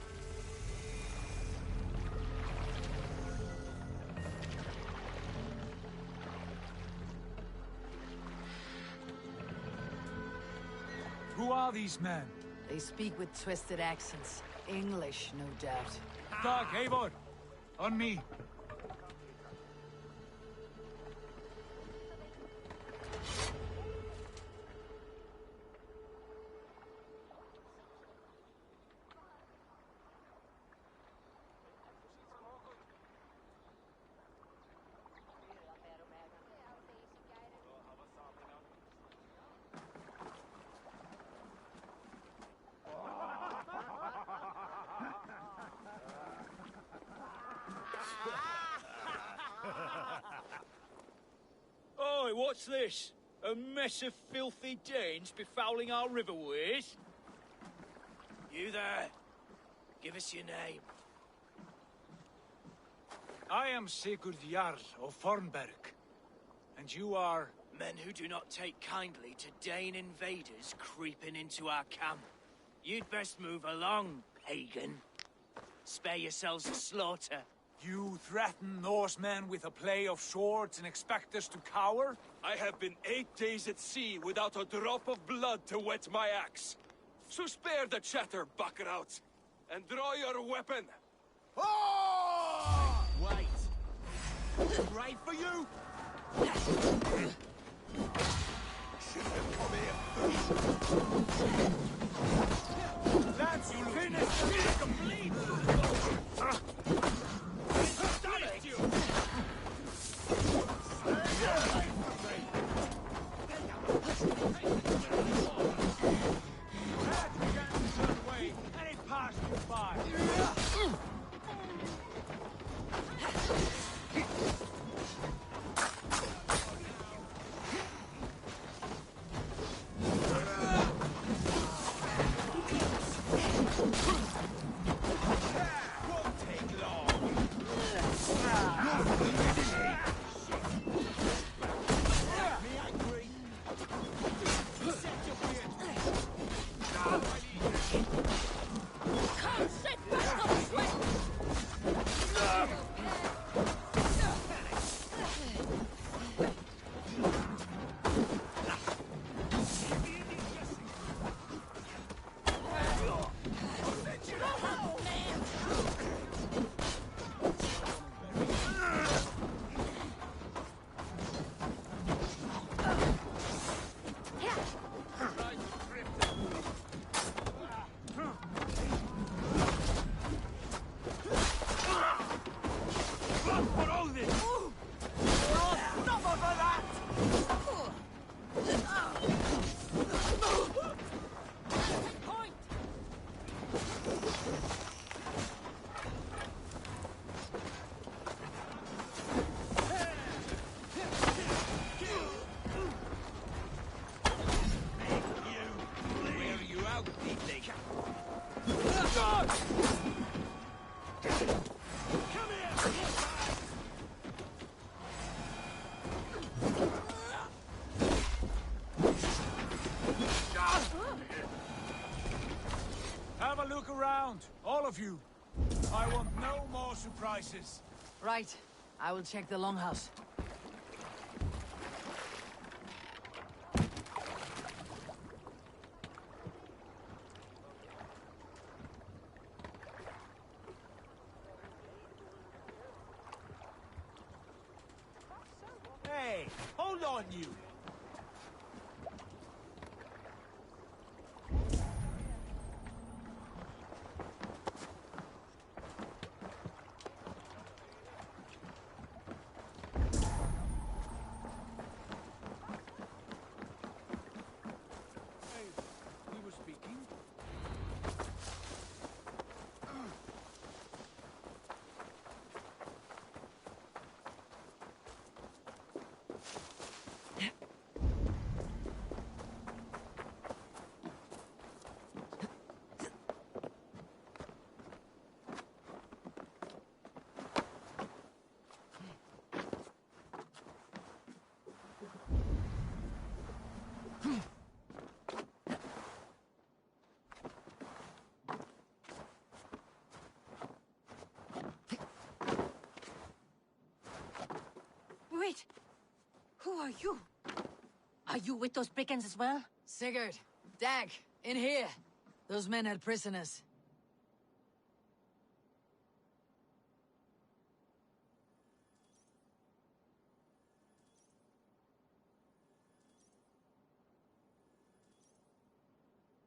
Who are these men? They speak with twisted accents. English, no doubt. Dag, Eivor! On me! Oi, what's this? A mess of filthy Danes befouling our riverways? You there. Give us your name. I am Sigurd Jarl of Fornberg. And you are... Men who do not take kindly to Dane invaders creeping into our camp. You'd best move along, pagan. Spare yourselves a slaughter. You threaten Norsemen with a play of swords and expect us to cower? I have been 8 days at sea without a drop of blood to wet my axe. So spare the chatter, buckerouts, and draw your weapon. Oh! Wait. Right for you? Should have come here first. That's finished! Complete! Have a look around, all of you. I want no more surprises. Right. I will check the longhouse. Hey, hold on, you. Wait! Who are you? Are you with those brigands as well? Sigurd, Dag, in here. Those men had prisoners.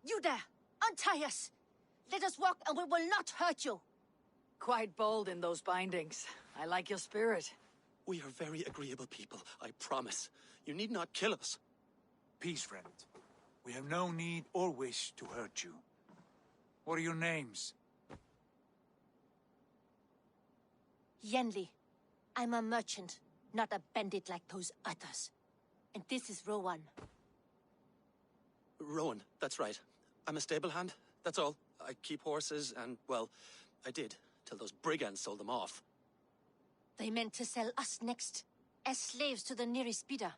You there! Untie us! Let us walk and we will not hurt you! Quite bold in those bindings. I like your spirit. We are very agreeable people, I promise. You need not kill us. Peace, friend. We have no need or wish to hurt you. What are your names? Yenli. I'm a merchant, not a bandit like those others. And this is Rowan. Rowan, that's right. I'm a stable hand, that's all. I keep horses and, well, I did, till those brigands sold them off. They meant to sell us next, as slaves to the nearest bidder.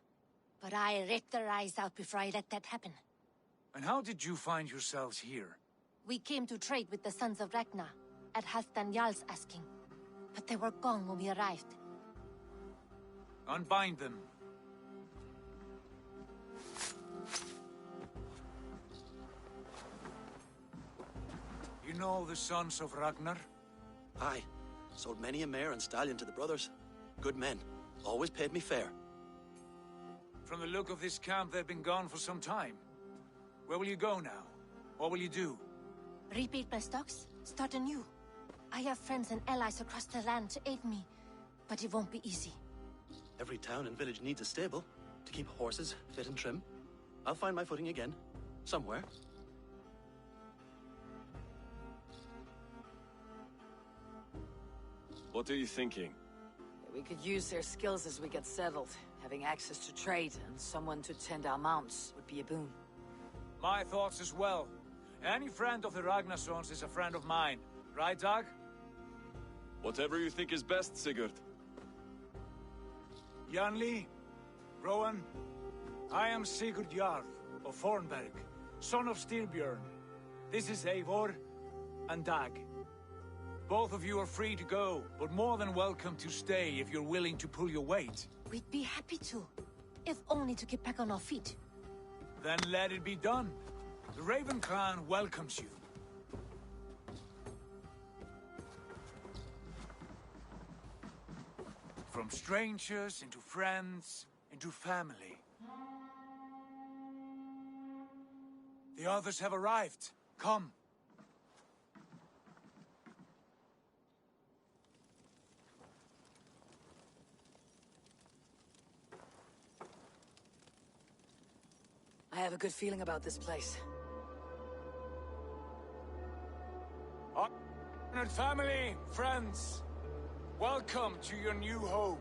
But I ripped their eyes out before I let that happen. And how did you find yourselves here? We came to trade with the Sons of Ragnar, at Halfdan Jarl's asking. But they were gone when we arrived. Unbind them. You know the Sons of Ragnar? Aye. Sold many a mare and stallion to the brothers. Good men. Always paid me fair. From the look of this camp, they've been gone for some time. Where will you go now? What will you do? Rebuild my stocks, start anew. I have friends and allies across the land to aid me, but it won't be easy. Every town and village needs a stable to keep horses fit and trim. I'll find my footing again. Somewhere. What are you thinking? We could use their skills as we get settled. Having access to trade and someone to tend our mounts would be a boon. My thoughts as well. Any friend of the Ragnarsons is a friend of mine. Right, Dag? Whatever you think is best, Sigurd. Janli, Rowan, I am Sigurd Jarl of Fornberg, son of Styrbjörn. This is Eivor and Dag. Both of you are free to go, but more than welcome to stay if you're willing to pull your weight. We'd be happy to, if only to get back on our feet. Then let it be done. The Raven clan welcomes you. From strangers into friends, into family. The others have arrived. Come. I have a good feeling about this place. Honored family, friends, welcome to your new home.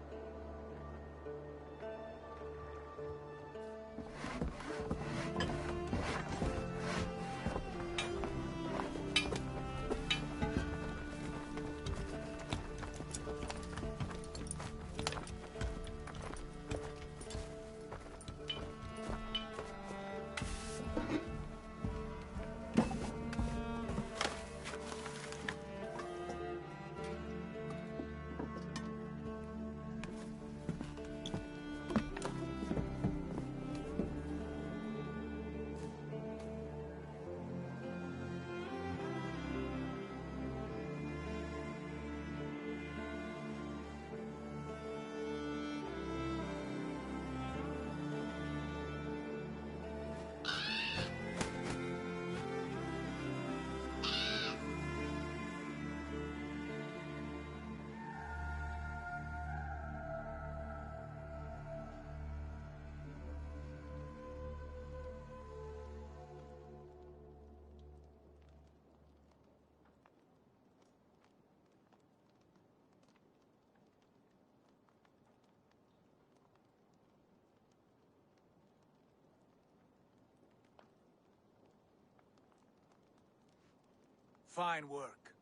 Fine work.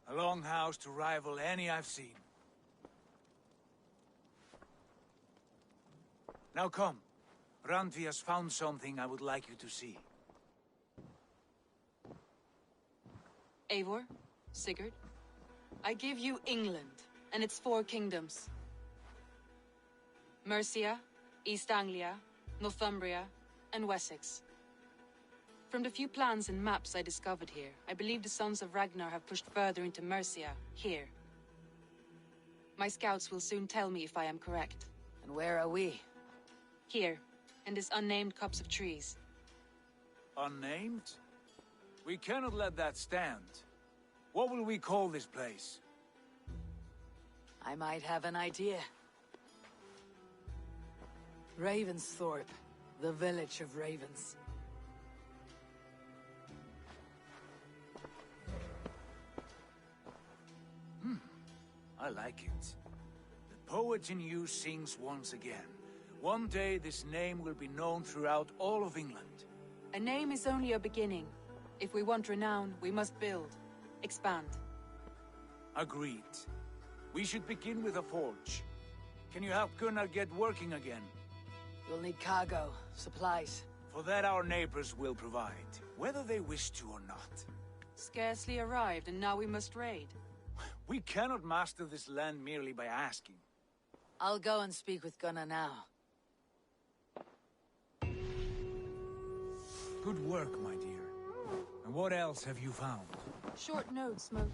A longhouse to rival any I've seen. Now come. Randvi has found something I would like you to see. Eivor, Sigurd, I give you England and its 4 kingdoms. Mercia, East Anglia, Northumbria, and Wessex. From the few plans and maps I discovered here, I believe the Sons of Ragnar have pushed further into Mercia, here. My scouts will soon tell me if I am correct. And where are we? Here, in this unnamed copse of trees. Unnamed? We cannot let that stand. What will we call this place? I might have an idea. Ravensthorpe, the village of ravens. I like it. The poet in you sings once again. One day this name will be known throughout all of England. A name is only a beginning. If we want renown, we must build. Expand. Agreed. We should begin with a forge. Can you help Gunnar get working again? We'll need cargo, supplies. For that our neighbors will provide, whether they wish to or not. Scarcely arrived, and now we must raid. We cannot master this land merely by asking. I'll go and speak with Gunnar now. Good work, my dear. And what else have you found? Short note, Smoke.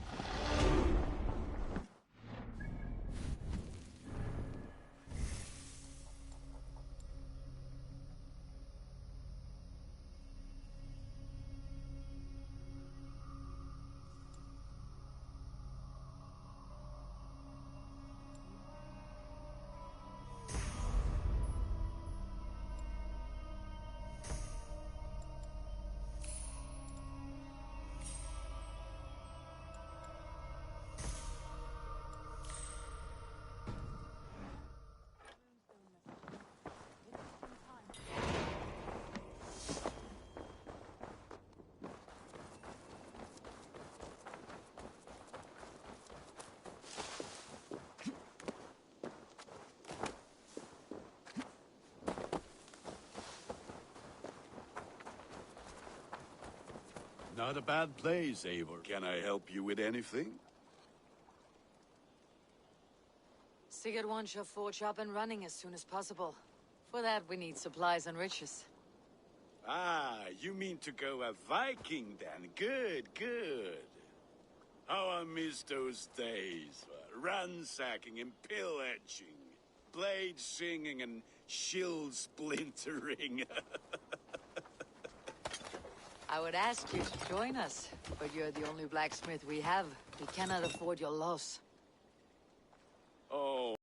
Not a bad place, Eivor. Can I help you with anything? Sigurd wants your forge up and running as soon as possible. For that, we need supplies and riches. Ah, you mean to go a Viking then? Good, good. How I miss those days. Ransacking and pillaging. Blade singing and shield splintering. I would ask you to join us, but you're the only blacksmith we have. We cannot afford your loss. Oh.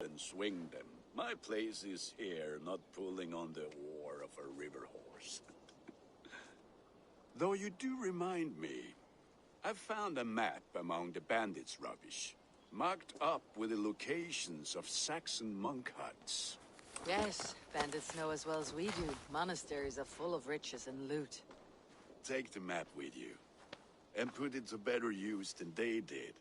And swing them. My place is here, not pulling on the oar of a river horse. Though you do remind me, I found a map among the bandits' rubbish, marked up with the locations of Saxon monk huts. Yes, bandits know as well as we do. Monasteries are full of riches and loot. Take the map with you, and put it to better use than they did.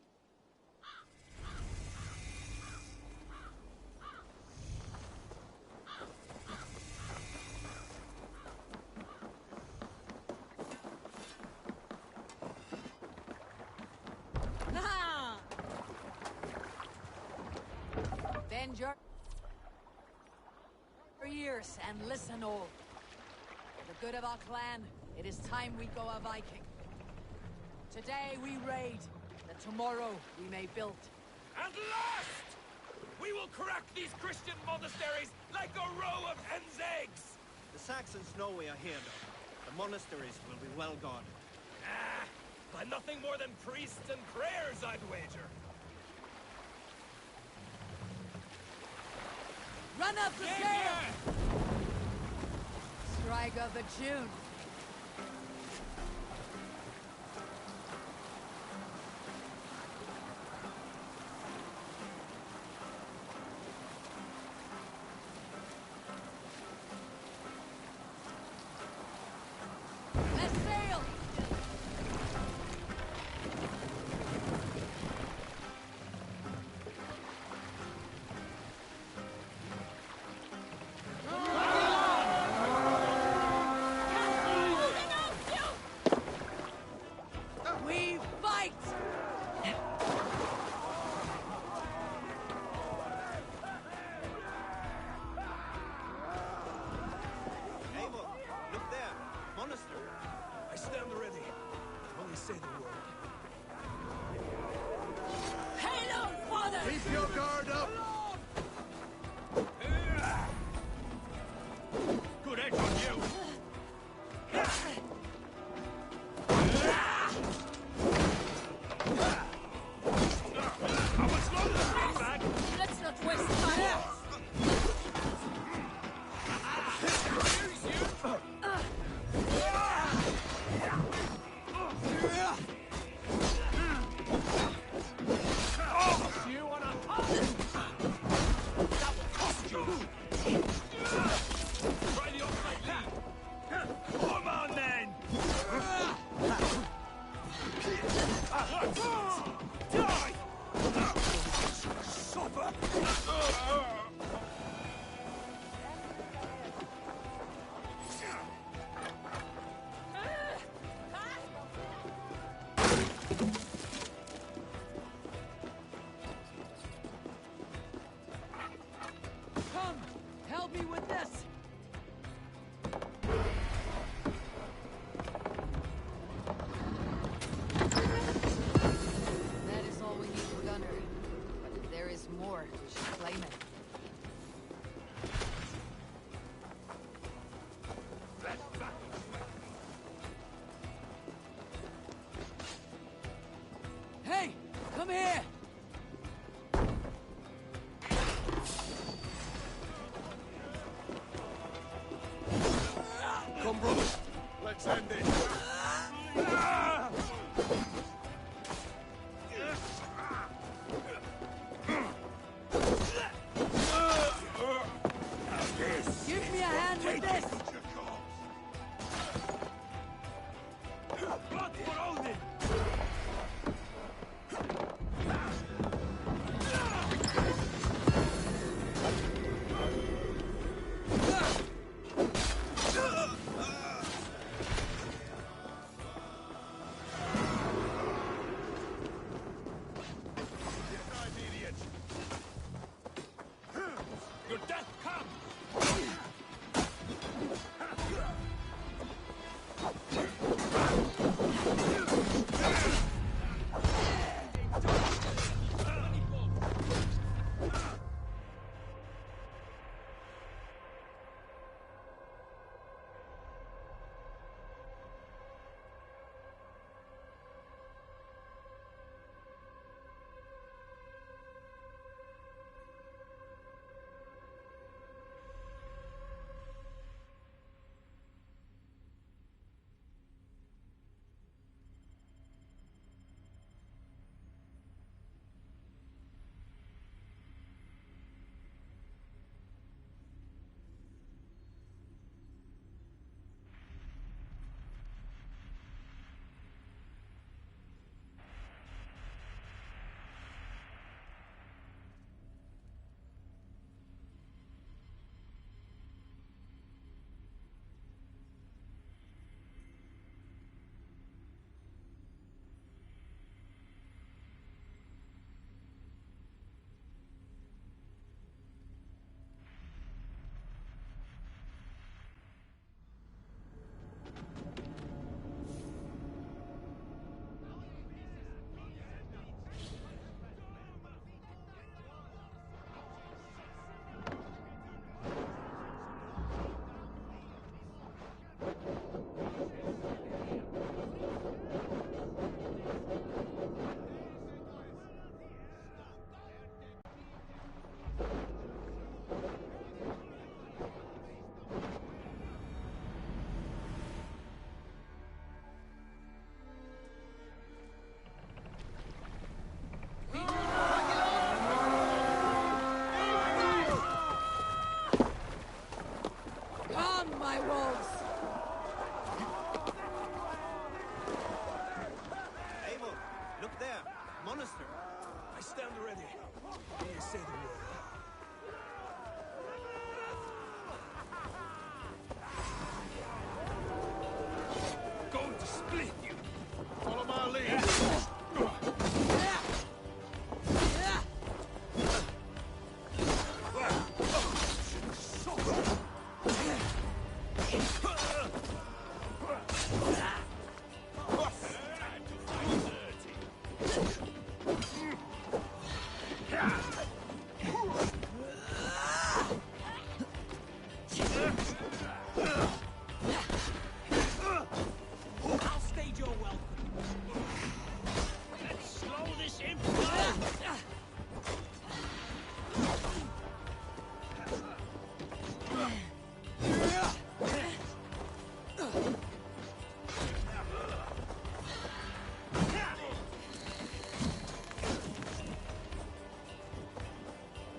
Bend your ears and listen all. For the good of our clan, it is time we go a Viking. Today we raid, that tomorrow we may build. At last! We will crack these Christian monasteries like a row of hen's eggs! The Saxons know we are here, though. The monasteries will be well guarded. Ah, by nothing more than priests and prayers, I'd wager. Run up the sail! Strike of the June. Let's sail! We fight! Eivor, look there. Monastery. I stand ready. Only say the word. Hail on, father! Keep your guard up! Good edge on you! How much longer, bag? Let's not waste time! You on a hunt! That will cost you! Try the offside lead! Come on, then! Die! Suffer! Come, help me with this! That is all we need for Gunner. But if there is more, we should claim it. Hey! Come here! Come, brother. Let's end it. Give me a hand with this! Blood for Odin! my wolves! Eivor, look there. Monastery. I stand ready. You say the word. Going to split you! Follow my lead! I'll stage your welcome. Let's slow this inflow.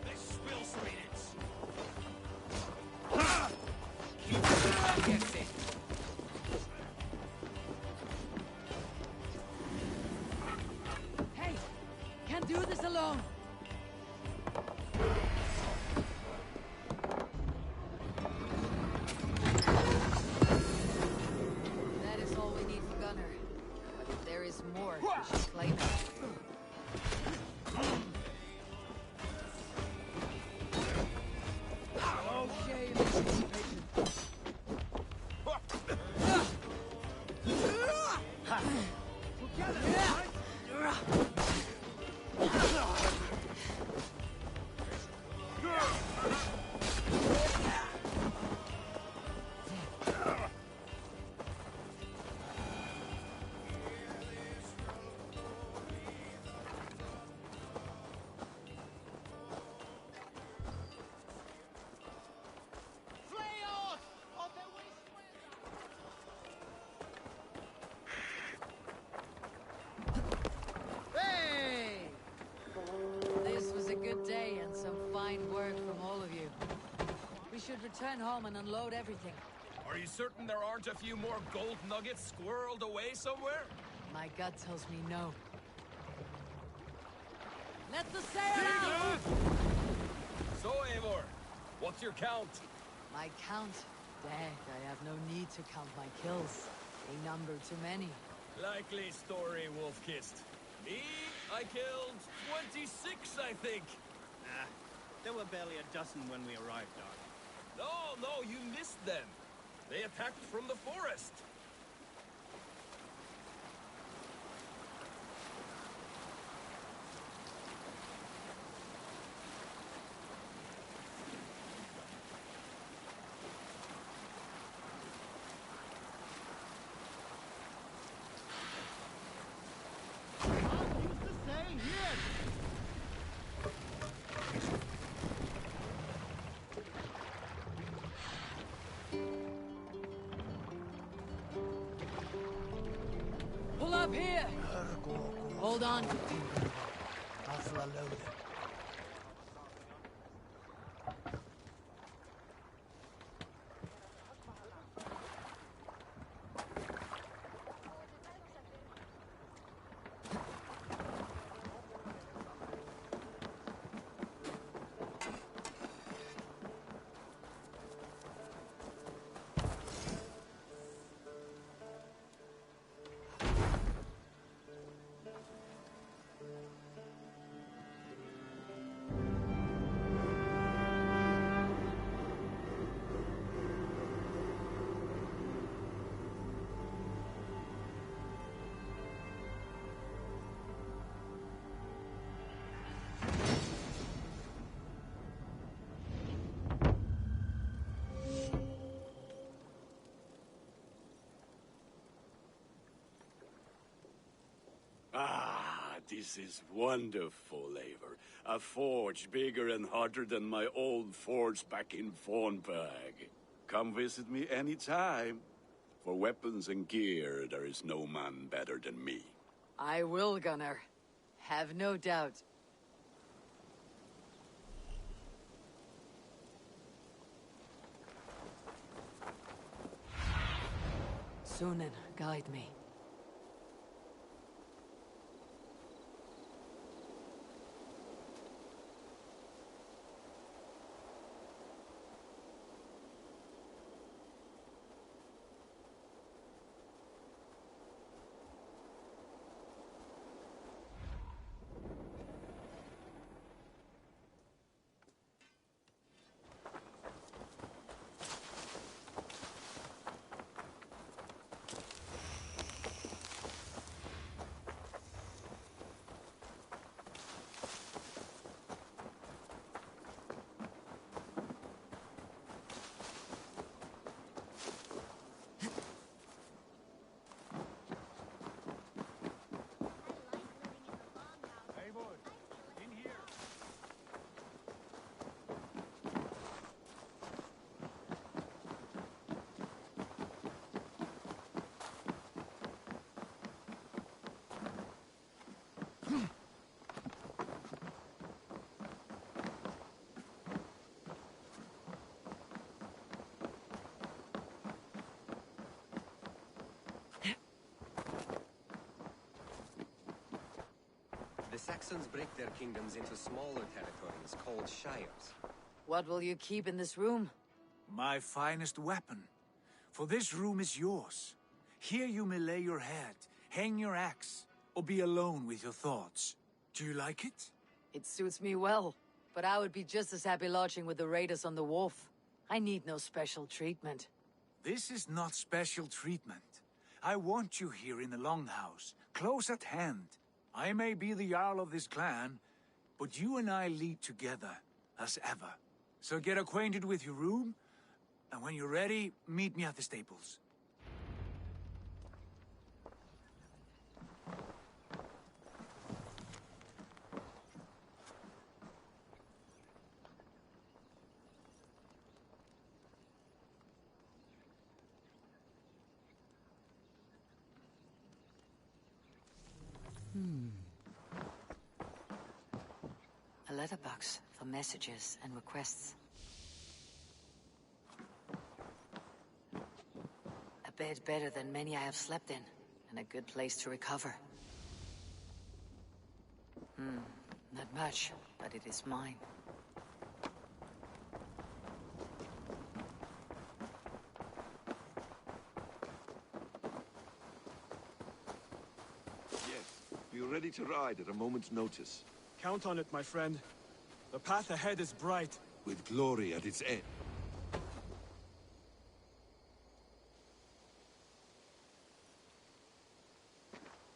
Let's spill some minutes. Keep guessing. Hey! Can't do this alone! That is all we need for Gunnar. But if there is more, we should claim it. Okay, let's be patient. Hey! This was a good day and some fine work from all of you. We should return home and unload everything. Are you certain there aren't a few more gold nuggets squirreled away somewhere? My gut tells me no. Let the sail out! So, Eivor, what's your count? My count? Dag, I have no need to count my kills. A number too many. Likely story, Wolf-Kissed. Me, I killed 26, I think. Nah, there were barely a dozen when we arrived, Doc. No, you missed them. They attacked from the forest. Pull up here! Hold on. Ah, this is wonderful, Eivor. A forge bigger and hotter than my old forge back in Fornburg. Come visit me anytime. For weapons and gear, there is no man better than me. I will, Gunnar. Have no doubt. Sunan, guide me. The Saxons break their kingdoms into smaller territories called shires. What will you keep in this room? My finest weapon. For this room is yours. Here you may lay your head, hang your axe, or be alone with your thoughts. Do you like it? It suits me well, but I would be just as happy lodging with the raiders on the wharf. I need no special treatment. This is not special treatment. I want you here in the Longhouse, close at hand. I may be the Jarl of this clan, but you and I lead together, as ever. So get acquainted with your room, and when you're ready, meet me at the stables. A letterbox for messages and requests. A bed better than many I have slept in, and a good place to recover. Not much, but it is mine. Yes, we are ready to ride at a moment's notice. Count on it, my friend. The path ahead is bright. With glory at its end.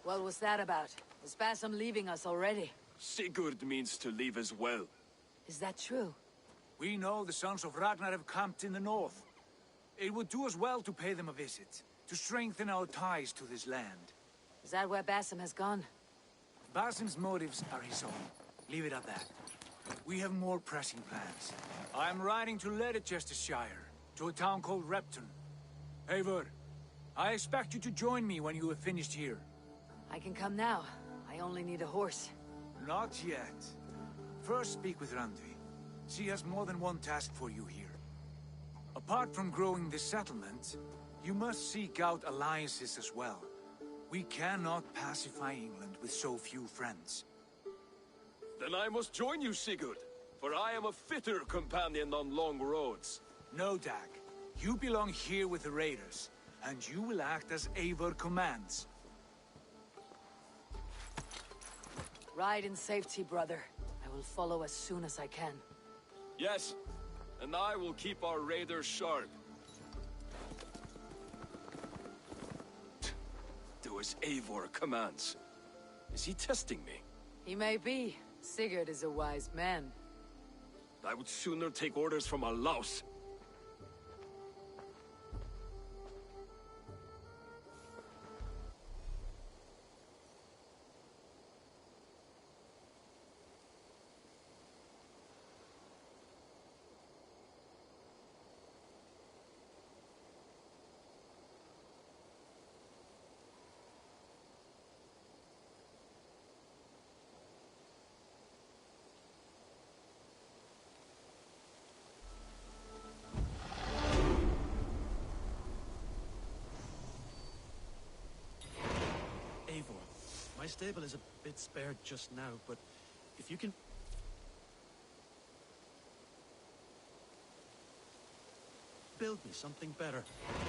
What was that about? Is Basim leaving us already? Sigurd means to leave as well. Is that true? We know the sons of Ragnar have camped in the north. It would do us well to pay them a visit, to strengthen our ties to this land. Is that where Basim has gone? Basim's motives are his own. Leave it at that. We have more pressing plans. I'm riding to Leicestershire, to a town called Repton. Eivor, I expect you to join me when you have finished here. I can come now. I only need a horse. Not yet. First speak with Randvi. She has more than one task for you here. Apart from growing this settlement, you must seek out alliances as well. We cannot pacify England with so few friends. Then I must join you, Sigurd, for I am a fitter companion on long roads. No, Dag. You belong here with the raiders, and you will act as Eivor commands. Ride in safety, brother. I will follow as soon as I can. Yes, and I will keep our raiders sharp. Do as Eivor commands. Is he testing me? He may be. Sigurd is a wise man. I would sooner take orders from a louse. My stable is a bit spared just now, but if you can... build me something better,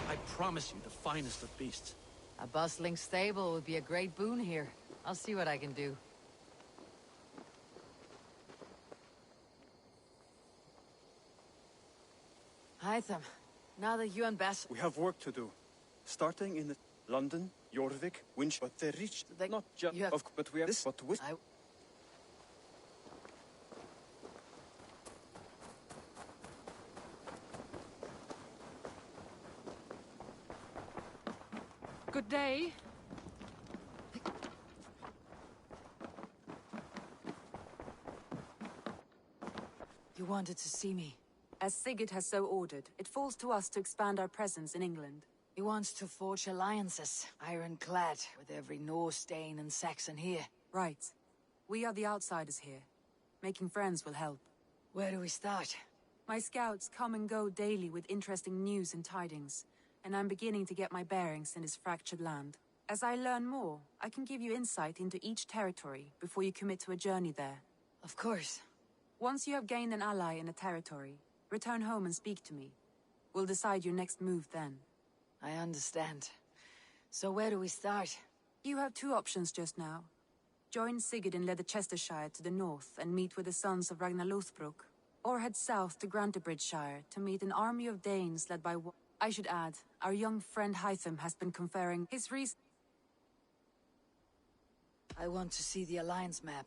I promise you the finest of beasts. A bustling stable would be a great boon here. I'll see what I can do. Hytham, now that you and Bess... We have work to do. Starting in London, Jorvik, Winch, but they reached not just of, but we have this, but with... Good day. You wanted to see me? As Sigurd has so ordered, it falls to us to expand our presence in England. He wants to forge alliances, ironclad, with every Norse, Dane, and Saxon here. Right. We are the outsiders here. Making friends will help. Where do we start? My scouts come and go daily with interesting news and tidings, and I'm beginning to get my bearings in this fractured land. As I learn more, I can give you insight into each territory before you commit to a journey there. Of course. Once you have gained an ally in a territory, return home and speak to me. We'll decide your next move then. I understand. So where do we start? You have two options just now. Join Sigurd in Leicestershire to the north and meet with the sons of Ragnar Lothbrok, or head south to Grantebridgeshire to meet an army of Danes led by... I should add, our young friend Hytham has been conferring his reason... I want to see the Alliance map.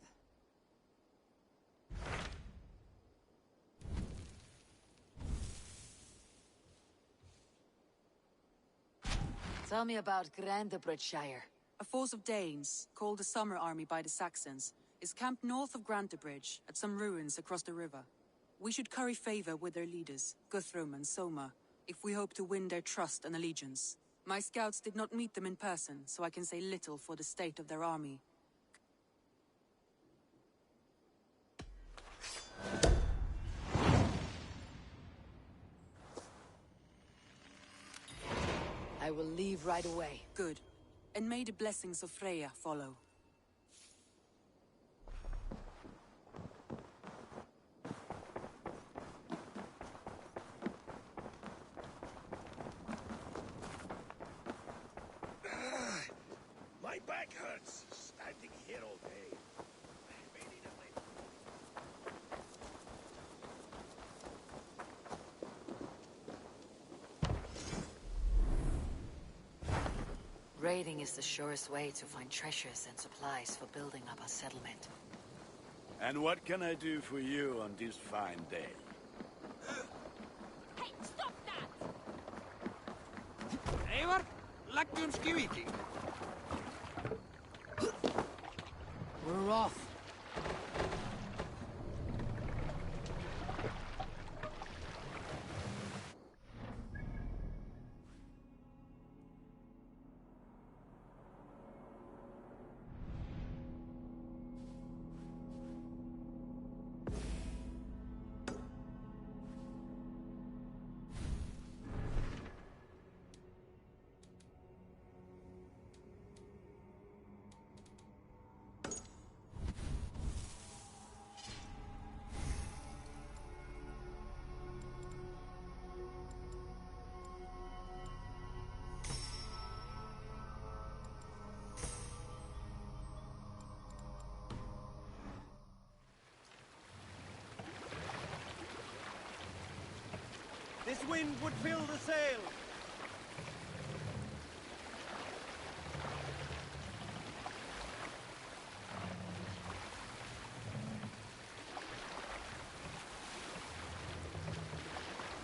Tell me about Grantebridgeshire. A force of Danes, called the Summer Army by the Saxons, is camped north of Grantebridge at some ruins across the river. We should curry favor with their leaders, Guthrum and Soma, if we hope to win their trust and allegiance. My scouts did not meet them in person, so I can say little for the state of their army. I will leave right away. Good. And may the blessings of Freya follow. My back hurts, standing here all day. Raiding is the surest way to find treasures and supplies for building up our settlement. And what can I do for you on this fine day? Hey, stop that! Eivor, läggjumski viking. We're off. This wind would fill the sail.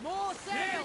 More sail!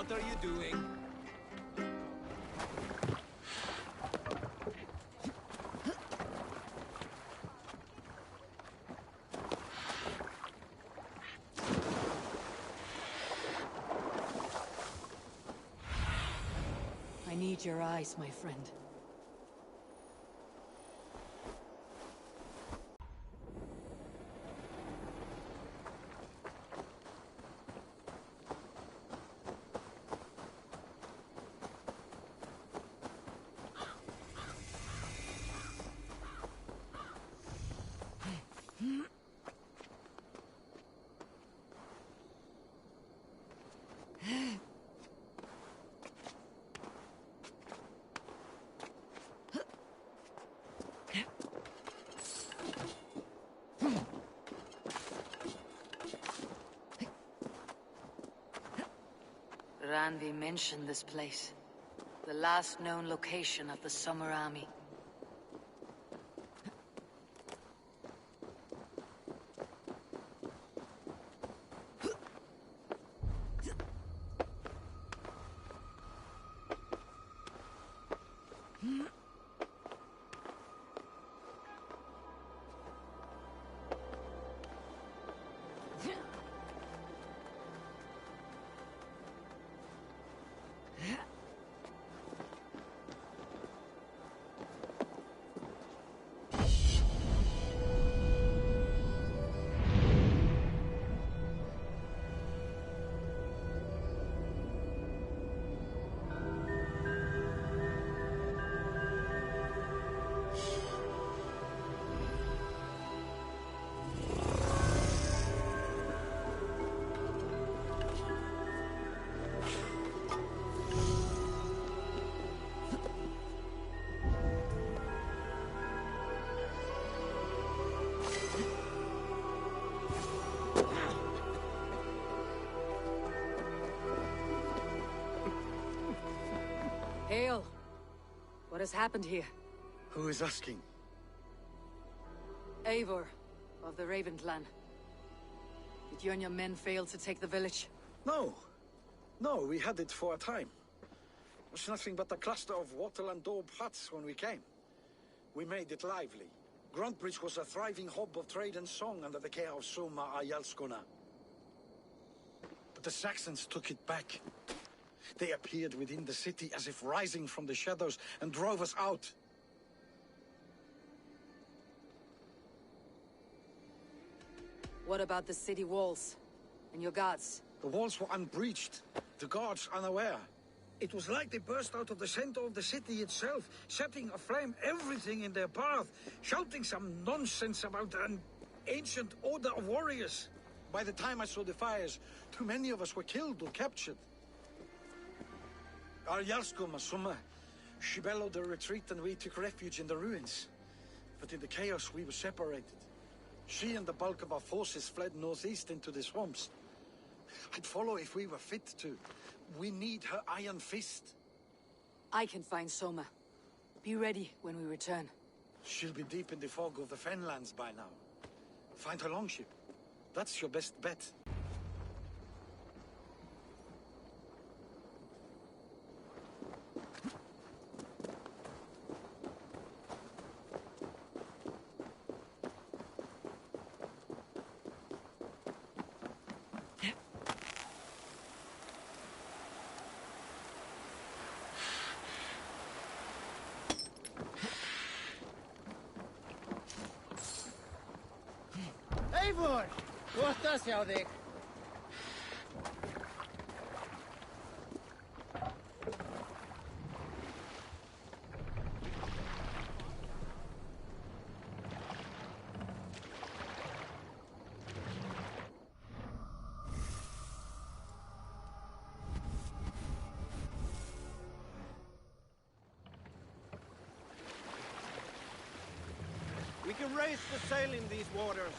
What are you doing? I need your eyes, my friend. Randvi mentioned this place. The last known location of the Summer Army. Hail! What has happened here? Who is asking? Eivor, of the Raven clan. Did you and your men fail to take the village? No. No, we had it for a time. It was nothing but a cluster of wattle and daub huts when we came. We made it lively. Gruntbridge was a thriving hub of trade and song under the care of Soma Ayalskona. But the Saxons took it back. They appeared within the city as if rising from the shadows and drove us out. What about the city walls? And your guards? The walls were unbreached, the guards unaware. It was like they burst out of the center of the city itself, setting aflame everything in their path, shouting some nonsense about an ancient order of warriors. By the time I saw the fires, too many of us were killed or captured. Our Yarsko Masuma, she bellowed a retreat and we took refuge in the ruins. But in the chaos we were separated. She and the bulk of our forces fled northeast into the swamps. I'd follow if we were fit to. We need her iron fist. I can find Soma. Be ready when we return. She'll be deep in the fog of the Fenlands by now. Find her longship. That's your best bet. Eivor! Gott að sjá þig. We can raise the sail in these waters.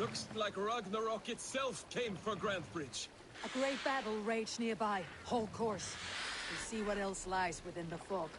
Looks like Ragnarok itself came for Grantbridge. A great battle raged nearby. Hold course. We'll see what else lies within the fog.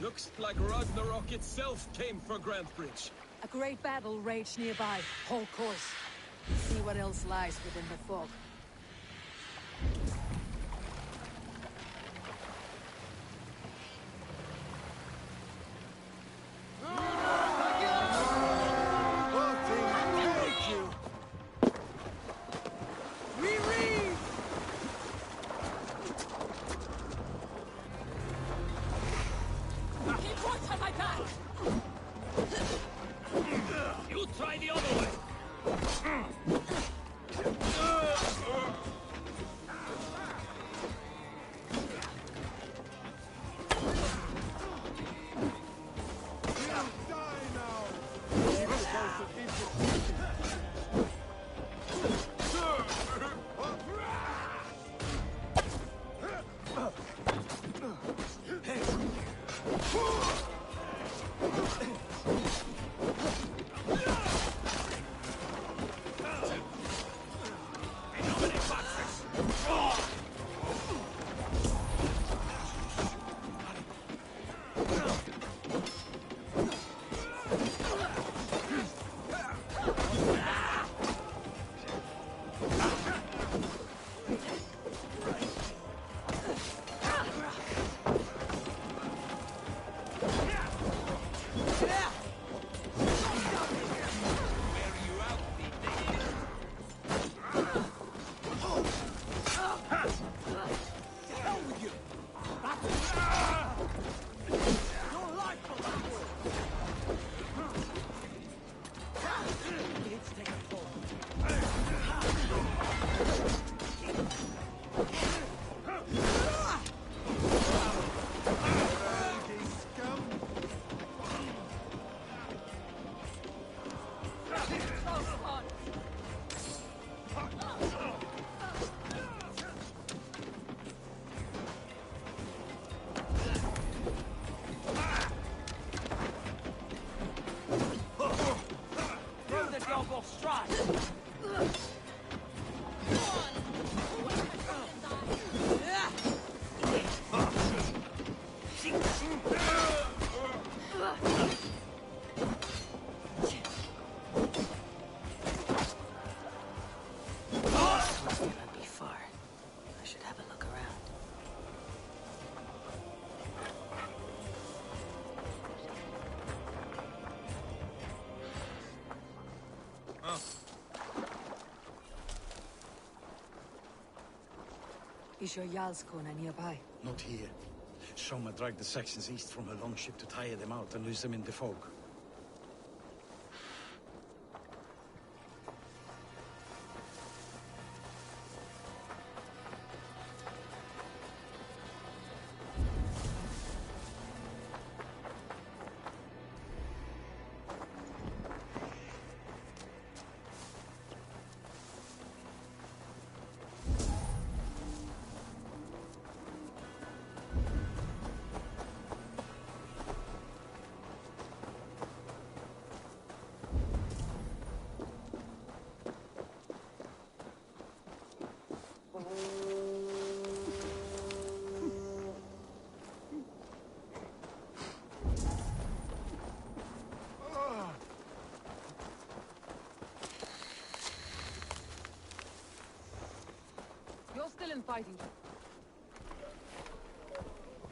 Looks like Ragnarok itself came for Grantbridge. A great battle raged nearby. Hold course. See what else lies within the fog. You try the other way! Is your Jarlskona nearby? Not here. Soma dragged the Saxons east from her longship to tire them out and lose them in the fog. You're still in fighting.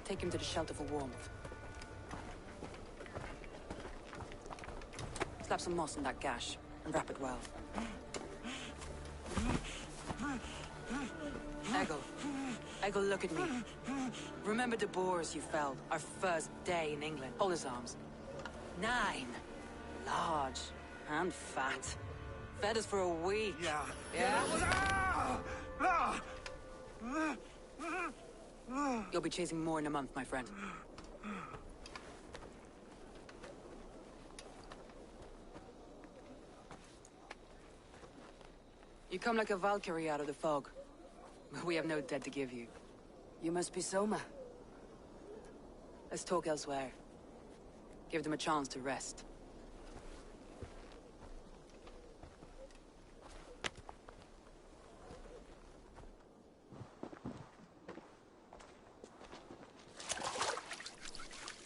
Take him to the shelter for warmth. Slap some moss in that gash, and wrap it well. Eggle, look at me. Remember the boars you felled, our first day in England? Hold his arms. 9. Large. And fat. Fed us for a week. Yeah? You'll be chasing more in a month, my friend. You come like a Valkyrie out of the fog. We have no dead to give you. You must be Soma. Let's talk elsewhere. Give them a chance to rest.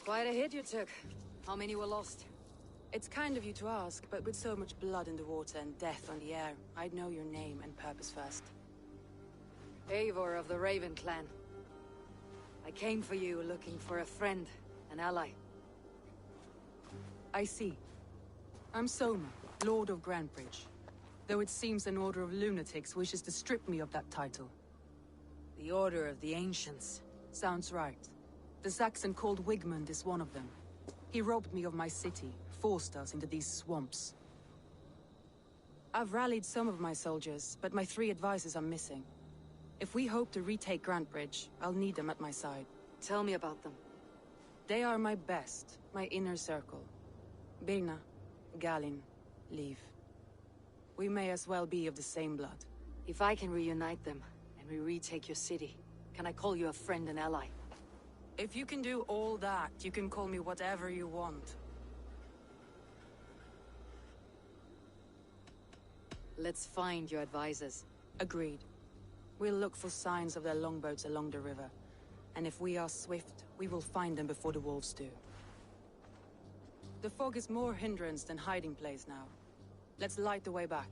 Quite a hit you took. How many were lost? It's kind of you to ask, but with so much blood in the water and death on the air, I'd know your name and purpose first. Eivor of the Raven clan. I came for you looking for a friend, an ally. I see. I'm Soma, Lord of Grantbridge. Though it seems an order of lunatics wishes to strip me of that title. The Order of the Ancients. Sounds right. The Saxon called Wigmund is one of them. He robbed me of my city, forced us into these swamps. I've rallied some of my soldiers, but my 3 advisors are missing. If we hope to retake Grantbridge, I'll need them at my side. Tell me about them. They are my best, my inner circle. Birna, Galin, Leif. We may as well be of the same blood. If I can reunite them, and we retake your city, can I call you a friend and ally? If you can do all that, you can call me whatever you want. Let's find your advisors. Agreed. We'll look for signs of their longboats along the river. And if we are swift, we will find them before the wolves do. The fog is more hindrance than hiding place now. Let's light the way back.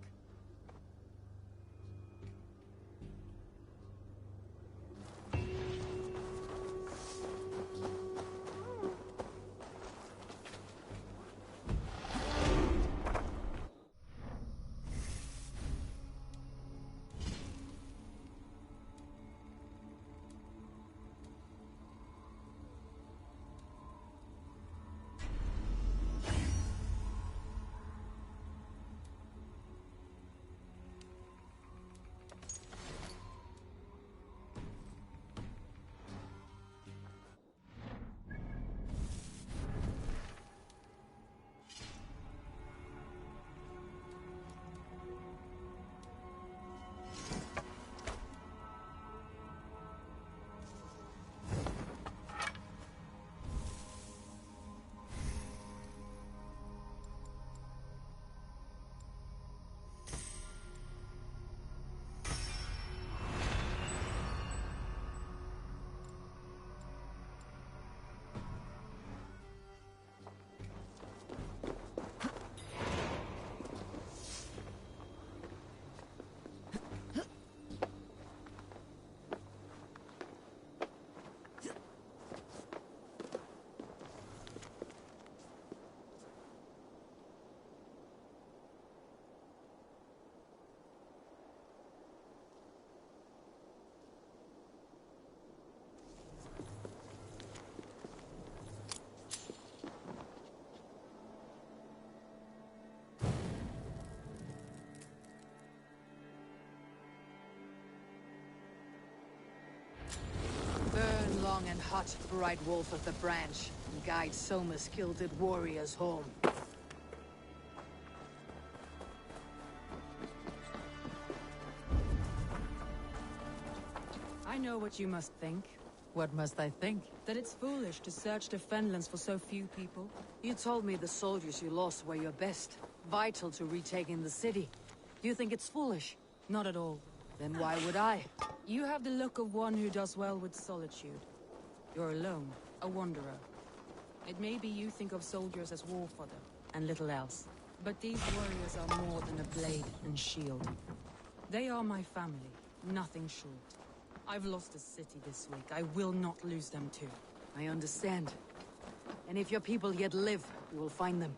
strong and hot, bright wolf of the branch, and guide Soma's gilded warriors home. I know what you must think. What must I think? That it's foolish to search the Fenlands for so few people. You told me the soldiers you lost were your best, vital to retaking the city. Do you think it's foolish? Not at all. Then why would I? You have the look of one who does well with solitude. You're alone, a wanderer. It may be you think of soldiers as war fodder, and little else. But these warriors are more than a blade and shield. They are my family, nothing short. I've lost a city this week. I will not lose them too. I understand. And if your people yet live, you will find them.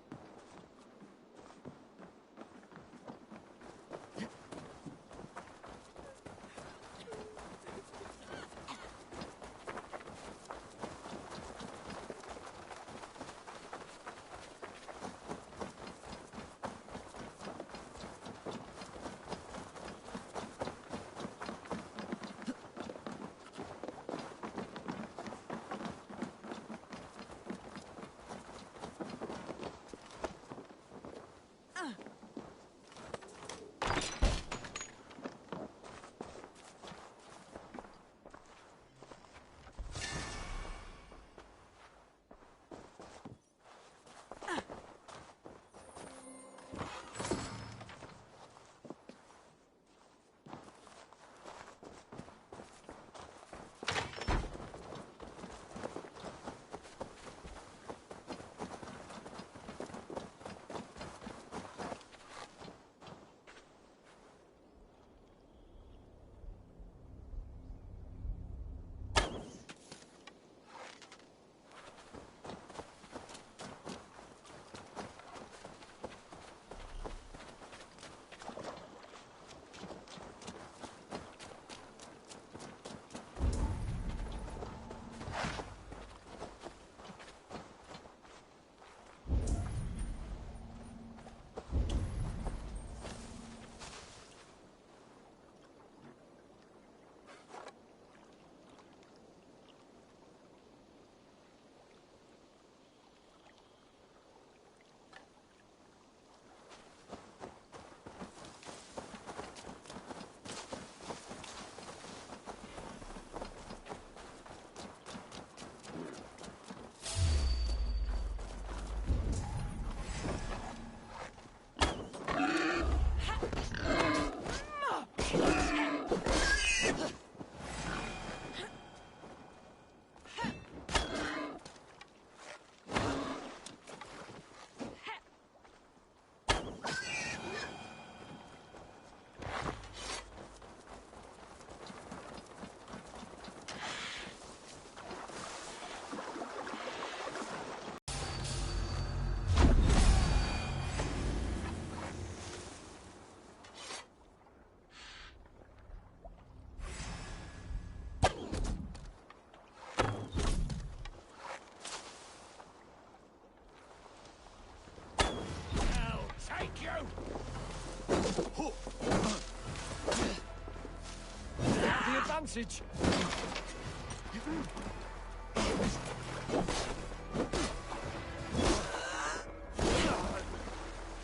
The advantage!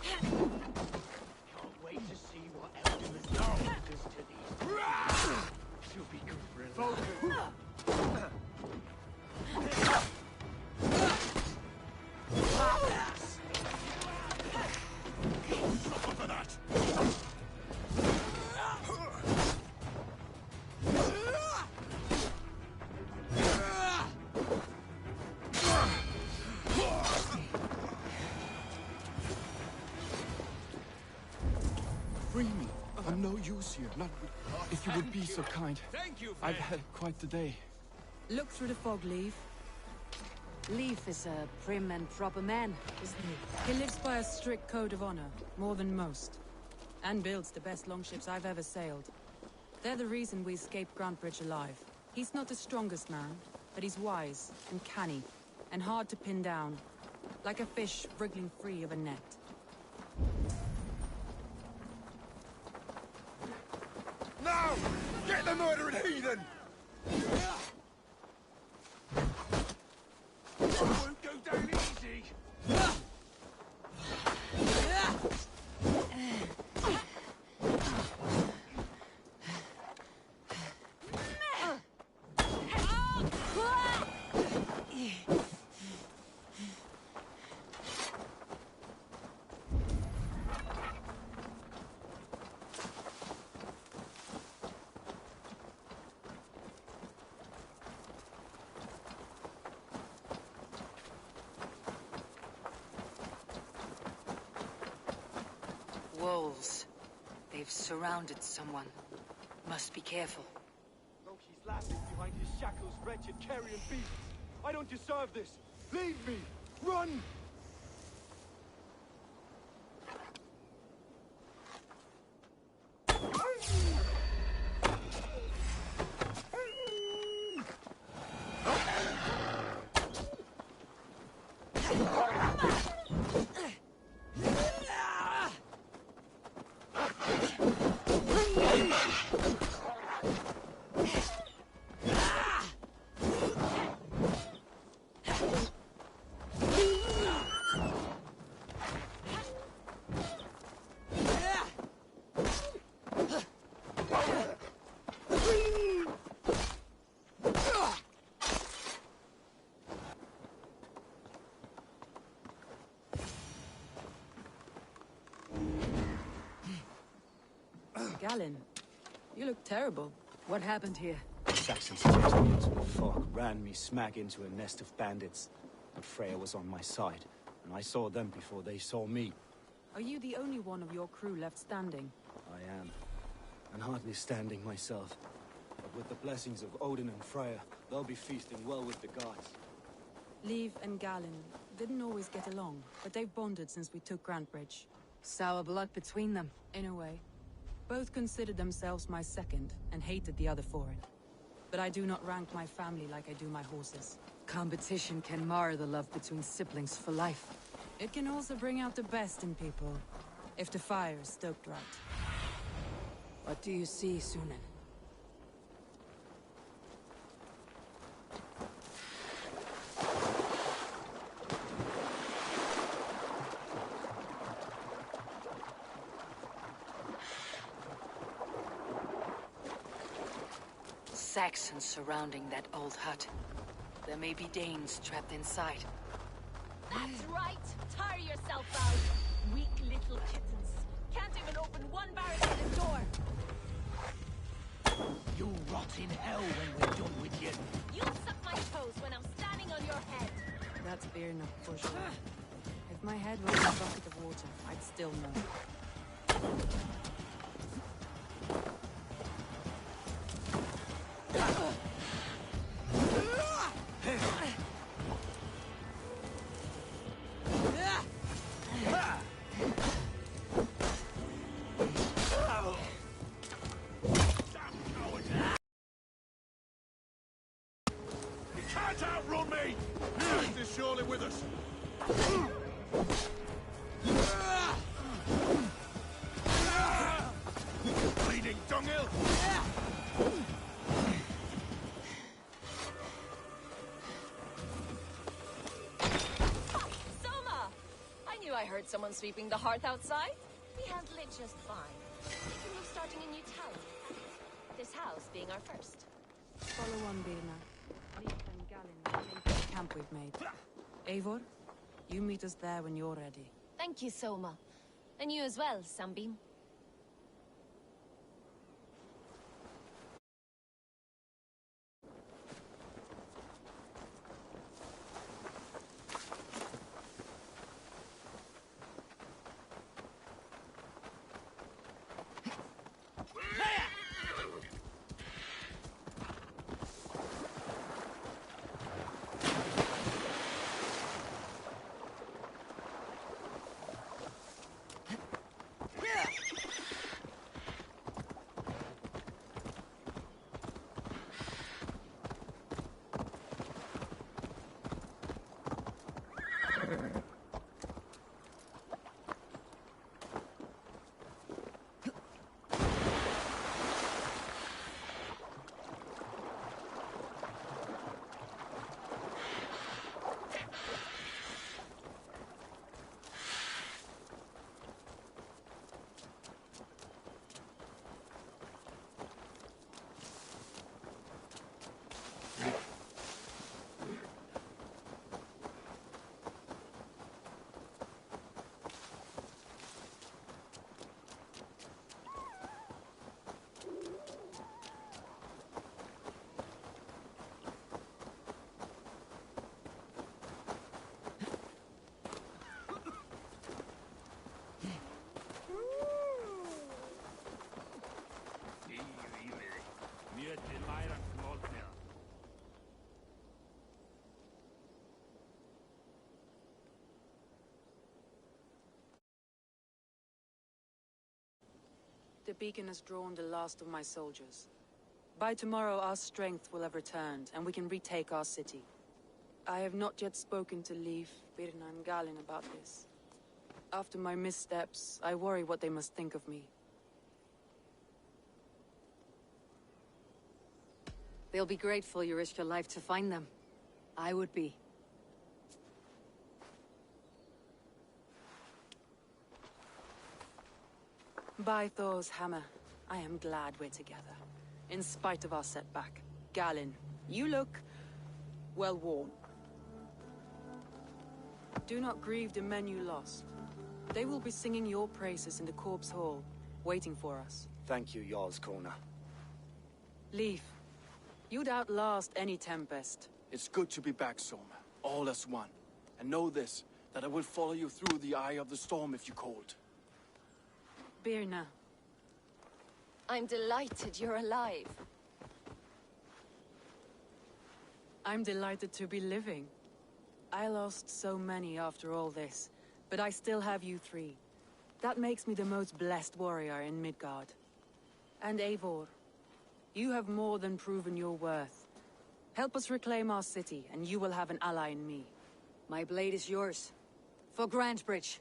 Can't wait to see what Elder Nazar does to these. She'll be good for a focus. Free me. I'm no use here. Not if you would be so kind. Thank you, I've had quite the day. Look through the fog, Leaf. Leaf is a prim and proper man, isn't he? He lives by a strict code of honor, more than most. And builds the best longships I've ever sailed. They're the reason we escaped Grantbridge alive. He's not the strongest man, but he's wise and canny, and hard to pin down. Like a fish wriggling free of a net. Now! Get the murdering heathen! Wolves. They've surrounded someone. Must be careful. Loki's landing behind his shackles, wretched carrion beasts. I don't deserve this. Leave me. Run! Galen, you look terrible. What happened here? Saxons chased me into the fog, ran me smack into a nest of bandits. But Freya was on my side, and I saw them before they saw me. Are you the only one of your crew left standing? I am. And hardly standing myself. But with the blessings of Odin and Freya, they'll be feasting well with the gods. Leif and Galen didn't always get along, but they've bonded since we took Grantbridge. Sour blood between them. In a way. Both considered themselves my second, and hated the other for it. But I do not rank my family like I do my horses. Competition can mar the love between siblings for life. It can also bring out the best in people, if the fire is stoked right. What do you see, Sunan? Saxons surrounding that old hut. There may be Danes trapped inside. That's right! Tire yourself out! Weak little kittens. Can't even open one barricaded door! You'll rot in hell when we're done with you. You'll suck my toes when I'm standing on your head! That's fair enough, for sure. If my head was in a bucket of water, I'd still know. Surely with us. Bleeding dunghill. Soma! I knew I heard someone sweeping the hearth outside. We handle it just fine. Thinking of starting a new town. This house being our first. Follow on, Birna. Leif and Galen will take the camp we've made. Eivor, you meet us there when you're ready. Thank you, Soma. And you as well, Sunbeam. the beacon has drawn the last of my soldiers. By tomorrow, our strength will have returned, and we can retake our city. I have not yet spoken to Leif, Birna, and Galin about this. After my missteps, I worry what they must think of me. They'll be grateful you risked your life to find them. I would be. By Thor's hammer, I am glad we're together. In spite of our setback. Galin, you look well worn. Do not grieve the men you lost. They will be singing your praises in the Corpse Hall, waiting for us. Thank you, Jarl's Corner. Leif, you'd outlast any tempest. It's good to be back, Soma. All as one. And know this, that I will follow you through the eye of the storm if you called. Birna. I'm delighted you're alive. I'm delighted to be living. I lost so many after all this, but I still have you three. That makes me the most blessed warrior in Midgard. And Eivor, you have more than proven your worth. Help us reclaim our city, and you will have an ally in me. My blade is yours. For Grantebridge.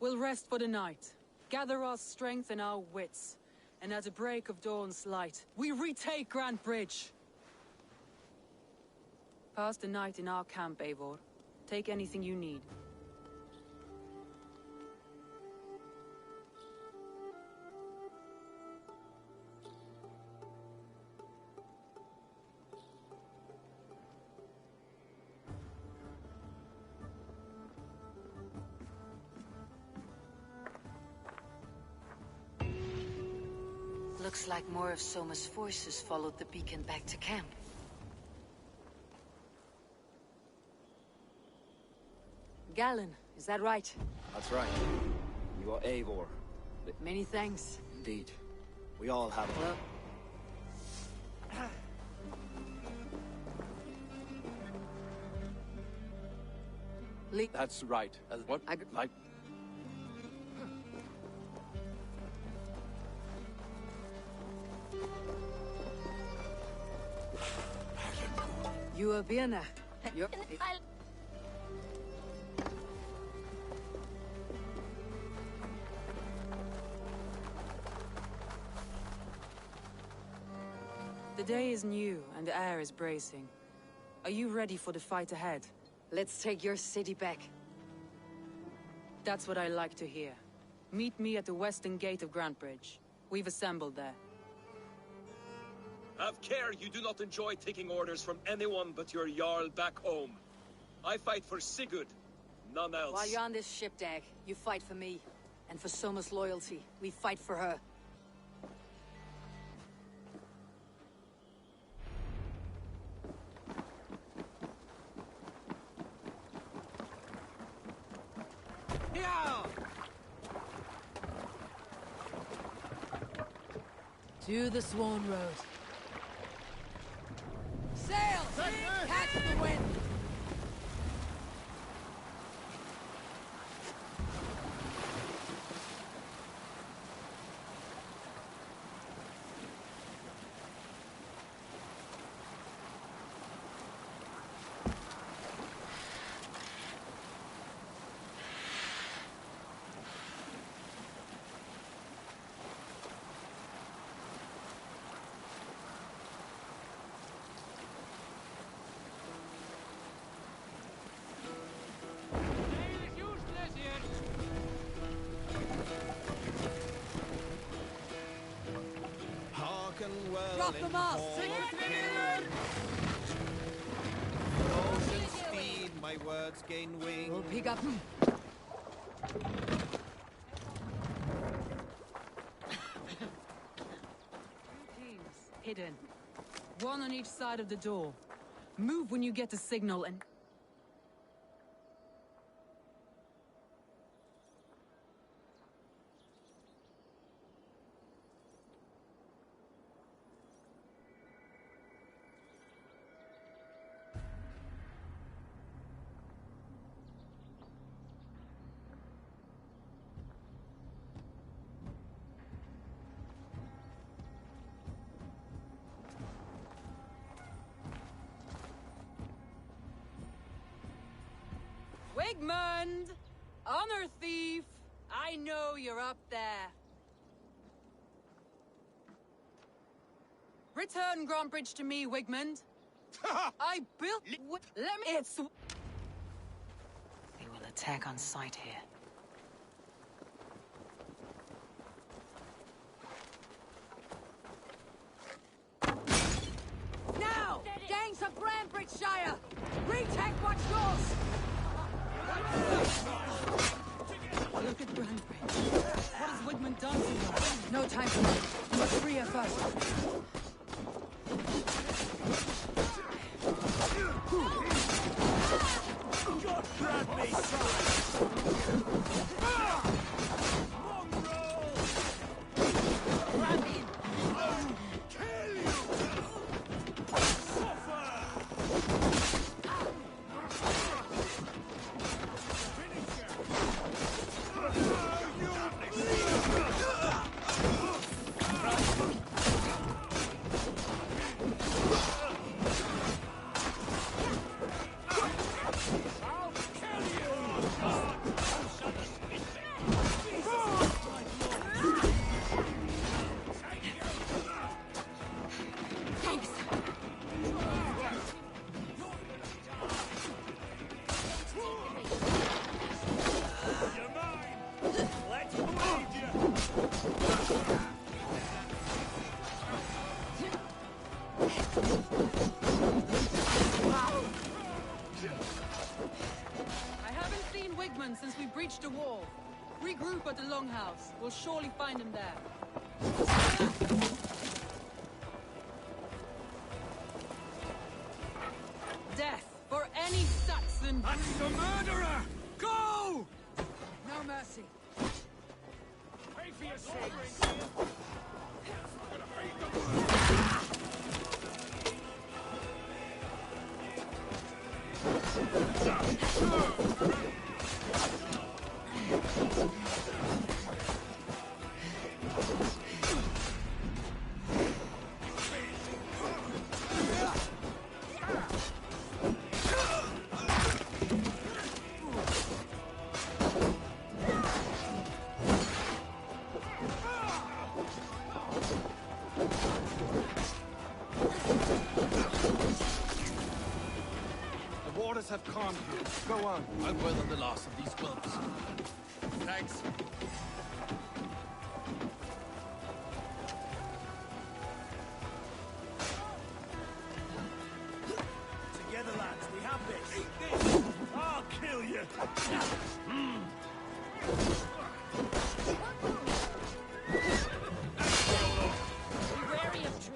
We'll rest for the night, gather our strength and our wits, and at the break of dawn's light, we retake Grantebridge! Pass the night in our camp, Eivor. Take anything you need. Looks like more of Soma's forces followed the beacon back to camp. Galin, is that right? That's right. You are Eivor. Many thanks. Indeed. We all have Well... That's right. What? Like... You are Birna. You're... The day is new, and the air is bracing. Are you ready for the fight ahead? Let's take your city back. That's what I like to hear. Meet me at the western gate of Grantebridge. We've assembled there. Have care you do not enjoy taking orders from anyone but your Jarl back home. I fight for Sigurd, none else. While you're on this ship, Dag, you fight for me. And for Soma's loyalty, we fight for her. To the Swan Road. Sail! Catch the wind! Drop them off! Ocean speed, my words gain wing. We'll pick up. Teams, hidden. One on each side of the door. Move when you get the signal and... Wigmund! Honor thief! I know you're up there. Return Grantbridge to me, Wigmund. I built... Let me... It's... They will attack on sight here. Now! Gangs of Grantbridgeshire! Retake what's yours! Look at Grantbridge. What has Wigmund done to you? No time for that. You must free her first. God grant me since we breached the wall. Regroup at the Longhouse. We'll surely find him there. Death for any Saxon! That's the murderer! Go! No mercy. Pay for your sins! Have calmed you. Go on. I'll weather the loss of these whelps. Thanks. Together, lads, we have this. Eat this! I'll kill you! Be wary of trees.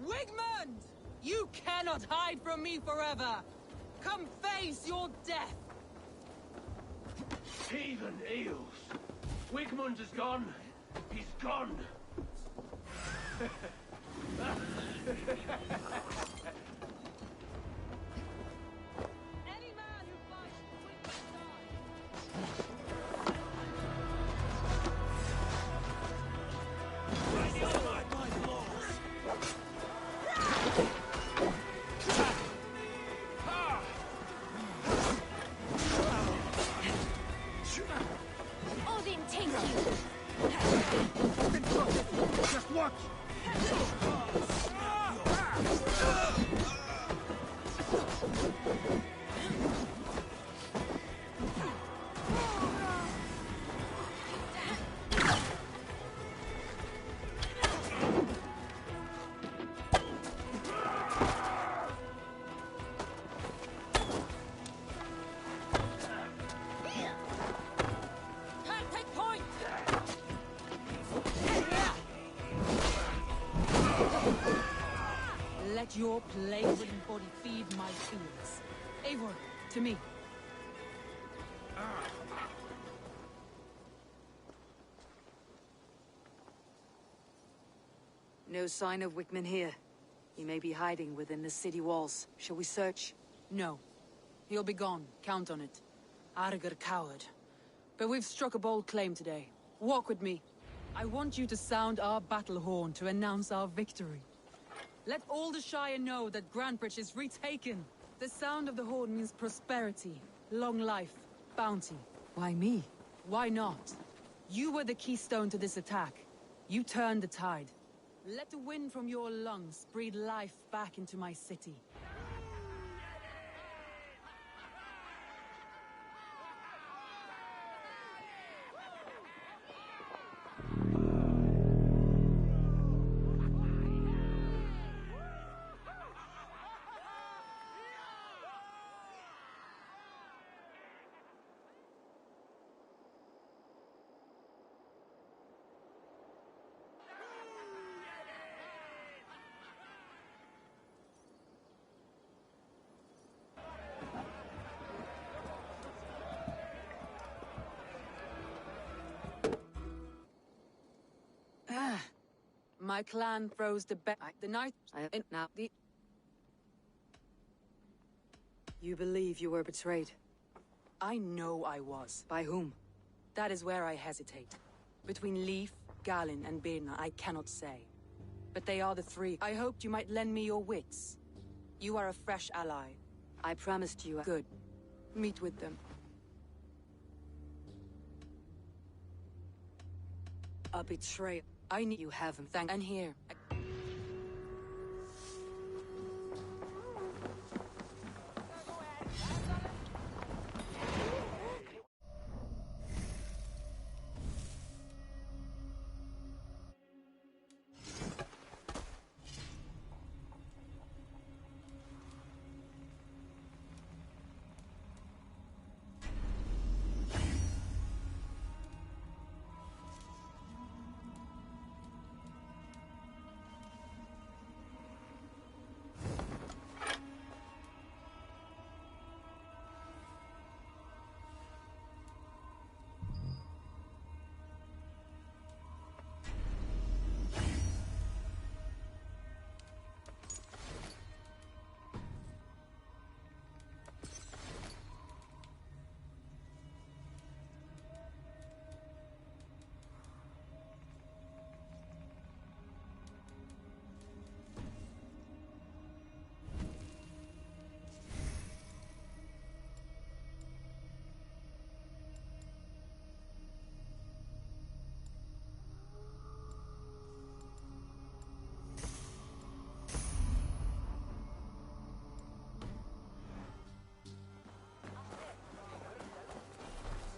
Wigmund! You cannot hide from me forever! Come face your death! Heathen eels! Wigmund is gone! He's gone! Any man who fights Wigmund dies! Odin, take you! Just watch! Let your plague-ridden body feed my fears. Eivor, to me. No sign of Wickman here. He may be hiding within the city walls. Shall we search? No. He'll be gone. Count on it. Arger coward. But we've struck a bold claim today. Walk with me. I want you to sound our battle horn to announce our victory. Let all the Shire know that Grantbridge is retaken. The sound of the horn means prosperity, long life, bounty. Why me? Why not? You were the keystone to this attack. You turned the tide. Let the wind from your lungs breathe life back into my city. My clan throws the night. Now the. You believe you were betrayed? I know I was. By whom? That is where I hesitate. Between Leif, Galin, and Birna, I cannot say. But they are the three. I hoped you might lend me your wits. You are a fresh ally. I promised you. Good. Meet with them. A betrayal. I need you have him. And here.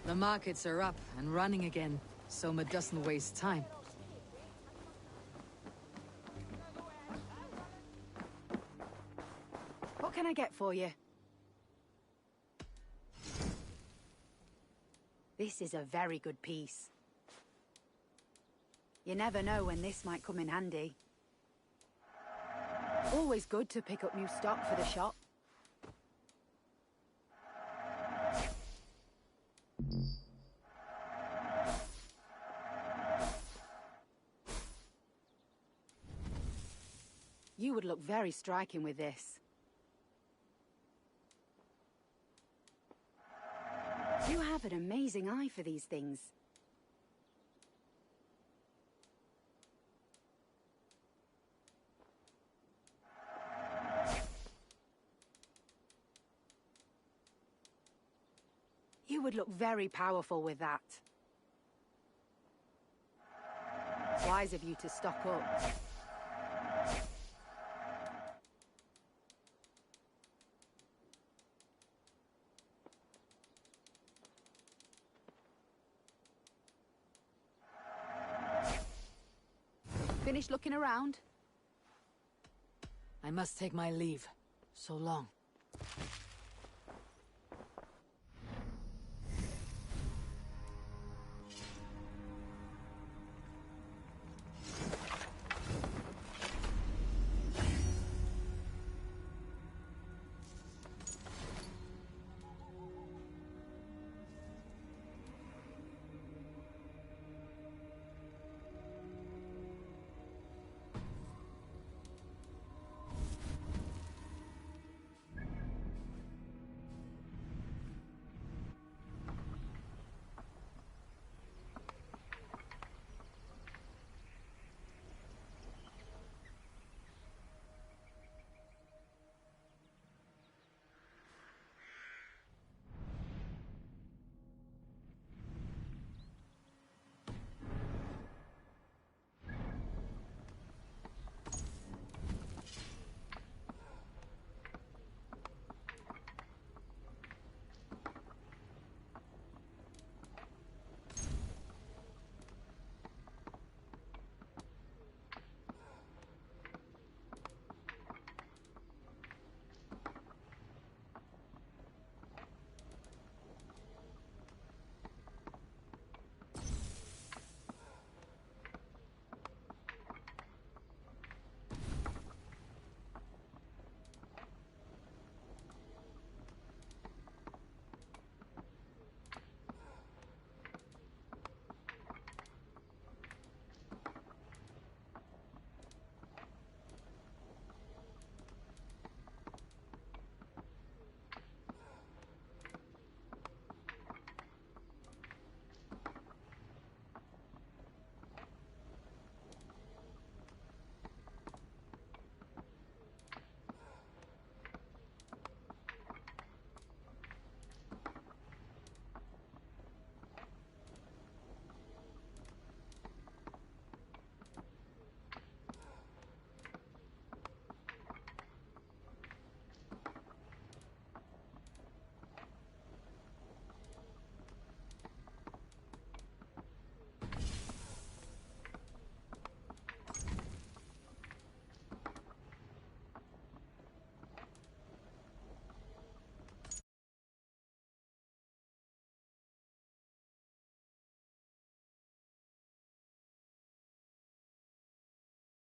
The markets are up and running again. Soma doesn't waste time. What can I get for you? This is a very good piece. You never know when this might come in handy. Always good to pick up new stock for the shop. You would look very striking with this. You have an amazing eye for these things. You would look very powerful with that. Wise of you to stock up. Finished looking around? I must take my leave. So long.